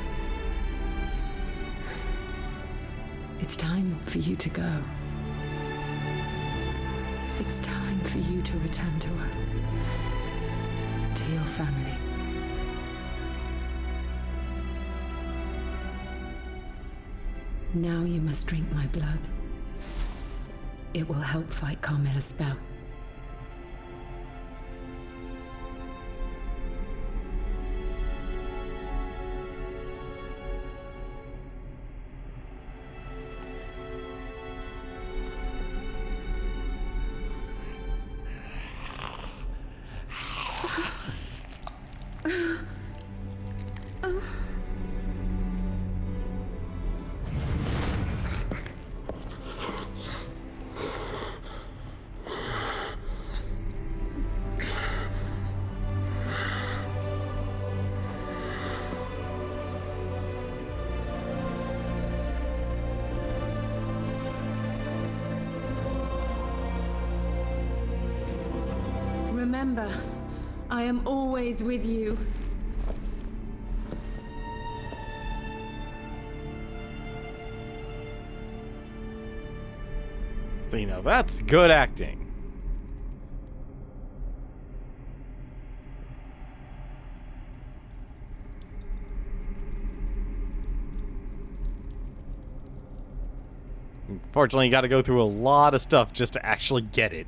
It's time for you to go. It's time for you to return to us. To your family. Now you must drink my blood. It will help fight Carmilla's spell. remember, I am always with you. So, you know, that's good acting. Unfortunately, you gotta go through a lot of stuff just to actually get it.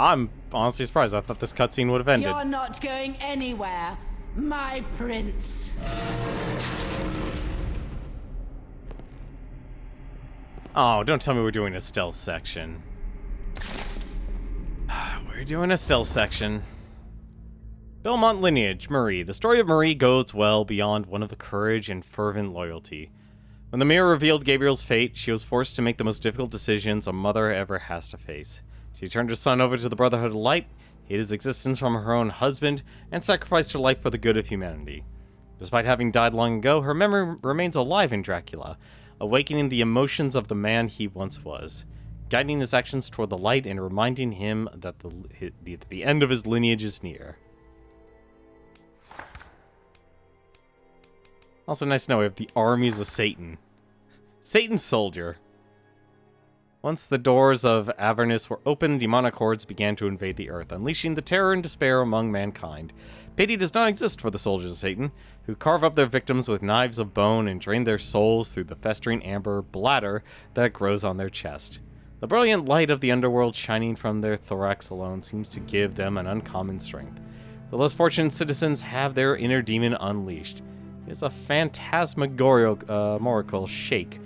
I'm honestly surprised. I thought this cutscene would have ended. You're not going anywhere, my prince. Oh, don't tell me we're doing a stealth section. We're doing a stealth section. Belmont lineage, Marie. The story of Marie goes well beyond one of the courage and fervent loyalty. When the mirror revealed Gabriel's fate, she was forced to make the most difficult decisions a mother ever has to face. She turned her son over to the Brotherhood of Light, hid his existence from her own husband, and sacrificed her life for the good of humanity. Despite having died long ago, her memory remains alive in Dracula, awakening the emotions of the man he once was, guiding his actions toward the light and reminding him that the end of his lineage is near. Also nice to know we have the armies of Satan. Satan's soldier. Once the doors of Avernus were opened, demonic hordes began to invade the earth, unleashing the terror and despair among mankind. Pity does not exist for the soldiers of Satan, who carve up their victims with knives of bone and drain their souls through the festering amber bladder that grows on their chest. The brilliant light of the underworld shining from their thorax alone seems to give them an uncommon strength. The less fortunate citizens have their inner demon unleashed. It is a phantasmagorical shake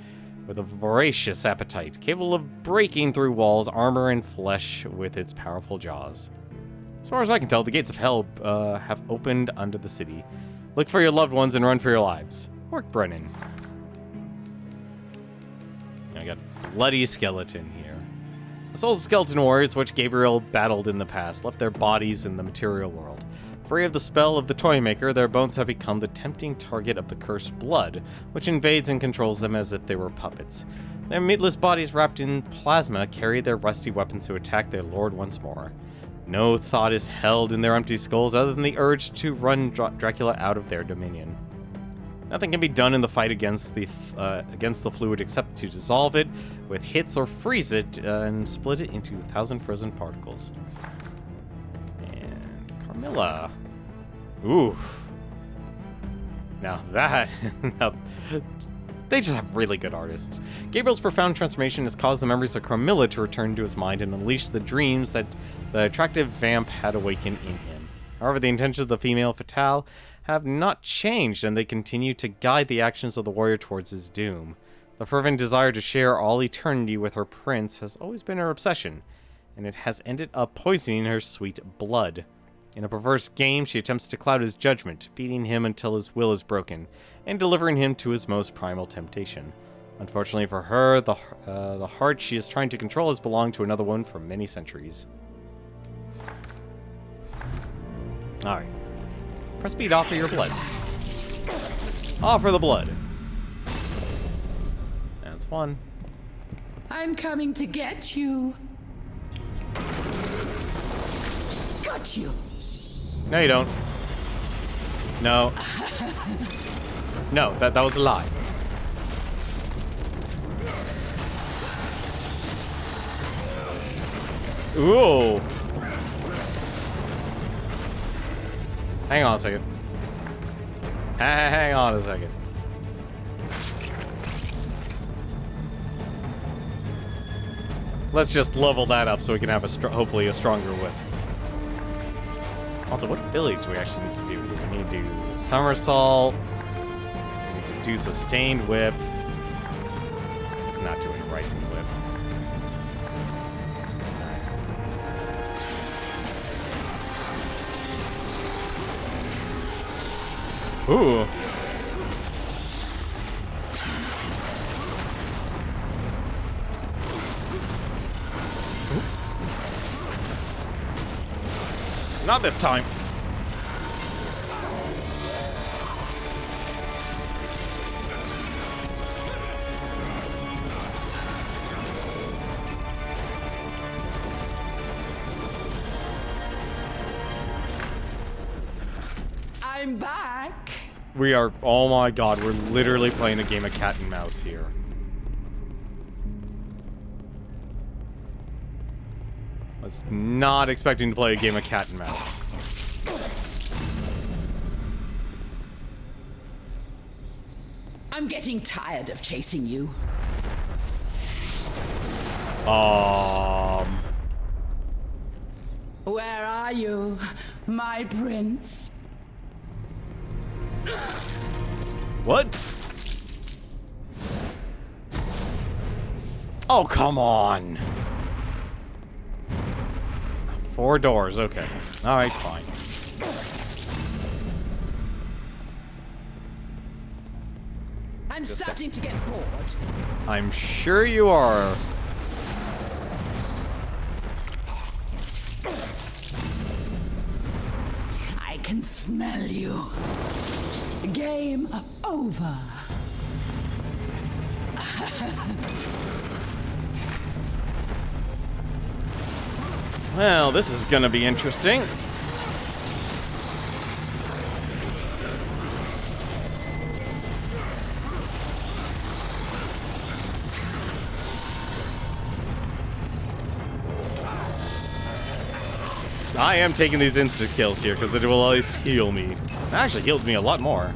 with a voracious appetite, capable of breaking through walls, armor, and flesh with its powerful jaws. As far as I can tell, the gates of hell have opened under the city. Look for your loved ones and run for your lives. Work, Brennan. I got a bloody skeleton here. The souls of skeleton warriors, which Gabriel battled in the past, left their bodies in the material world. Free of the spell of the Toymaker, their bones have become the tempting target of the cursed blood, which invades and controls them as if they were puppets. Their meatless bodies wrapped in plasma carry their rusty weapons to attack their lord once more. No thought is held in their empty skulls other than the urge to run Dracula out of their dominion. Nothing can be done in the fight against the fluid except to dissolve it with hits or freeze it and split it into 1,000 frozen particles. And Carmilla. Oof. Now that... they just have really good artists. Gabriel's profound transformation has caused the memories of Carmilla to return to his mind and unleash the dreams that the attractive vamp had awakened in him. However, the intentions of the female fatale have not changed, and they continue to guide the actions of the warrior towards his doom. The fervent desire to share all eternity with her prince has always been her obsession, and it has ended up poisoning her sweet blood. In a perverse game, she attempts to cloud his judgment, beating him until his will is broken, and delivering him to his most primal temptation. Unfortunately for her, the heart she is trying to control has belonged to another one for many centuries. Alright. Press B to offer your blood. Offer the blood. That's one. I'm coming to get you. Got you. No, you don't. No. No, that was a lie. Ooh. Hang on a second. Hang on a second. Let's just level that up so we can have hopefully a stronger whip. Also, what abilities do we actually need to do? We need to do somersault. We need to do sustained whip. Not doing rising whip. Ooh. Not this time. I'm back. We are, oh my god, we're literally playing a game of cat and mouse here. Was not expecting to play a game of cat and mouse. I'm getting tired of chasing you. Where are you, my prince? What? Oh, come on. 4 doors, okay. Alright, fine. I'm starting to get bored. I'm sure you are. I can smell you. Game over. Well, this is gonna be interesting. I am taking these instant kills here because it will at least heal me. It actually healed me a lot more.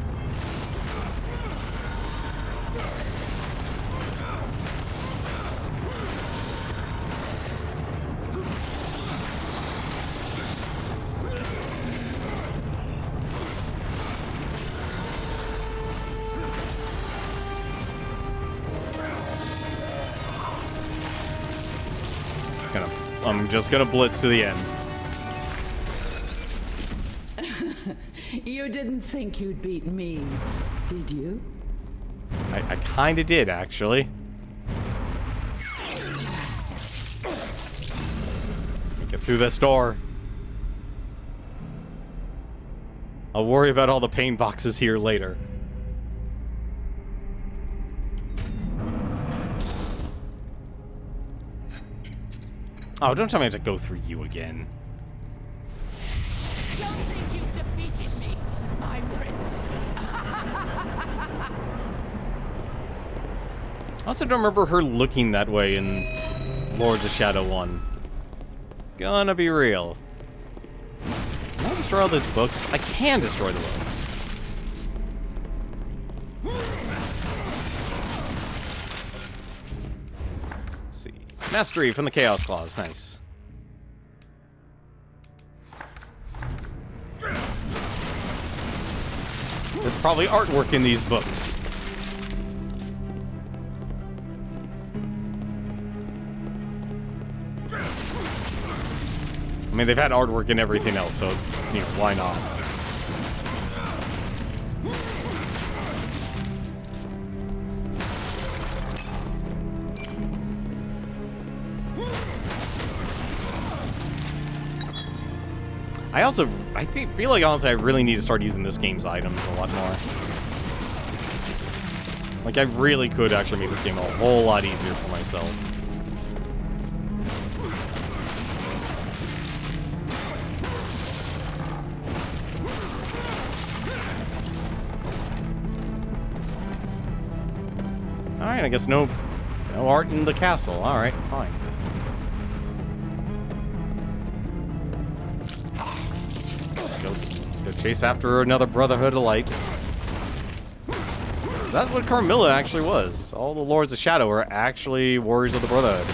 I'm just gonna blitz to the end. You didn't think you'd beat me, did you? I kinda did, actually. Get through this door. I'll worry about all the pain boxes here later. Oh, don't tell me I have to go through you again. Don't think you've defeated me, my prince. I also don't remember her looking that way in Lords of Shadow 1. Gonna be real. Can I destroy all these books? I can destroy the books. Let's see. Mastery from the Chaos Claws. Nice. There's probably artwork in these books. I mean, they've had artwork in everything else, so, you know, why not? I feel like, honestly, I really need to start using this game's items a lot more. Like, I really could actually make this game a whole lot easier for myself. Alright, I guess no art in the castle. Alright, fine. Let's go chase after another Brotherhood of Light. That's what Carmilla actually was. All the Lords of Shadow are actually warriors of the Brotherhood.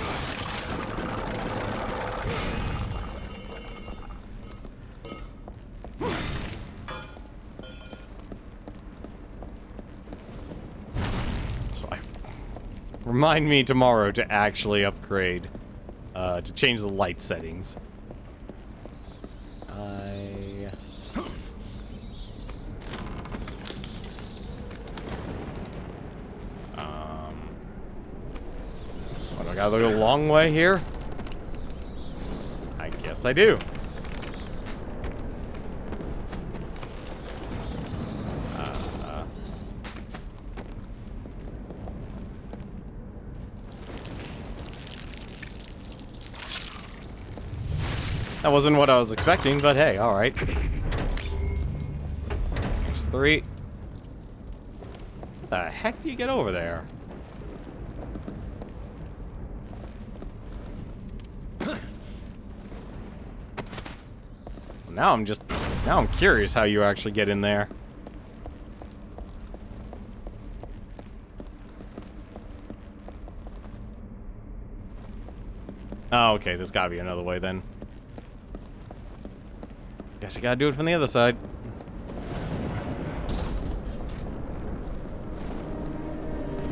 Remind me tomorrow to actually upgrade, to change the light settings. What, I gotta go a long way here? I guess I do. That wasn't what I was expecting, but hey, alright. 3. How the heck do you get over there? Now I'm curious how you actually get in there. Oh, okay, there's gotta be another way then. Guess you gotta do it from the other side.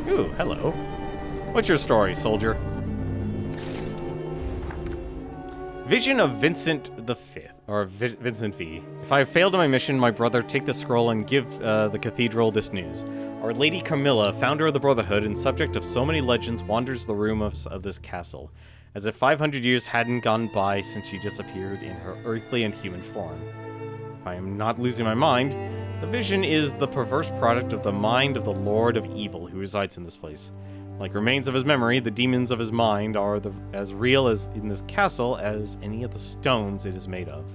Ooh, hello. What's your story, soldier? Vision of Vincent V, or Vincent V. If I have failed in my mission, my brother, take the scroll and give the cathedral this news. Our Lady Camilla, founder of the Brotherhood and subject of so many legends, wanders the rooms of this castle, as if 500 years hadn't gone by since she disappeared in her earthly and human form. If I am not losing my mind, the vision is the perverse product of the mind of the Lord of Evil who resides in this place. Like remains of his memory, the demons of his mind are as real as in this castle as any of the stones it is made of.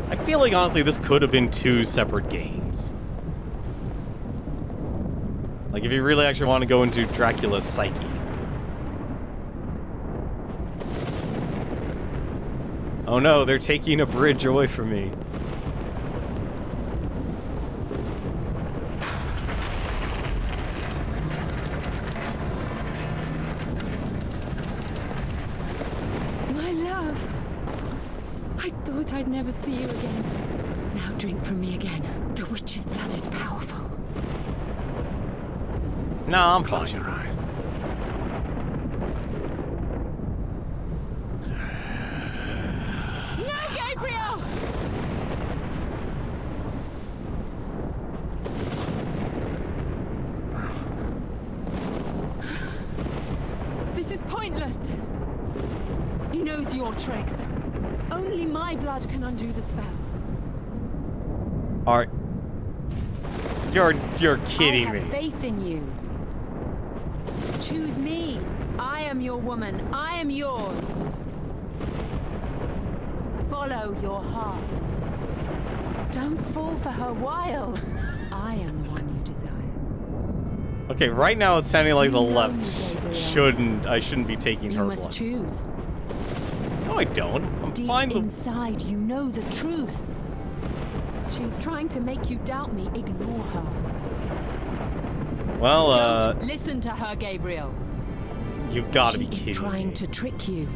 I feel like, honestly, this could have been 2 separate games. Like, if you really actually want to go into Dracula's psyche. Oh no, they're taking a bridge away from me. My love. I thought I'd never see you again. Now drink from me again. The witch's blood is powerful. No, I'm fine. Close your eyes. No, Gabriel! This is pointless. He knows your tricks. Only my blood can undo the spell. Art. You're kidding I me. have faith in you. Choose me. I am your woman. I am yours. Follow your heart. Don't fall for her wiles. I am the one you desire. Okay, right now it's sounding like You the know left me, Gabriel. I shouldn't be taking her You must blood. choose. No, I don't. I'm Deep fine with... inside, you know the truth. She is trying to make you doubt me. Ignore her. Well, Don't listen to her, Gabriel. you've got to be She kidding is trying me. to trick you.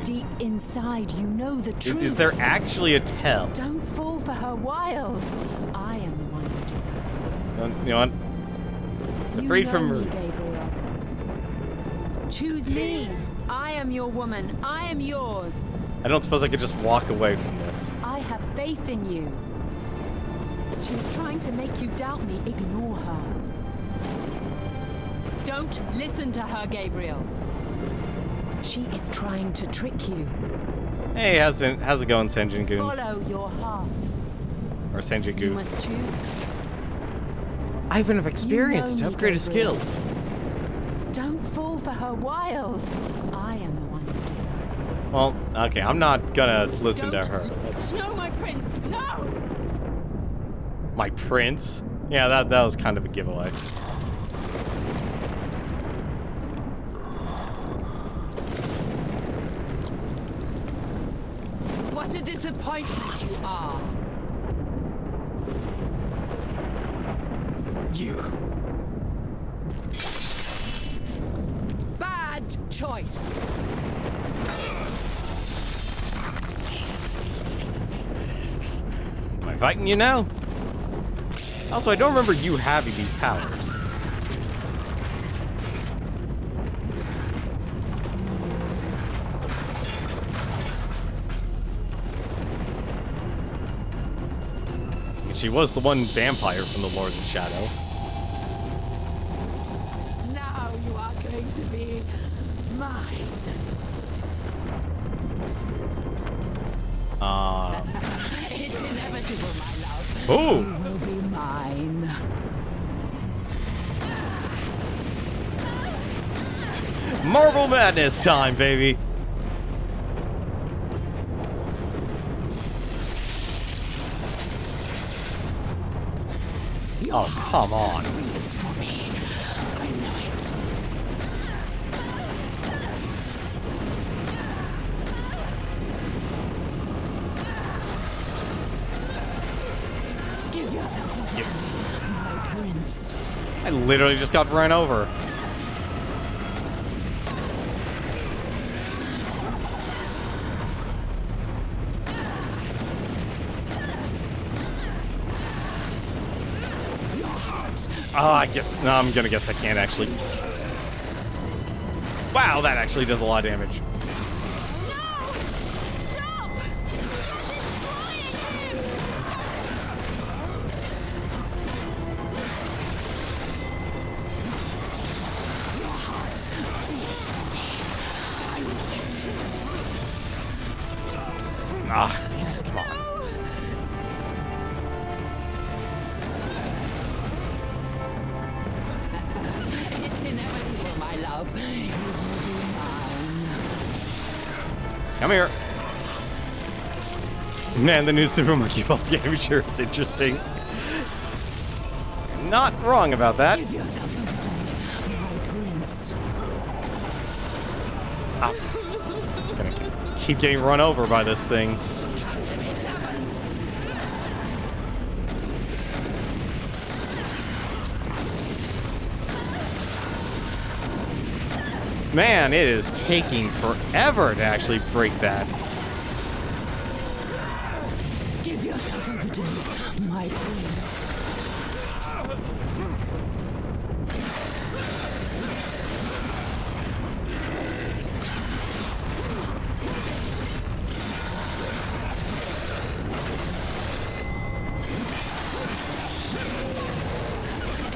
Deep inside, you know the truth. Is there actually a tell? Don't fall for her wiles. I am the one you desire. You know what? Afraid you from know her. me, Gabriel. Choose me. I am your woman. I am yours. I don't suppose I could just walk away from this. I have faith in you. She is trying to make you doubt me. Ignore her. Don't listen to her, Gabriel. She is trying to trick you. Hey, how's it going, Senjin-gun? Follow your heart. Or You Senjin-gun? must choose. I have enough experience You to know me, upgrade a skill. Gabriel. Don't fall for her wiles. I am the one you desire. Well, okay, I'm not gonna listen to Don't- her. That's just... No, my prince, no! My prince? Yeah, that was kind of a giveaway. What a disappointment you are. You. Bad choice. Am I fighting you now? Also, I don't remember you having these powers. She was the one vampire from the Lord of Shadow. Now you are going to be mine. Uh, It's inevitable, my love. Oh! You will be mine. Marble Madness time, baby! Your Oh, come on. breathes for me. I know it. Give yourself over to me, my prince. I literally just got run over. Your heart. Oh, I guess... No, I'm gonna guess I can't actually... Wow, that actually does a lot of damage. Your heart beats for me. I know it. Ah, damn it, come on. It's inevitable, my love. You will be mine. Come here. Man, the new Super Monkey Ball game sure is interesting. Not wrong about that. Give yourself over to me, my prince. Ah. Gonna keep getting run over by this thing. Come to me, servants. Man, it is taking forever to actually break that. Give yourself over to me, my prince.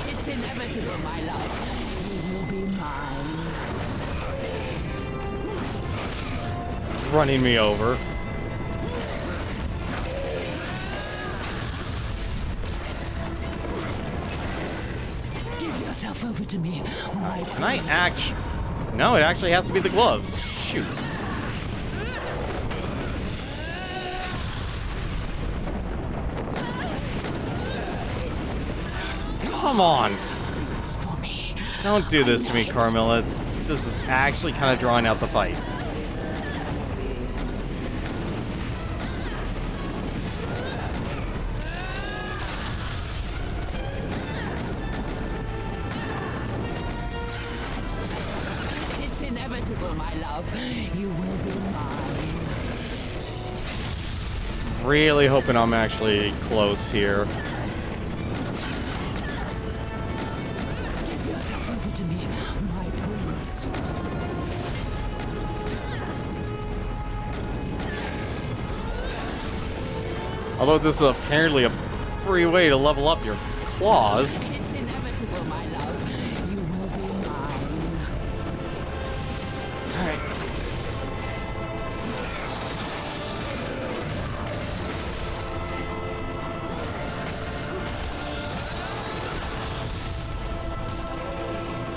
It's inevitable, my love. You will be mine. Running me over. Give yourself over to me, my prince. Can I actually... No, it actually has to be the gloves. Shoot. Come on. It's for me. Don't do this to me, Carmilla. This is actually kind of drawing out the fight. It's inevitable, my love. You will be mine. Really hoping I'm actually close here. Give yourself over to me, my prince. Although this is apparently a free way to level up your claws. It's inevitable, my love. You will be mine. Alright.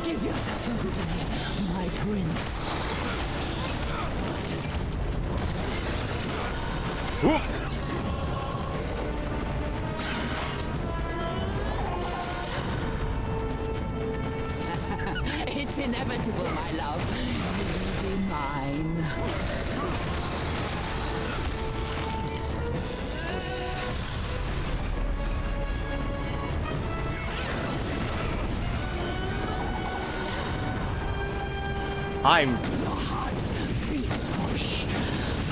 Give yourself over to me, my prince. Whoop. It's inevitable, my love. You will be mine. I'm... Your heart beats for me.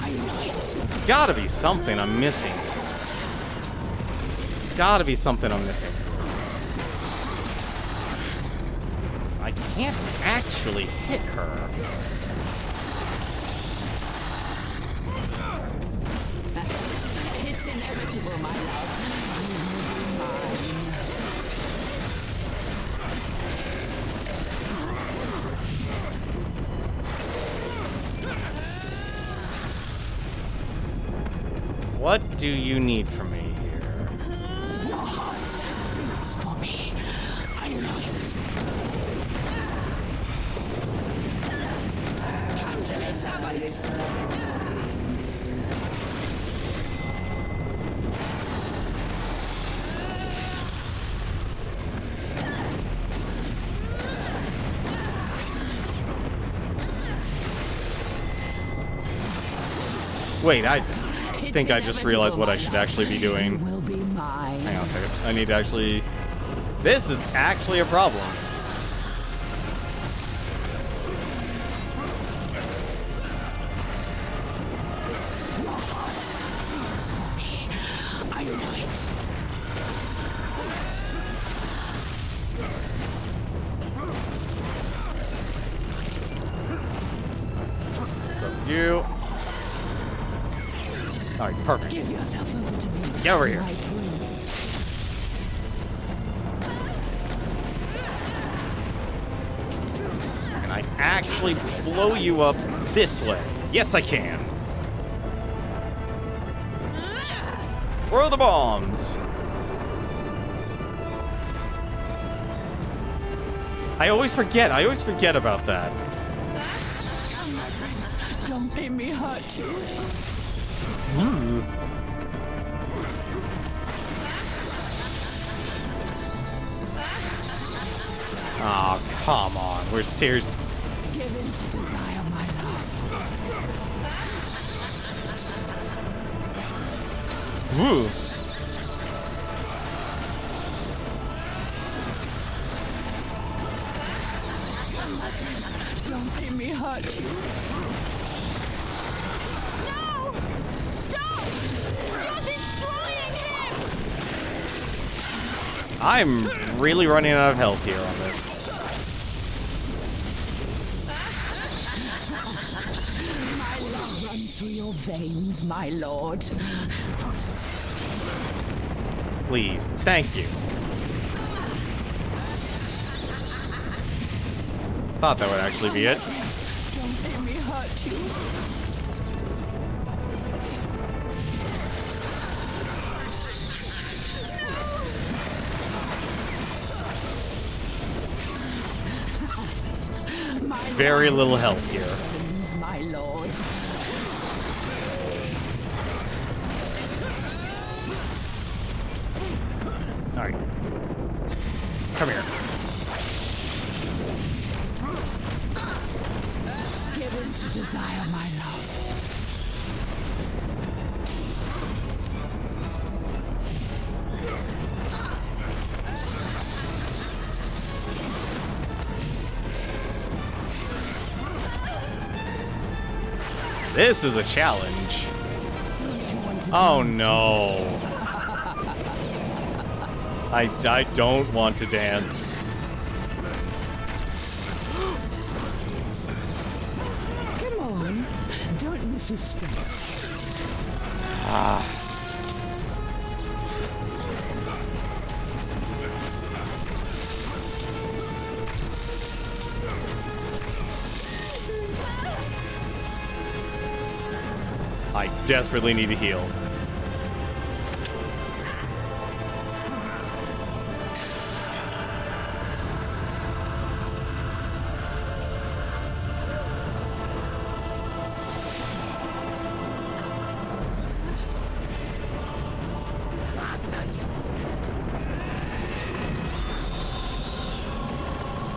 I know it. It's gotta be something I'm missing. It's gotta be something I'm missing. I can't actually hit her. It's inevitable, my love. You will be mine. What do you need from me here? Wait, I think I just realized what I should actually be doing. Will be mine. Hang on a second. I need to actually... This is actually a problem. I know it. So you... Alright, perfect. Give yourself over to me. Get over here. My prince. Can I actually blow you up this way? Yes, I can. Throw the bombs. I always forget about that. Don't make me hurt you. Oh, come on. We're serious. Give in to desire, my love. Woo. Don't make me hurt you. No! Stop! You're destroying him! I'm really running out of health here on this. My love runs through your veins, my lord. Please, thank you. Thought that would actually be it. Don't make me hurt you. Very little health here. Veins, my lord. Alright. Come here. Give in to desire, my love. This is a challenge. Oh no. I don't want to dance. Come on. Don't miss a step. I desperately need to heal.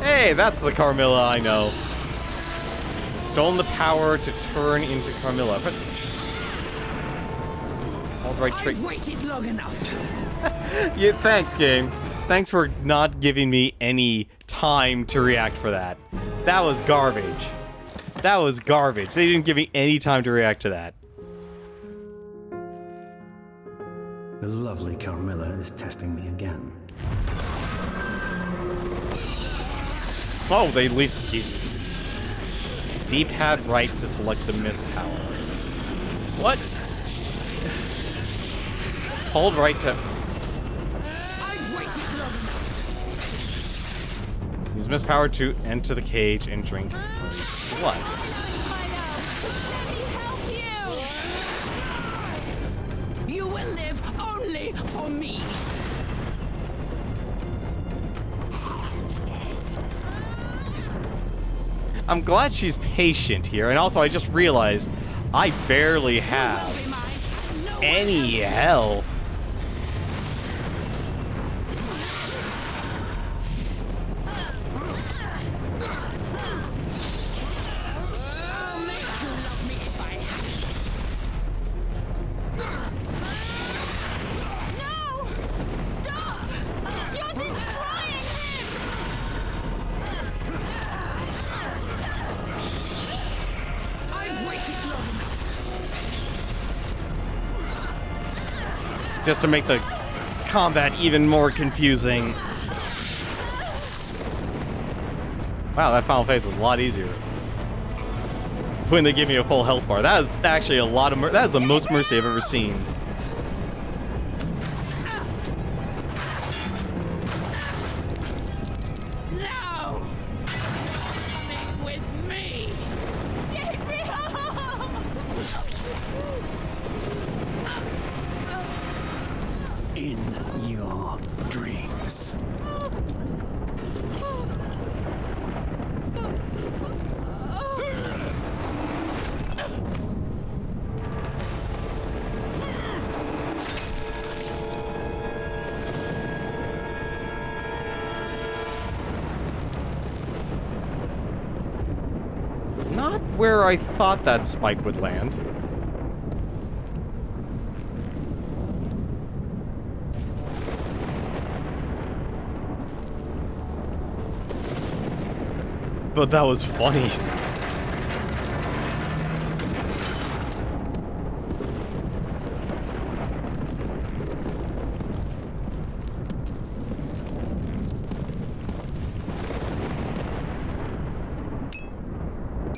Hey, that's the Carmilla I know. Stolen the power to turn into Carmilla. But all right, trick. I've waited long enough. Yeah, thanks, game. Thanks for not giving me any time to react for that. That was garbage. That was garbage. They didn't give me any time to react to that. The lovely Carmilla is testing me again. Oh, they at least give you. D-pad right to select the miss power. What? Hold right to... I've waited long enough. Use miss power to enter the cage and drink. What? You will live only for me. I'm glad she's patient here, and also I just realized I barely have any health. just to make the combat even more confusing. Wow, that final phase was a lot easier when they give me a full health bar. That is actually a lot of that is the most mercy I've ever seen. No! Coming with me! In your dreams. Not where I thought that spike would land. But that was funny.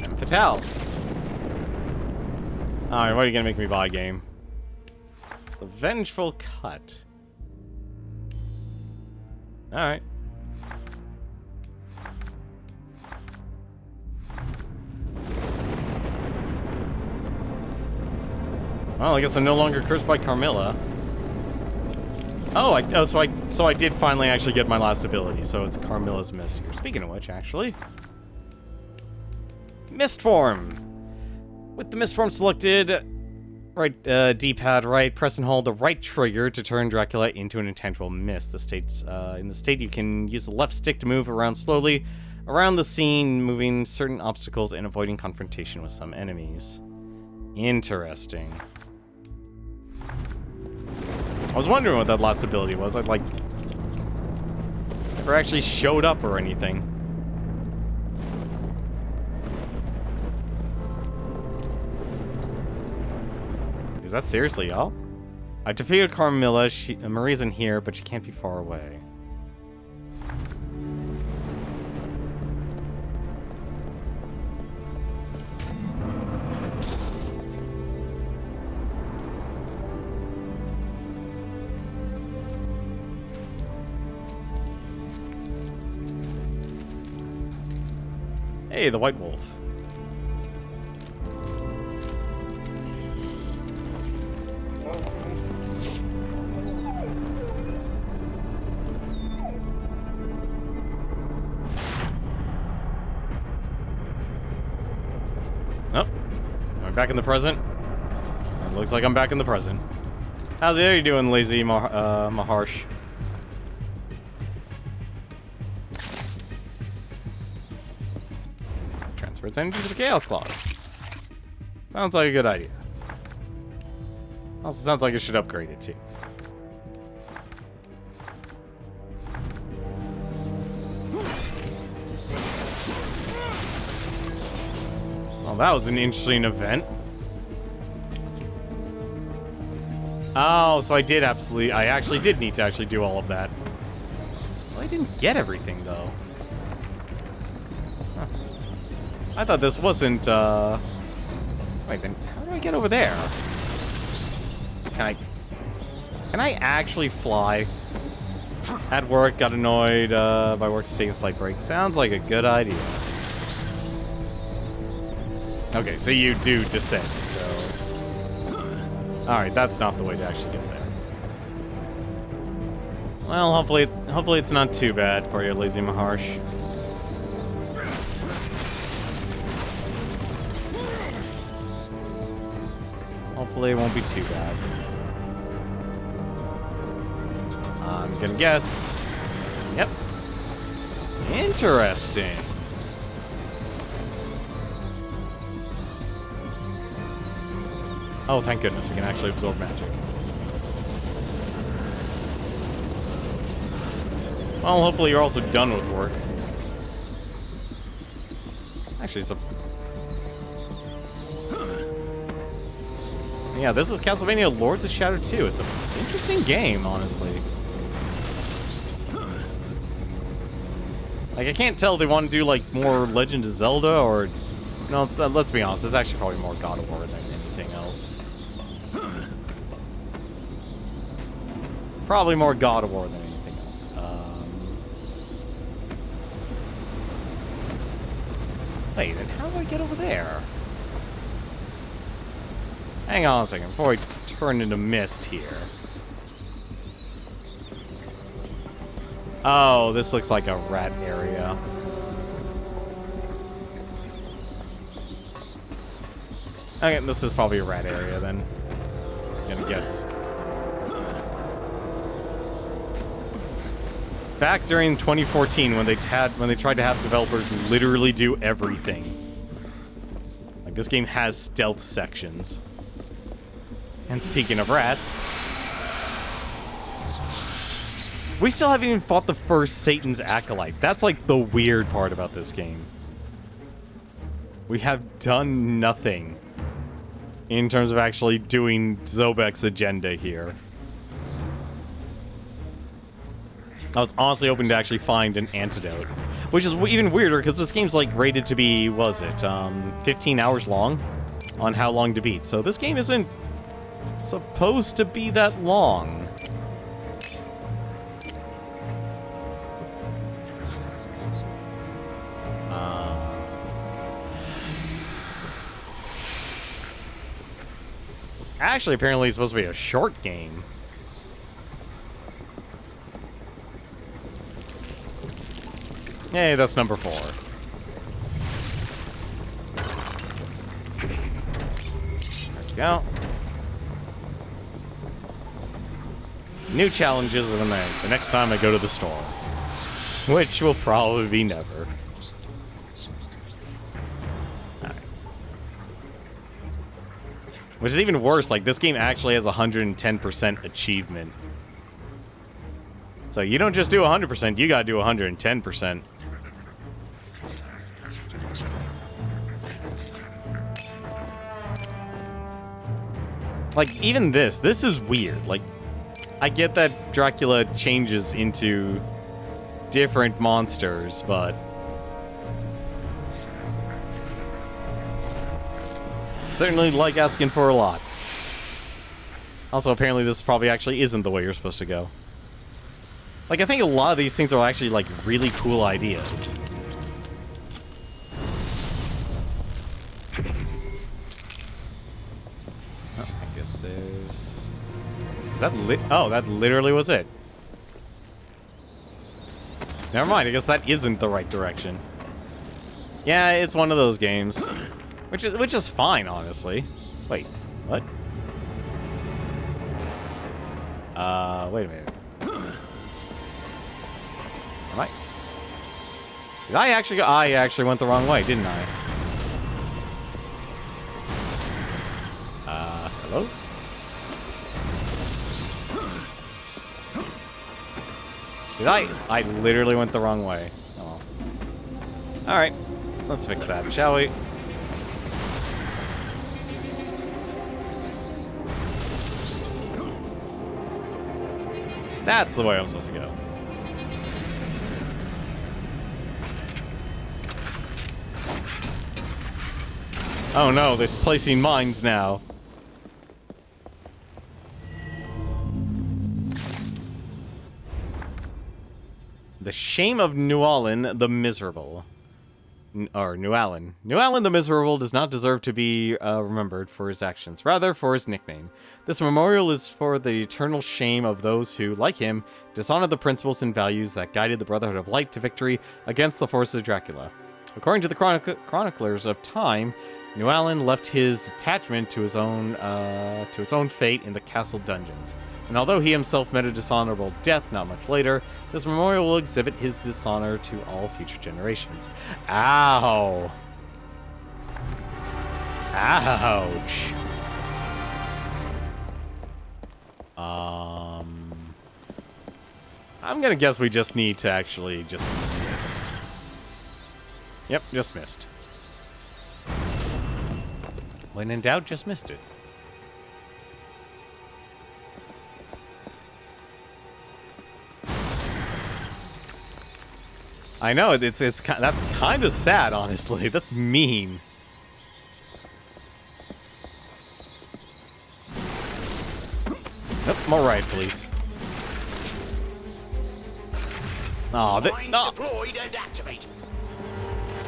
And Fatal. Alright, what are you gonna make me buy, game? The Vengeful Cut. Alright. Well, I guess I'm no longer cursed by Carmilla. Oh, so I did finally actually get my last ability. So it's Carmilla's Mist here. Speaking of which, actually, Mist Form. With the Mist Form selected, right D-pad right, press and hold the right trigger to turn Dracula into an intangible mist. In the state, you can use the left stick to move around slowly around the scene, moving certain obstacles and avoiding confrontation with some enemies. Interesting. I was wondering what that last ability was. I'd like never actually showed up or anything. Is that seriously y'all? I defeated Carmilla. Marie's in here, but she can't be far away. Hey, the White Wolf. Oh, I'm back in the present. It looks like I'm back in the present. How's it doing, lazy Maharsh? Transfer its energy to the Chaos Claws. Sounds like a good idea. Also sounds like I should upgrade it too. Well, that was an interesting event. Oh, so I actually did need to actually do all of that. Well, I didn't get everything though. Huh. I thought this wasn't, wait, then how do I get over there? Can I actually fly? At work, got annoyed by work taking a slight break. Sounds like a good idea. Okay, so you do descend, so... Alright, that's not the way to actually get there. Well, hopefully it's not too bad for you, lazy Maharsh. Hopefully it won't be too bad. I'm gonna guess... Yep. Interesting. Oh, thank goodness, we can actually absorb magic. Well, hopefully you're also done with work. Actually, it's a... Yeah, this is Castlevania Lords of Shadow 2. It's an interesting game, honestly. Like, I can't tell if they want to do, like, more Legend of Zelda or... No, let's be honest, it's actually probably more God of War than anything else. Probably more God of War than anything else. Wait, then how do I get over there? Hang on a second, before I turn into mist here. Oh, this looks like a rat area. Okay, this is probably a rat area then. I'm gonna guess. Back during 2014 when they tried to have developers literally do everything. Like, this game has stealth sections. And speaking of rats, we still haven't even fought the first Satan's Acolyte. That's like the weird part about this game. We have done nothing in terms of actually doing Zobek's agenda here. I was honestly hoping to actually find an antidote. Which is even weirder because this game's like rated to be, what was it, 15 hours long on how long to beat. So this game isn't supposed to be that long. It's actually apparently supposed to be a short game. Hey, that's number 4. There we go. New challenges when the next time I go to the store. Which will probably be never. Alright. Which is even worse, like, this game actually has 110% achievement. So you don't just do 100%, you gotta do 110%. Like, even this is weird. Like, I get that Dracula changes into different monsters, but certainly like asking for a lot. Also, apparently this probably actually isn't the way you're supposed to go. Like, I think a lot of these things are actually, like, really cool ideas. Oh, I guess there's... Is that Oh, that literally was it. Never mind, I guess that isn't the right direction. Yeah, it's one of those games. Which is fine, honestly. Wait, what? Wait a minute. Am I? Did I actually go? I actually went the wrong way, didn't I? Hello? Did I? I literally went the wrong way. Oh. Alright. Let's fix that, shall we? That's the way I'm supposed to go. Oh no, they're placing mines now. The shame of Newallen the Miserable. Newallen. Newallen the Miserable does not deserve to be remembered for his actions, rather for his nickname. This memorial is for the eternal shame of those who, like him, dishonored the principles and values that guided the Brotherhood of Light to victory against the forces of Dracula. According to the chroniclers of time, Newallen left his detachment to its own fate in the castle dungeons. And although he himself met a dishonorable death not much later, this memorial will exhibit his dishonor to all future generations. Ow! Ouch! I'm gonna guess we just need to actually just missed. Yep, just missed. When in doubt, just missed it. I know, that's kind of sad, honestly. That's mean. Nope, more right, please. Oh, no. Deployed and activate.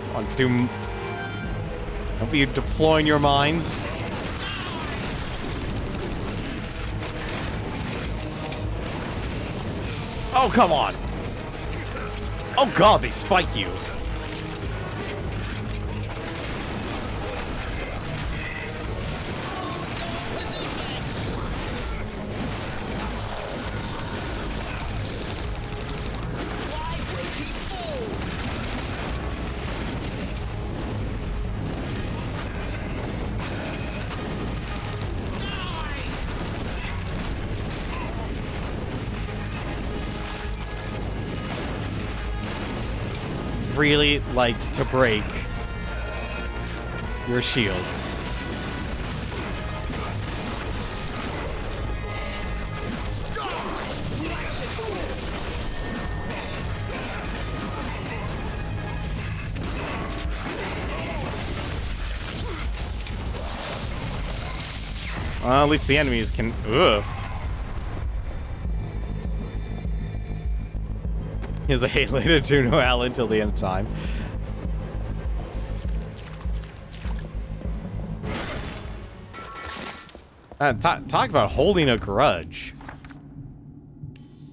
Come on, Doom. Don't be deploying your mines. Oh, come on. Oh god, they spike you. Really like to break your shields. Well, at least the enemies can. Ugh. Here's a hate later to no Al until the end of time. Talk about holding a grudge.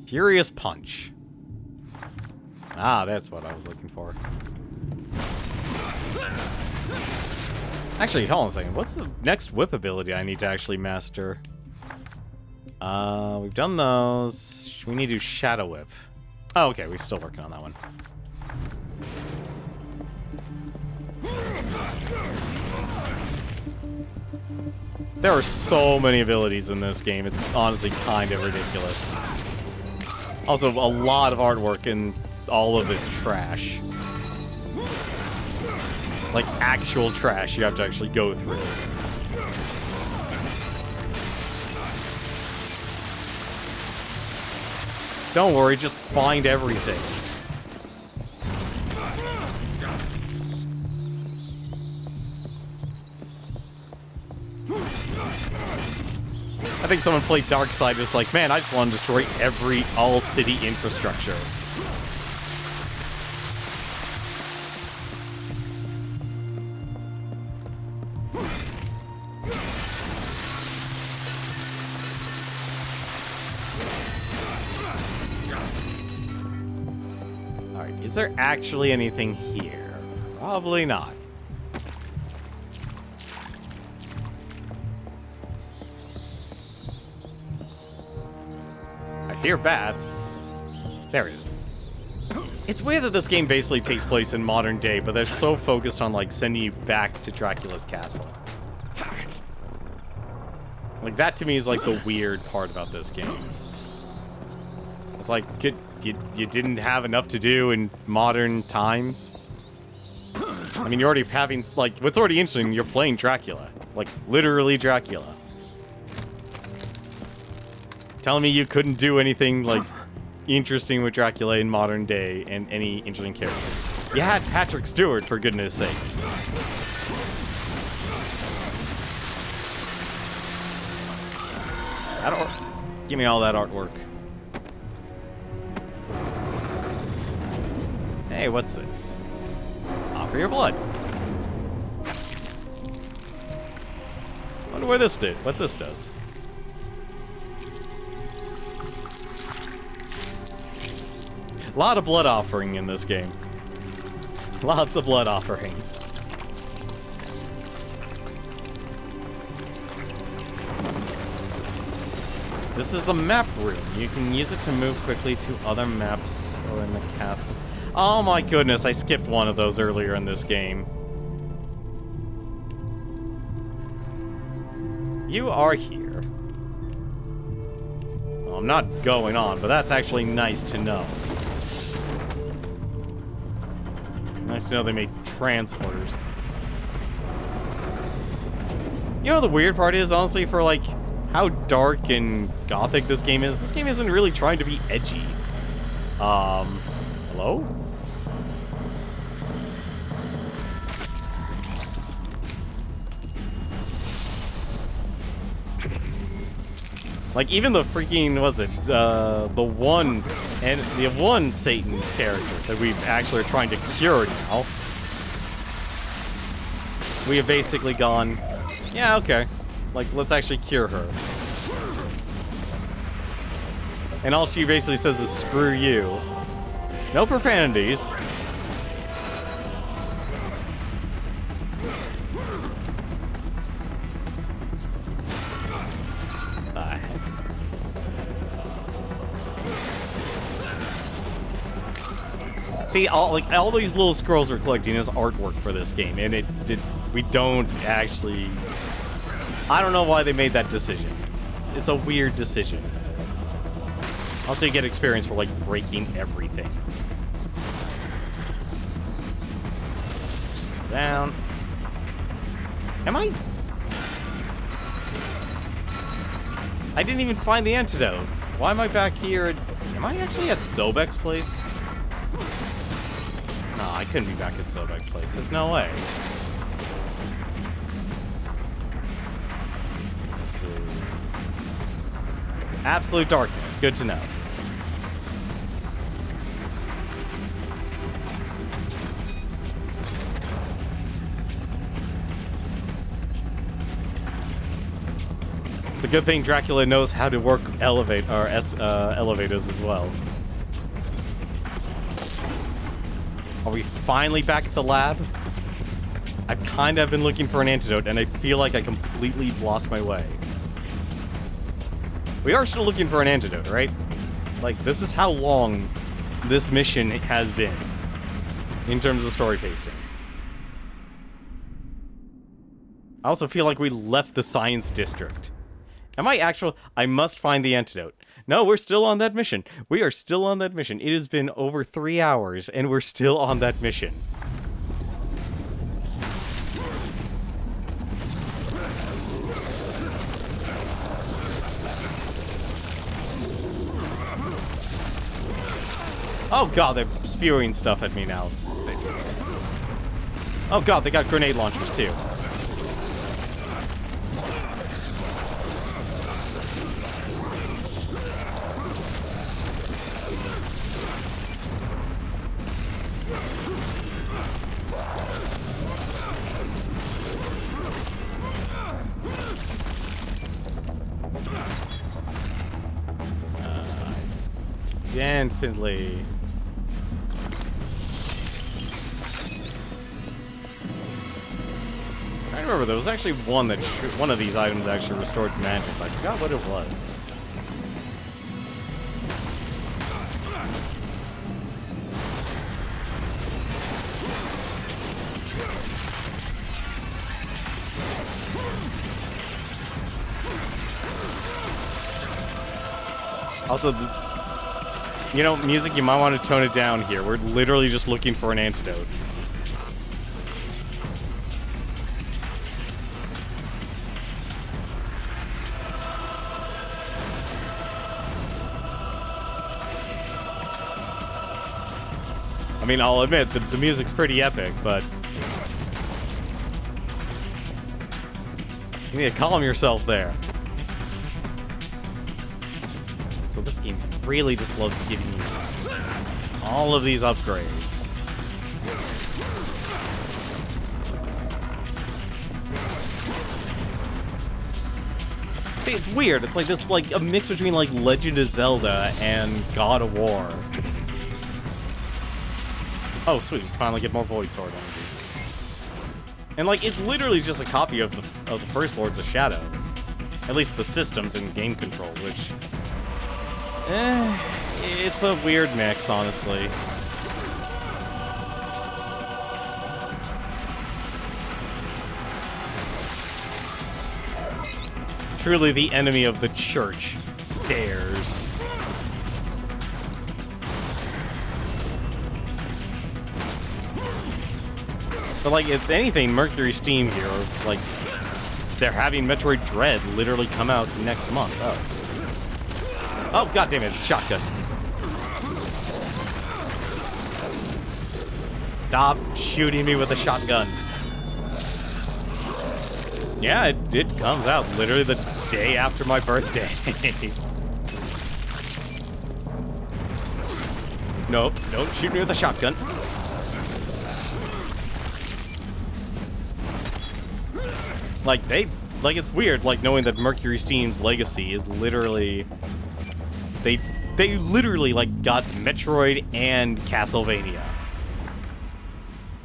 Furious Punch. Ah, that's what I was looking for. Actually, hold on a second. What's the next whip ability I need to actually master? We've done those. We need to do Shadow Whip. Oh, okay, we're still working on that one. There are so many abilities in this game, it's honestly kind of ridiculous. Also, a lot of artwork in all of this trash. Like, actual trash you have to actually go through. Don't worry, just find everything. I think someone played Darkside and was like, man, I just want to destroy all city infrastructure. Is there actually anything here? Probably not. I hear bats. There it is. It's weird that this game basically takes place in modern day, but they're so focused on, like, sending you back to Dracula's castle. Like, that to me is, like, the weird part about this game. It's like, you didn't have enough to do in modern times? I mean, you're already having, like, what's already interesting, you're playing Dracula. Like, literally Dracula. Telling me you couldn't do anything, like, interesting with Dracula in modern day and any interesting character. You had Patrick Stewart, for goodness sakes. Give me all that artwork. Hey, what's this? Offer your blood. Wonder what this does. A lot of blood offering in this game. Lots of blood offerings. This is the map room. You can use it to move quickly to other maps or in the castle. Oh my goodness, I skipped one of those earlier in this game. You are here. Well, I'm not going on, but that's actually nice to know. Nice to know they made transporters. You know, the weird part is, honestly, for, like, how dark and gothic this game is isn't really trying to be edgy. Hello? Like, even the freaking, the one Satan character that we actually are trying to cure now. We have basically gone, yeah, okay. Like, let's actually cure her. And all she basically says is, screw you. No profanities. See, all these little scrolls we're collecting is artwork for this game, and we don't actually... I don't know why they made that decision. It's a weird decision. Also, you get experience for, like, breaking everything. Down. Am I... I didn't even find the antidote. Why am I back here? Am I actually at Sobek's place? No, I couldn't be back at Sobek's place. There's no way. This is... Absolute darkness. Good to know. It's a good thing Dracula knows how to work elevators as well. Are we finally back at the lab? I've kind of been looking for an antidote, and I feel like I completely lost my way. We are still looking for an antidote, right? Like, this is how long this mission has been in terms of story pacing. I also feel like we left the science district. I must find the antidote. No, we're still on that mission. We are still on that mission. It has been over 3 hours, and we're still on that mission. Oh god, they're spewing stuff at me now. Oh god, they got grenade launchers too. Definitely. I remember there was actually one of these items actually restored magic, but I forgot what it was. Also, you know, music, you might want to tone it down here. We're literally just looking for an antidote. I mean, I'll admit, the music's pretty epic, but... you need to calm yourself there. So this game really just loves giving you all of these upgrades. See, it's weird. It's like this, like a mix between like Legend of Zelda and God of War. Oh, sweet! Finally get more Void Sword energy. And like, it literally is just a copy of the first Lords of Shadow. At least the systems and game control, which. It's a weird mix, honestly. Truly the enemy of the church, stairs. But like, if anything, Mercury Steam here, like, they're having Metroid Dread literally come out next month. Oh. Oh, god damn it, it's a shotgun. Stop shooting me with a shotgun. You Yeah, it comes out literally the day after my birthday. No, don't shoot me with a shotgun. Like it's weird, like knowing that Mercury Steam's legacy is literally they literally like got Metroid and Castlevania.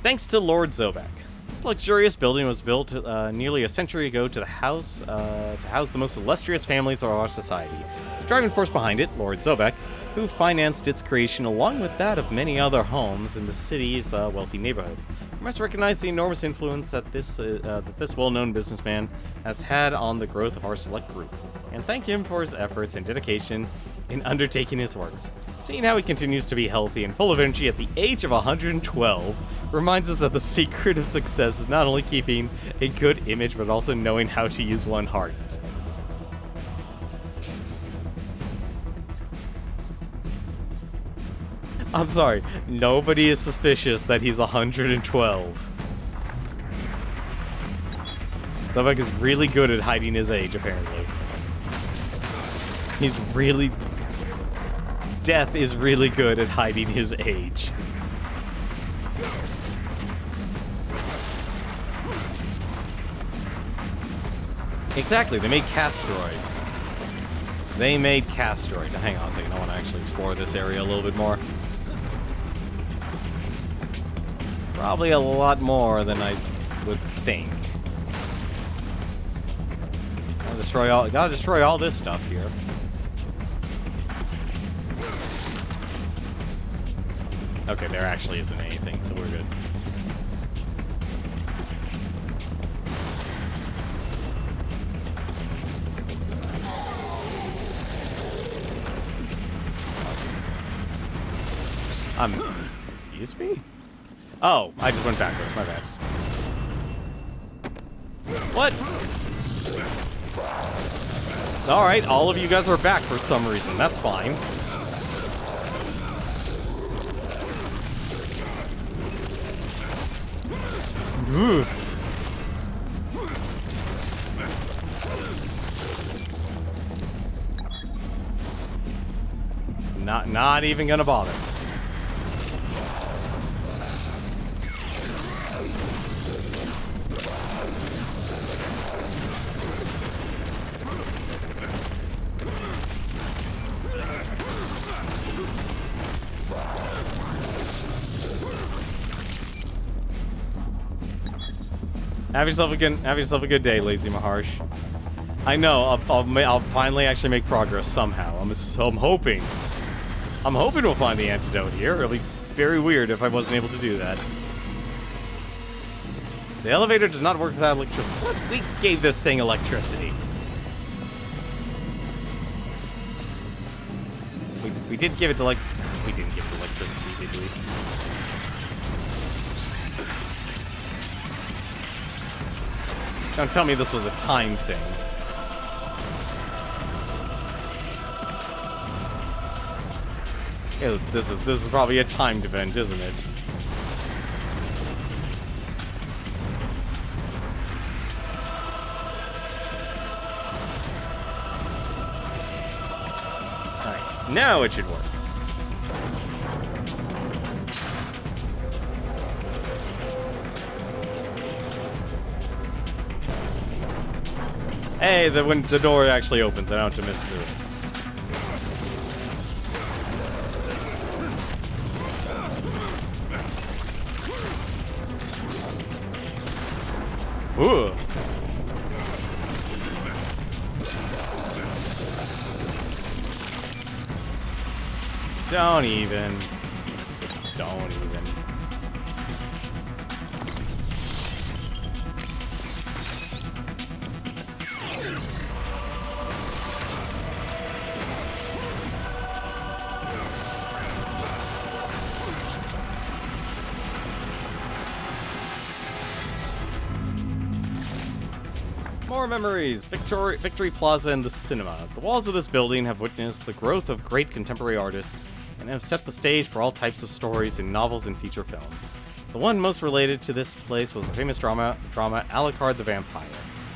Thanks to Lord Zobek. This luxurious building was built nearly a century ago to house the most illustrious families of our society. The driving force behind it, Lord Zobek, who financed its creation along with that of many other homes in the city's wealthy neighborhood. You must recognize the enormous influence that this well-known businessman has had on the growth of our select group, and thank him for his efforts and dedication in undertaking his works. Seeing how he continues to be healthy and full of energy at the age of 112 reminds us that the secret of success is not only keeping a good image, but also knowing how to use one heart. I'm sorry, nobody is suspicious that he's 112. Zobek is really good at hiding his age, apparently. Death is really good at hiding his age. Exactly, they made Castroid. Now, hang on a second, I want to actually explore this area a little bit more. Probably a lot more than I would think. Gotta destroy all this stuff here. Okay, there actually isn't anything, so we're good. Excuse me? Oh, I just went backwards, my bad. What? Alright, all of you guys are back for some reason, that's fine. Ugh. Not even gonna bother. Have yourself a good day, Lazy Maharsh. I know, I'll finally actually make progress somehow. I'm hoping we'll find the antidote here. It'll be very weird if I wasn't able to do that. The elevator does not work without electricity. What? We gave this thing electricity. We did give it to we didn't give it electricity, did we? Don't tell me this was a time thing. Ew, this is probably a timed event, isn't it? Alright, now it should work. Hey, when the door actually opens, I don't have to miss through it. Ooh. Don't even. More memories! Victory Plaza and the cinema. The walls of this building have witnessed the growth of great contemporary artists and have set the stage for all types of stories in novels and feature films. The one most related to this place was the famous drama Alucard the Vampire.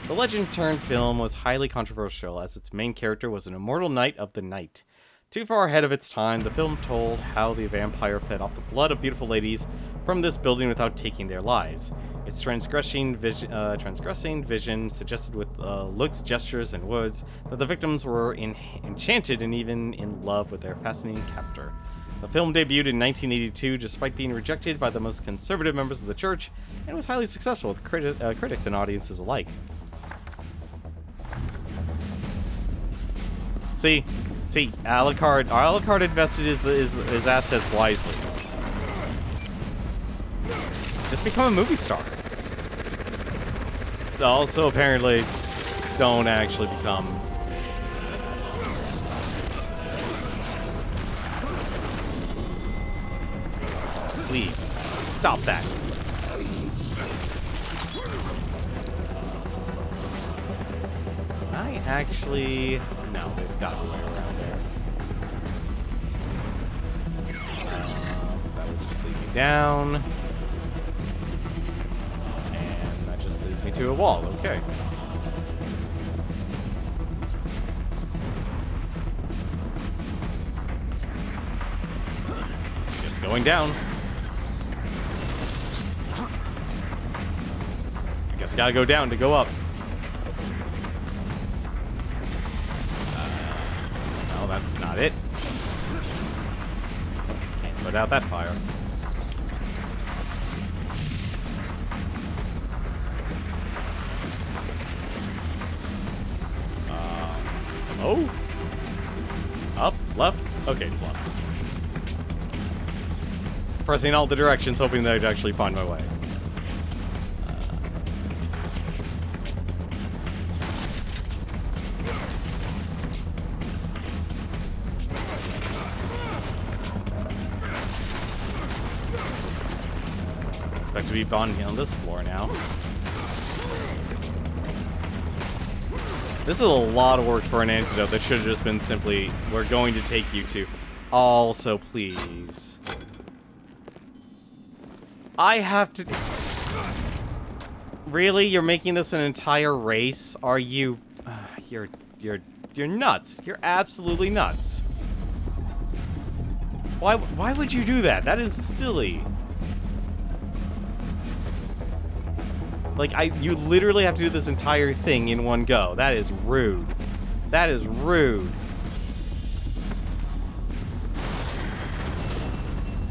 The legend-turned film was highly controversial as its main character was an immortal knight of the night. Too far ahead of its time, the film told how the vampire fed off the blood of beautiful ladies from this building without taking their lives. Its transgressing vision suggested with looks, gestures, and words that the victims were enchanted and even in love with their fascinating captor. The film debuted in 1982 despite being rejected by the most conservative members of the church, and was highly successful with critics and audiences alike. See, Alucard invested his assets wisely. Just become a movie star. Also, apparently, don't actually become. Please, stop that. I actually... No, there's got to be a way around there. That would just lead me down. And that just leads me to a wall. Okay. Just going down. I guess gotta go down to go up. No, that's not it. Can't put out that fire. Hello? Up, left? Okay, it's left. Pressing all the directions, hoping that I'd actually find my way. Expect to be bonding on this floor now. This is a lot of work for an antidote that should have just been simply, we're going to take you to. Also, please. I have to... Really? You're making this an entire race? Are you... You're nuts. You're absolutely nuts. Why would you do that? That is silly. Like, you literally have to do this entire thing in one go. That is rude. That is rude.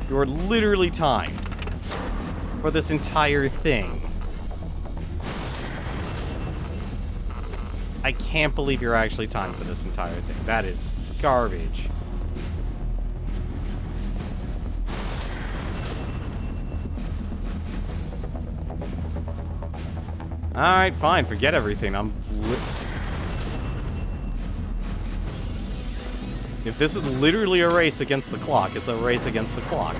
You're literally timed for this entire thing. I can't believe you're actually timed for this entire thing. That is garbage. Alright, fine. Forget everything. If this is literally a race against the clock, it's a race against the clock.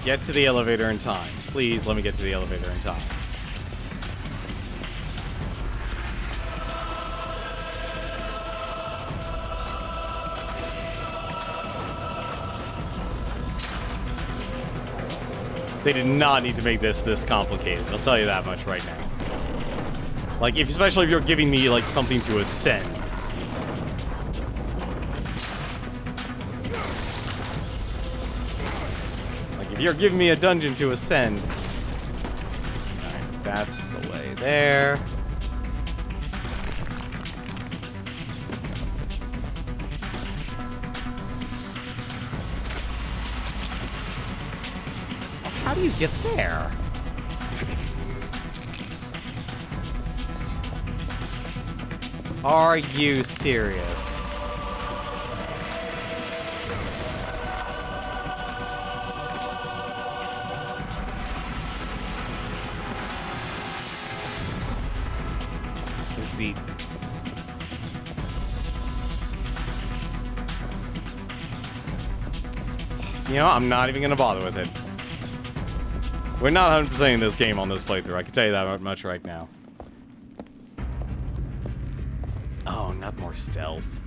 Get to the elevator in time. Please let me get to the elevator in time. They did not need to make this complicated. I'll tell you that much right now. Like, especially if you're giving me, like, something to ascend. If you're giving me a dungeon to ascend. Alright, that's the way there. How do you get there? Are you serious? You know, I'm not even gonna bother with it. We're not 100%ing this game on this playthrough. I can tell you that much right now. Oh, not more stealth.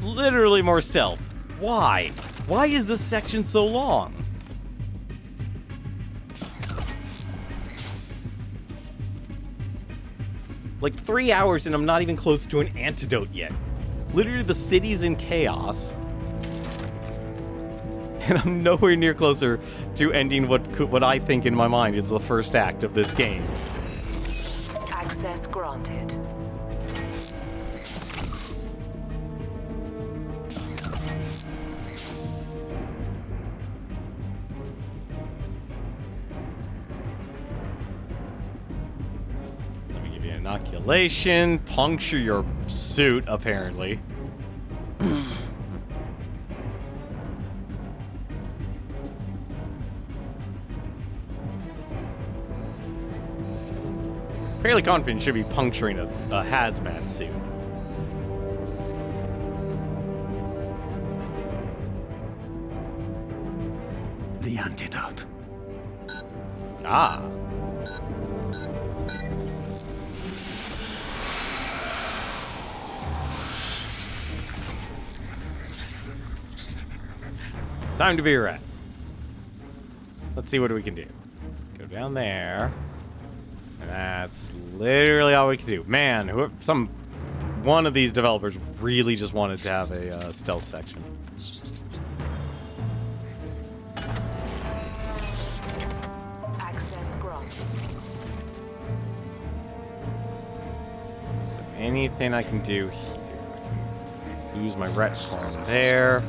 Literally more stealth. Why? Why is this section so long? Like 3 hours and I'm not even close to an antidote yet. Literally the city's in chaos. And I'm nowhere near closer to ending what I think in my mind is the first act of this game. Access granted. Let me give you an inoculation, puncture your suit, apparently. Fairly confident should be puncturing a hazmat suit. The antidote. Ah. Time to be a rat. Let's see what we can do. Go down there. And that's literally all we can do. Man, one of these developers really just wanted to have a stealth section. Access granted. Anything I can do here? I can use my retcon there.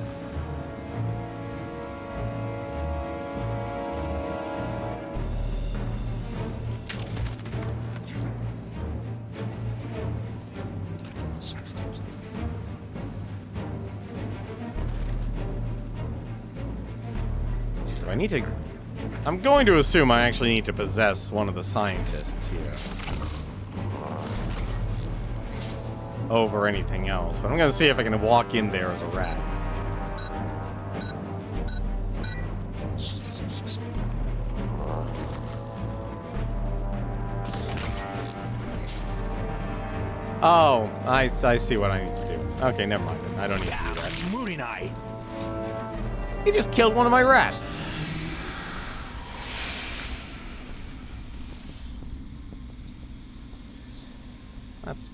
I need to... I'm going to assume I actually need to possess one of the scientists here. Over anything else. But I'm going to see if I can walk in there as a rat. Oh, I see what I need to do. Okay, never mind. I don't need to do that. Moody Night. He just killed one of my rats. That's...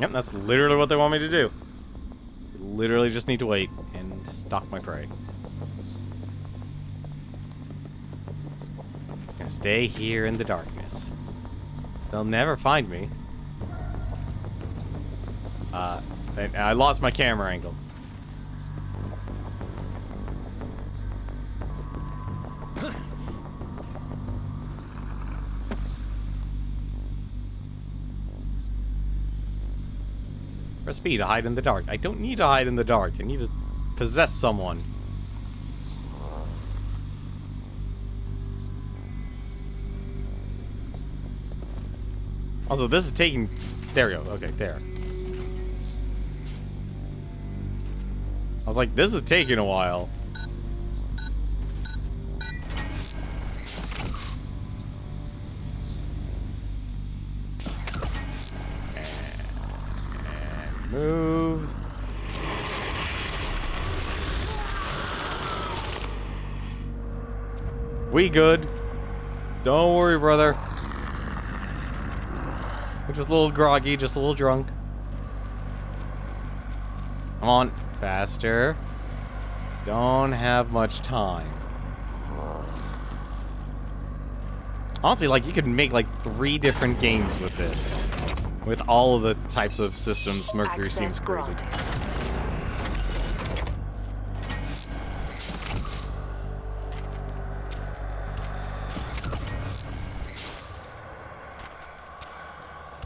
Yep, that's literally what they want me to do. Literally just need to wait and stalk my prey. It's gonna stay here in the darkness. They'll never find me. I lost my camera angle. Press B to hide in the dark. I don't need to hide in the dark. I need to possess someone. Also, this is taking... There we go. Okay, there. I was like, this is taking a while. And move. We good. Don't worry, brother. We're just a little groggy, just a little drunk. Come on, faster. Don't have much time. Honestly, like, you could make, like, 3 different games with this. With all of the types of systems Mercury seems created.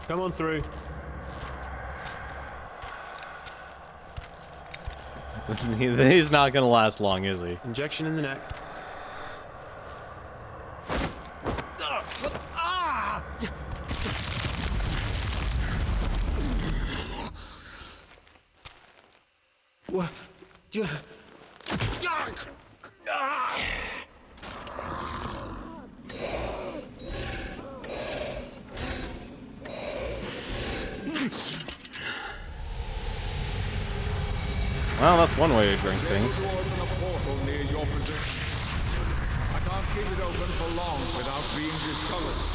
Come on through. He's not gonna last long, is he? Injection in the neck. What? Well, that's one way to drink things. Door open a portal near your position. I can't keep it open for long without being discovered.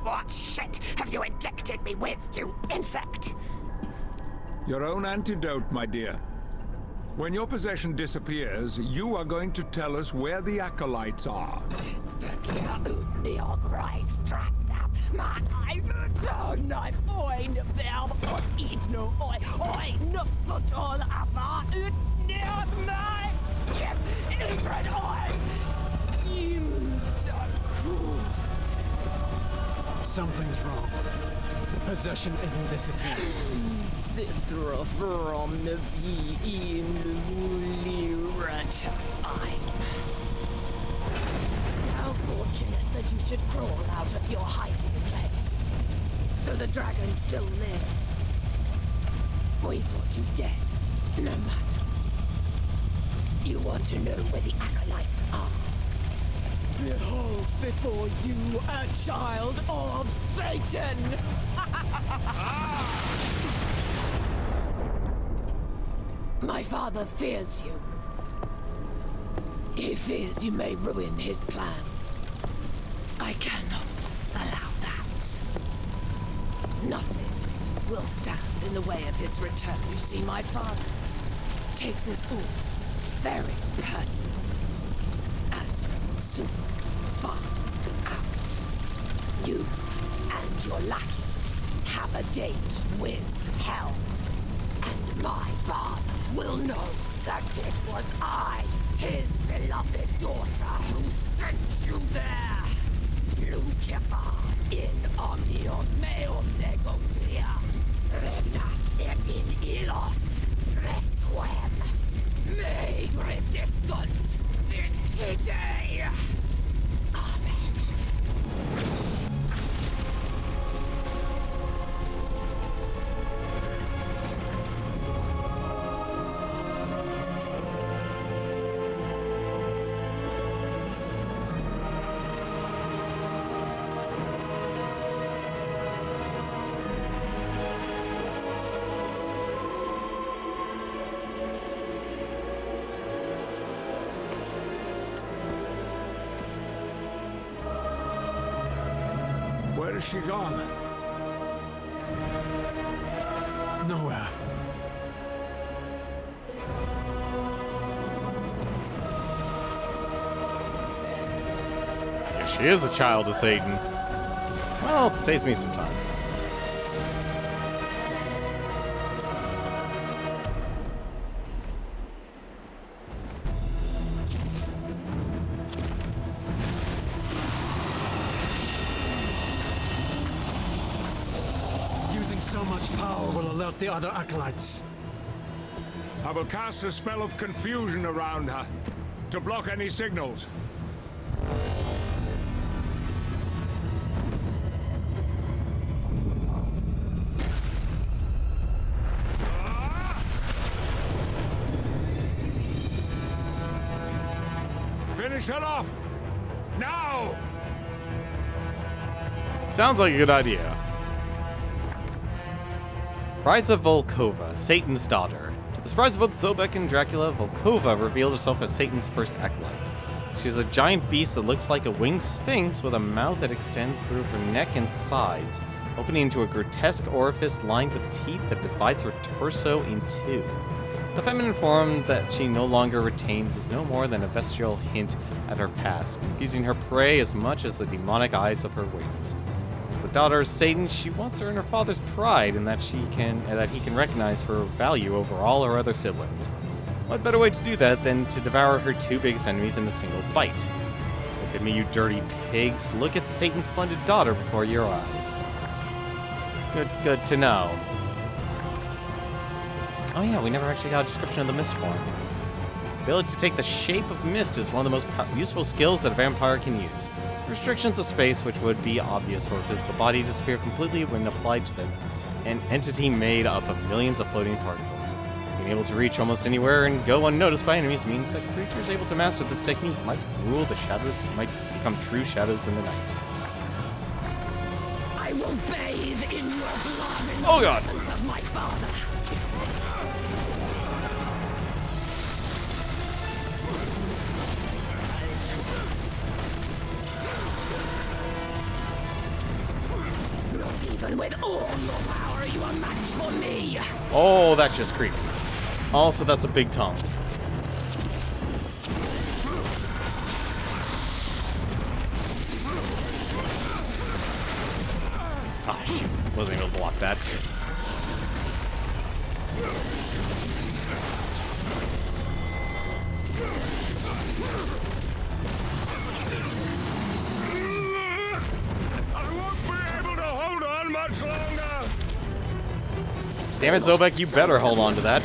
What shit have you injected me with, you insect? Your own antidote, my dear. When your possession disappears, you are going to tell us where the acolytes are. Something's wrong. The possession isn't disappearing. How fortunate that you should crawl out of your hiding place. So the dragon still lives. We thought you dead. No matter. You want to know where the acolytes are? Behold before you a child of Satan! My father fears you. He fears you may ruin his plans. I cannot allow that. Nothing will stand in the way of his return. You see, my father takes this all very personal. As soon far out, you and your lackey have a date with hell. And my father will know that it was I, his beloved daughter, who sent you there. Lucifer in omnium meum negotia, renas et in illos resquem, me resistant vincite. Where is she gone? Nowhere. If she is a child of Satan, well, it saves me some time. Using so much power will alert the other acolytes. I will cast a spell of confusion around her to block any signals. Finish her off! Now! Sounds like a good idea. Rise of Volkova, Satan's daughter. To the surprise of both Zobek and Dracula, Volkova revealed herself as Satan's first acolyte. She is a giant beast that looks like a winged sphinx with a mouth that extends through her neck and sides, opening into a grotesque orifice lined with teeth that divides her torso in two. The feminine form that she no longer retains is no more than a vestigial hint at her past, confusing her prey as much as the demonic eyes of her wings. As the daughter of Satan, she wants to earn her father's pride in that he can recognize her value over all her other siblings. What better way to do that than to devour her two biggest enemies in a single bite? Look at me, you dirty pigs. Look at Satan's splendid daughter before your eyes. Good to know. Oh yeah, we never actually got a description of the mist form. The ability to take the shape of mist is one of the most useful skills that a vampire can use. Restrictions of space, which would be obvious for a physical body, disappear completely when applied to them. An entity made up of millions of floating particles. Being able to reach almost anywhere and go unnoticed by enemies means that creatures able to master this technique might rule the shadow, might become true shadows in the night. I will bathe in your blood in Oh the God! presence of my father. Not even with all your power, you are match for me. Oh, that's just creepy. Also, that's a big tongue. Ah, shoot. Wasn't able to block that. I won't be able to hold on much longer. Damn it, Zobek, you better hold on to that.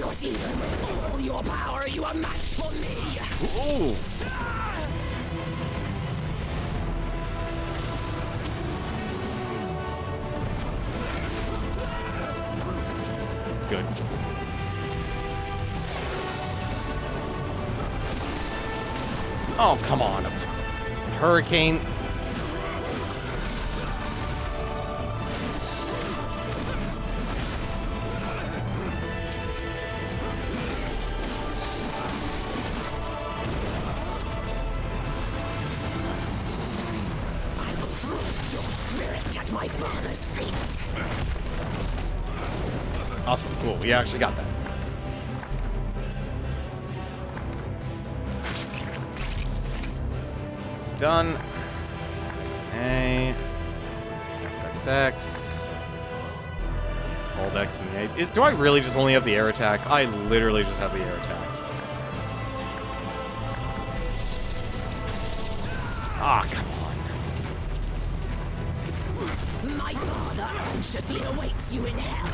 Not even with all your power, you are match for me. Ooh. Good. Oh, come on. A hurricane. At my father's feet. Awesome. Cool. We actually got that. It's done. A. XXX. Hold X and the A. Do I really just only have the air attacks? I literally just have the air attacks. Ah, come on. My father anxiously awaits you in hell.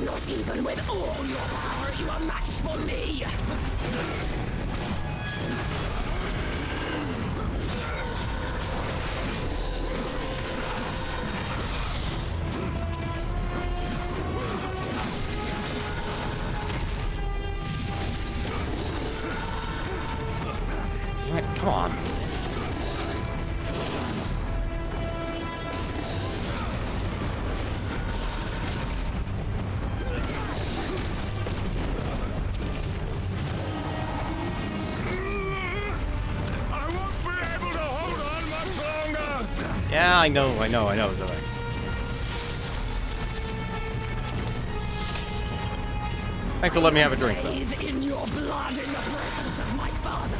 Not even with all your power, you are match for me. Damn it, come on. Yeah, I know, Zoe. Thanks for letting me have a drink, though. Bathe in your blood in the presence of my father.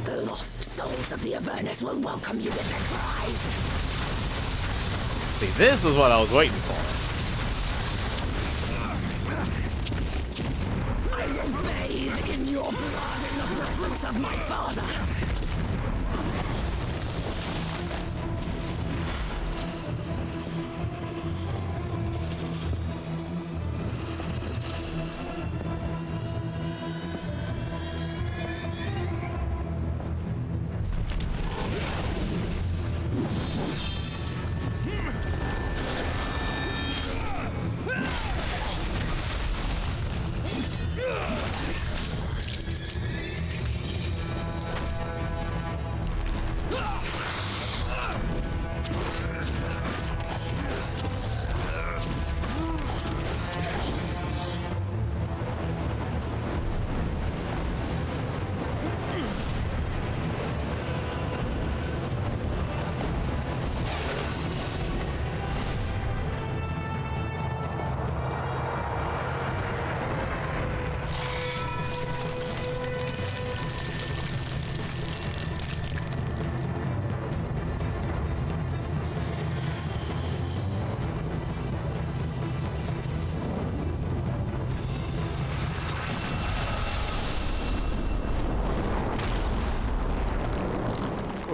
The lost souls of the Avernus will welcome you with their cries. See, this is what I was waiting for. I will bathe in your blood in the presence of my father.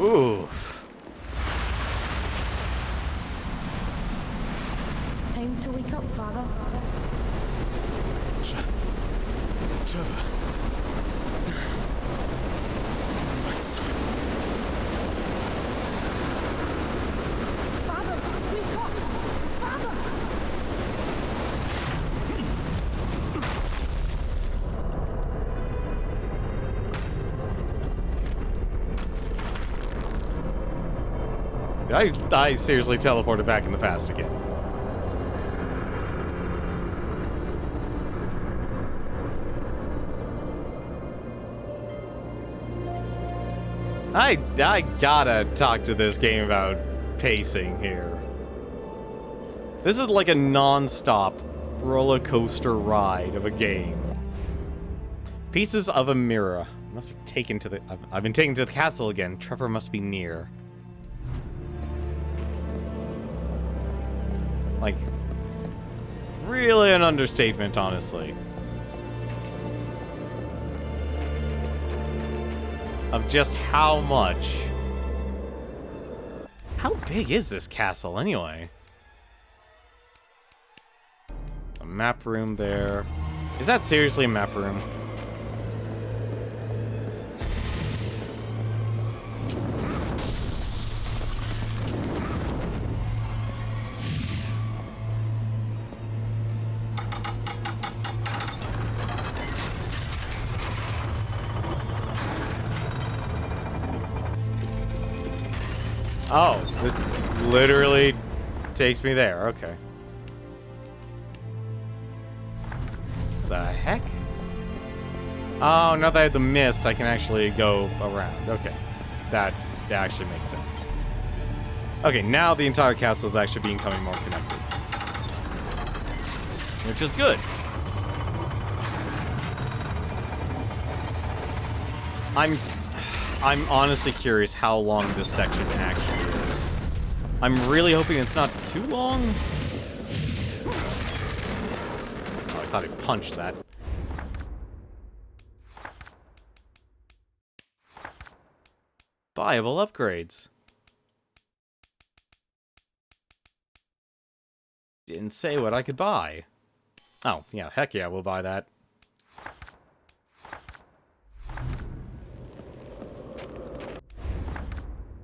Oof. Time to wake up, Father. Trevor. My son. Father, wake up! Father! I seriously teleported back in the past again. I gotta talk to this game about pacing here. This is like a non-stop roller coaster ride of a game. Pieces of a mirror. Must have taken to the... I've been taken to the castle again. Trevor must be near. Like, really an understatement, honestly. Of just how much... How big is this castle, anyway? A map room there. Is that seriously a map room? Oh, this literally takes me there. Okay. The heck? Oh, now that I have the mist, I can actually go around. Okay. That actually makes sense. Okay, now the entire castle is actually becoming more connected. Which is good. I'm honestly curious how long this section actually is. I'm really hoping it's not too long. Oh, I thought I punched that. Buyable upgrades. Didn't say what I could buy. Oh, yeah, heck yeah, we'll buy that.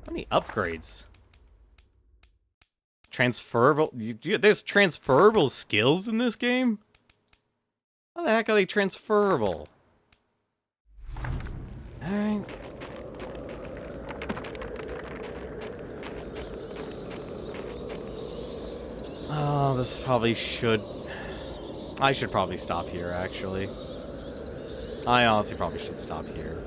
How many upgrades? Transferable... there's transferable skills in this game? How the heck are they transferable? Alright. Oh, this probably should... I should probably stop here, actually. I honestly probably should stop here.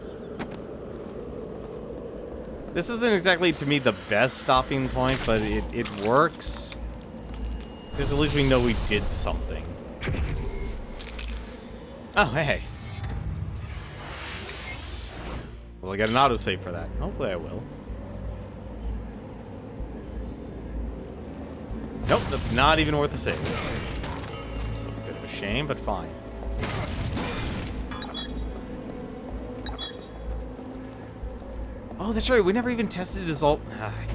This isn't exactly, to me, the best stopping point, but it works. Because at least we know we did something. Oh, hey. Will I get an autosave for that? Hopefully I will. Nope, that's not even worth a save. Bit of a shame, but fine. Oh, that's right. We never even tested his ult.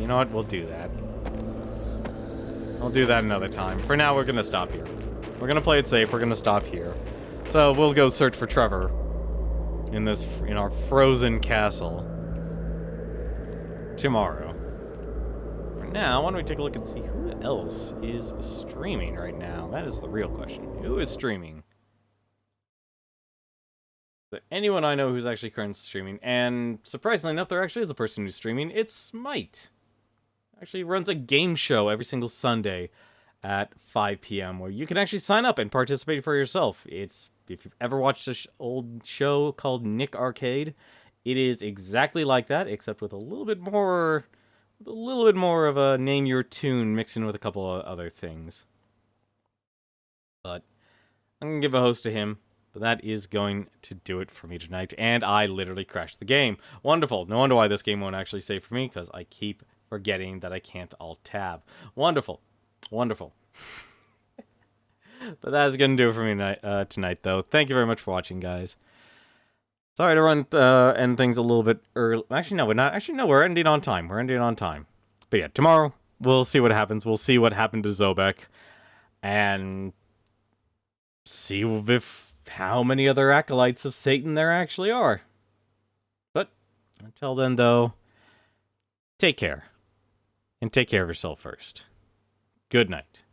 You know what? We'll do that. I'll do that another time. For now, we're going to stop here. We're going to play it safe. We're going to stop here. So we'll go search for Trevor in our frozen castle tomorrow. For now, why don't we take a look and see who else is streaming right now? That is the real question. Who is streaming? Anyone I know who's actually currently streaming, and surprisingly enough, there actually is a person who's streaming. It's Smite. Actually runs a game show every single Sunday at 5 p.m. where you can actually sign up and participate for yourself. If you've ever watched this old show called Nick Arcade, it is exactly like that, except with a little bit more of a name your tune mixed in with a couple of other things. But I'm gonna give a host to him. But that is going to do it for me tonight. And I literally crashed the game. Wonderful. No wonder why this game won't actually save for me, because I keep forgetting that I can't alt-tab. Wonderful. Wonderful. But that's going to do it for me tonight, though. Thank you very much for watching, guys. Sorry to end things a little bit early. Actually, no, we're not. Actually, no, we're ending on time. We're ending on time. But yeah, tomorrow we'll see what happens. We'll see what happened to Zobek, and see if how many other acolytes of Satan there actually are. But until then, though, take care, and take care of yourself first. Good night.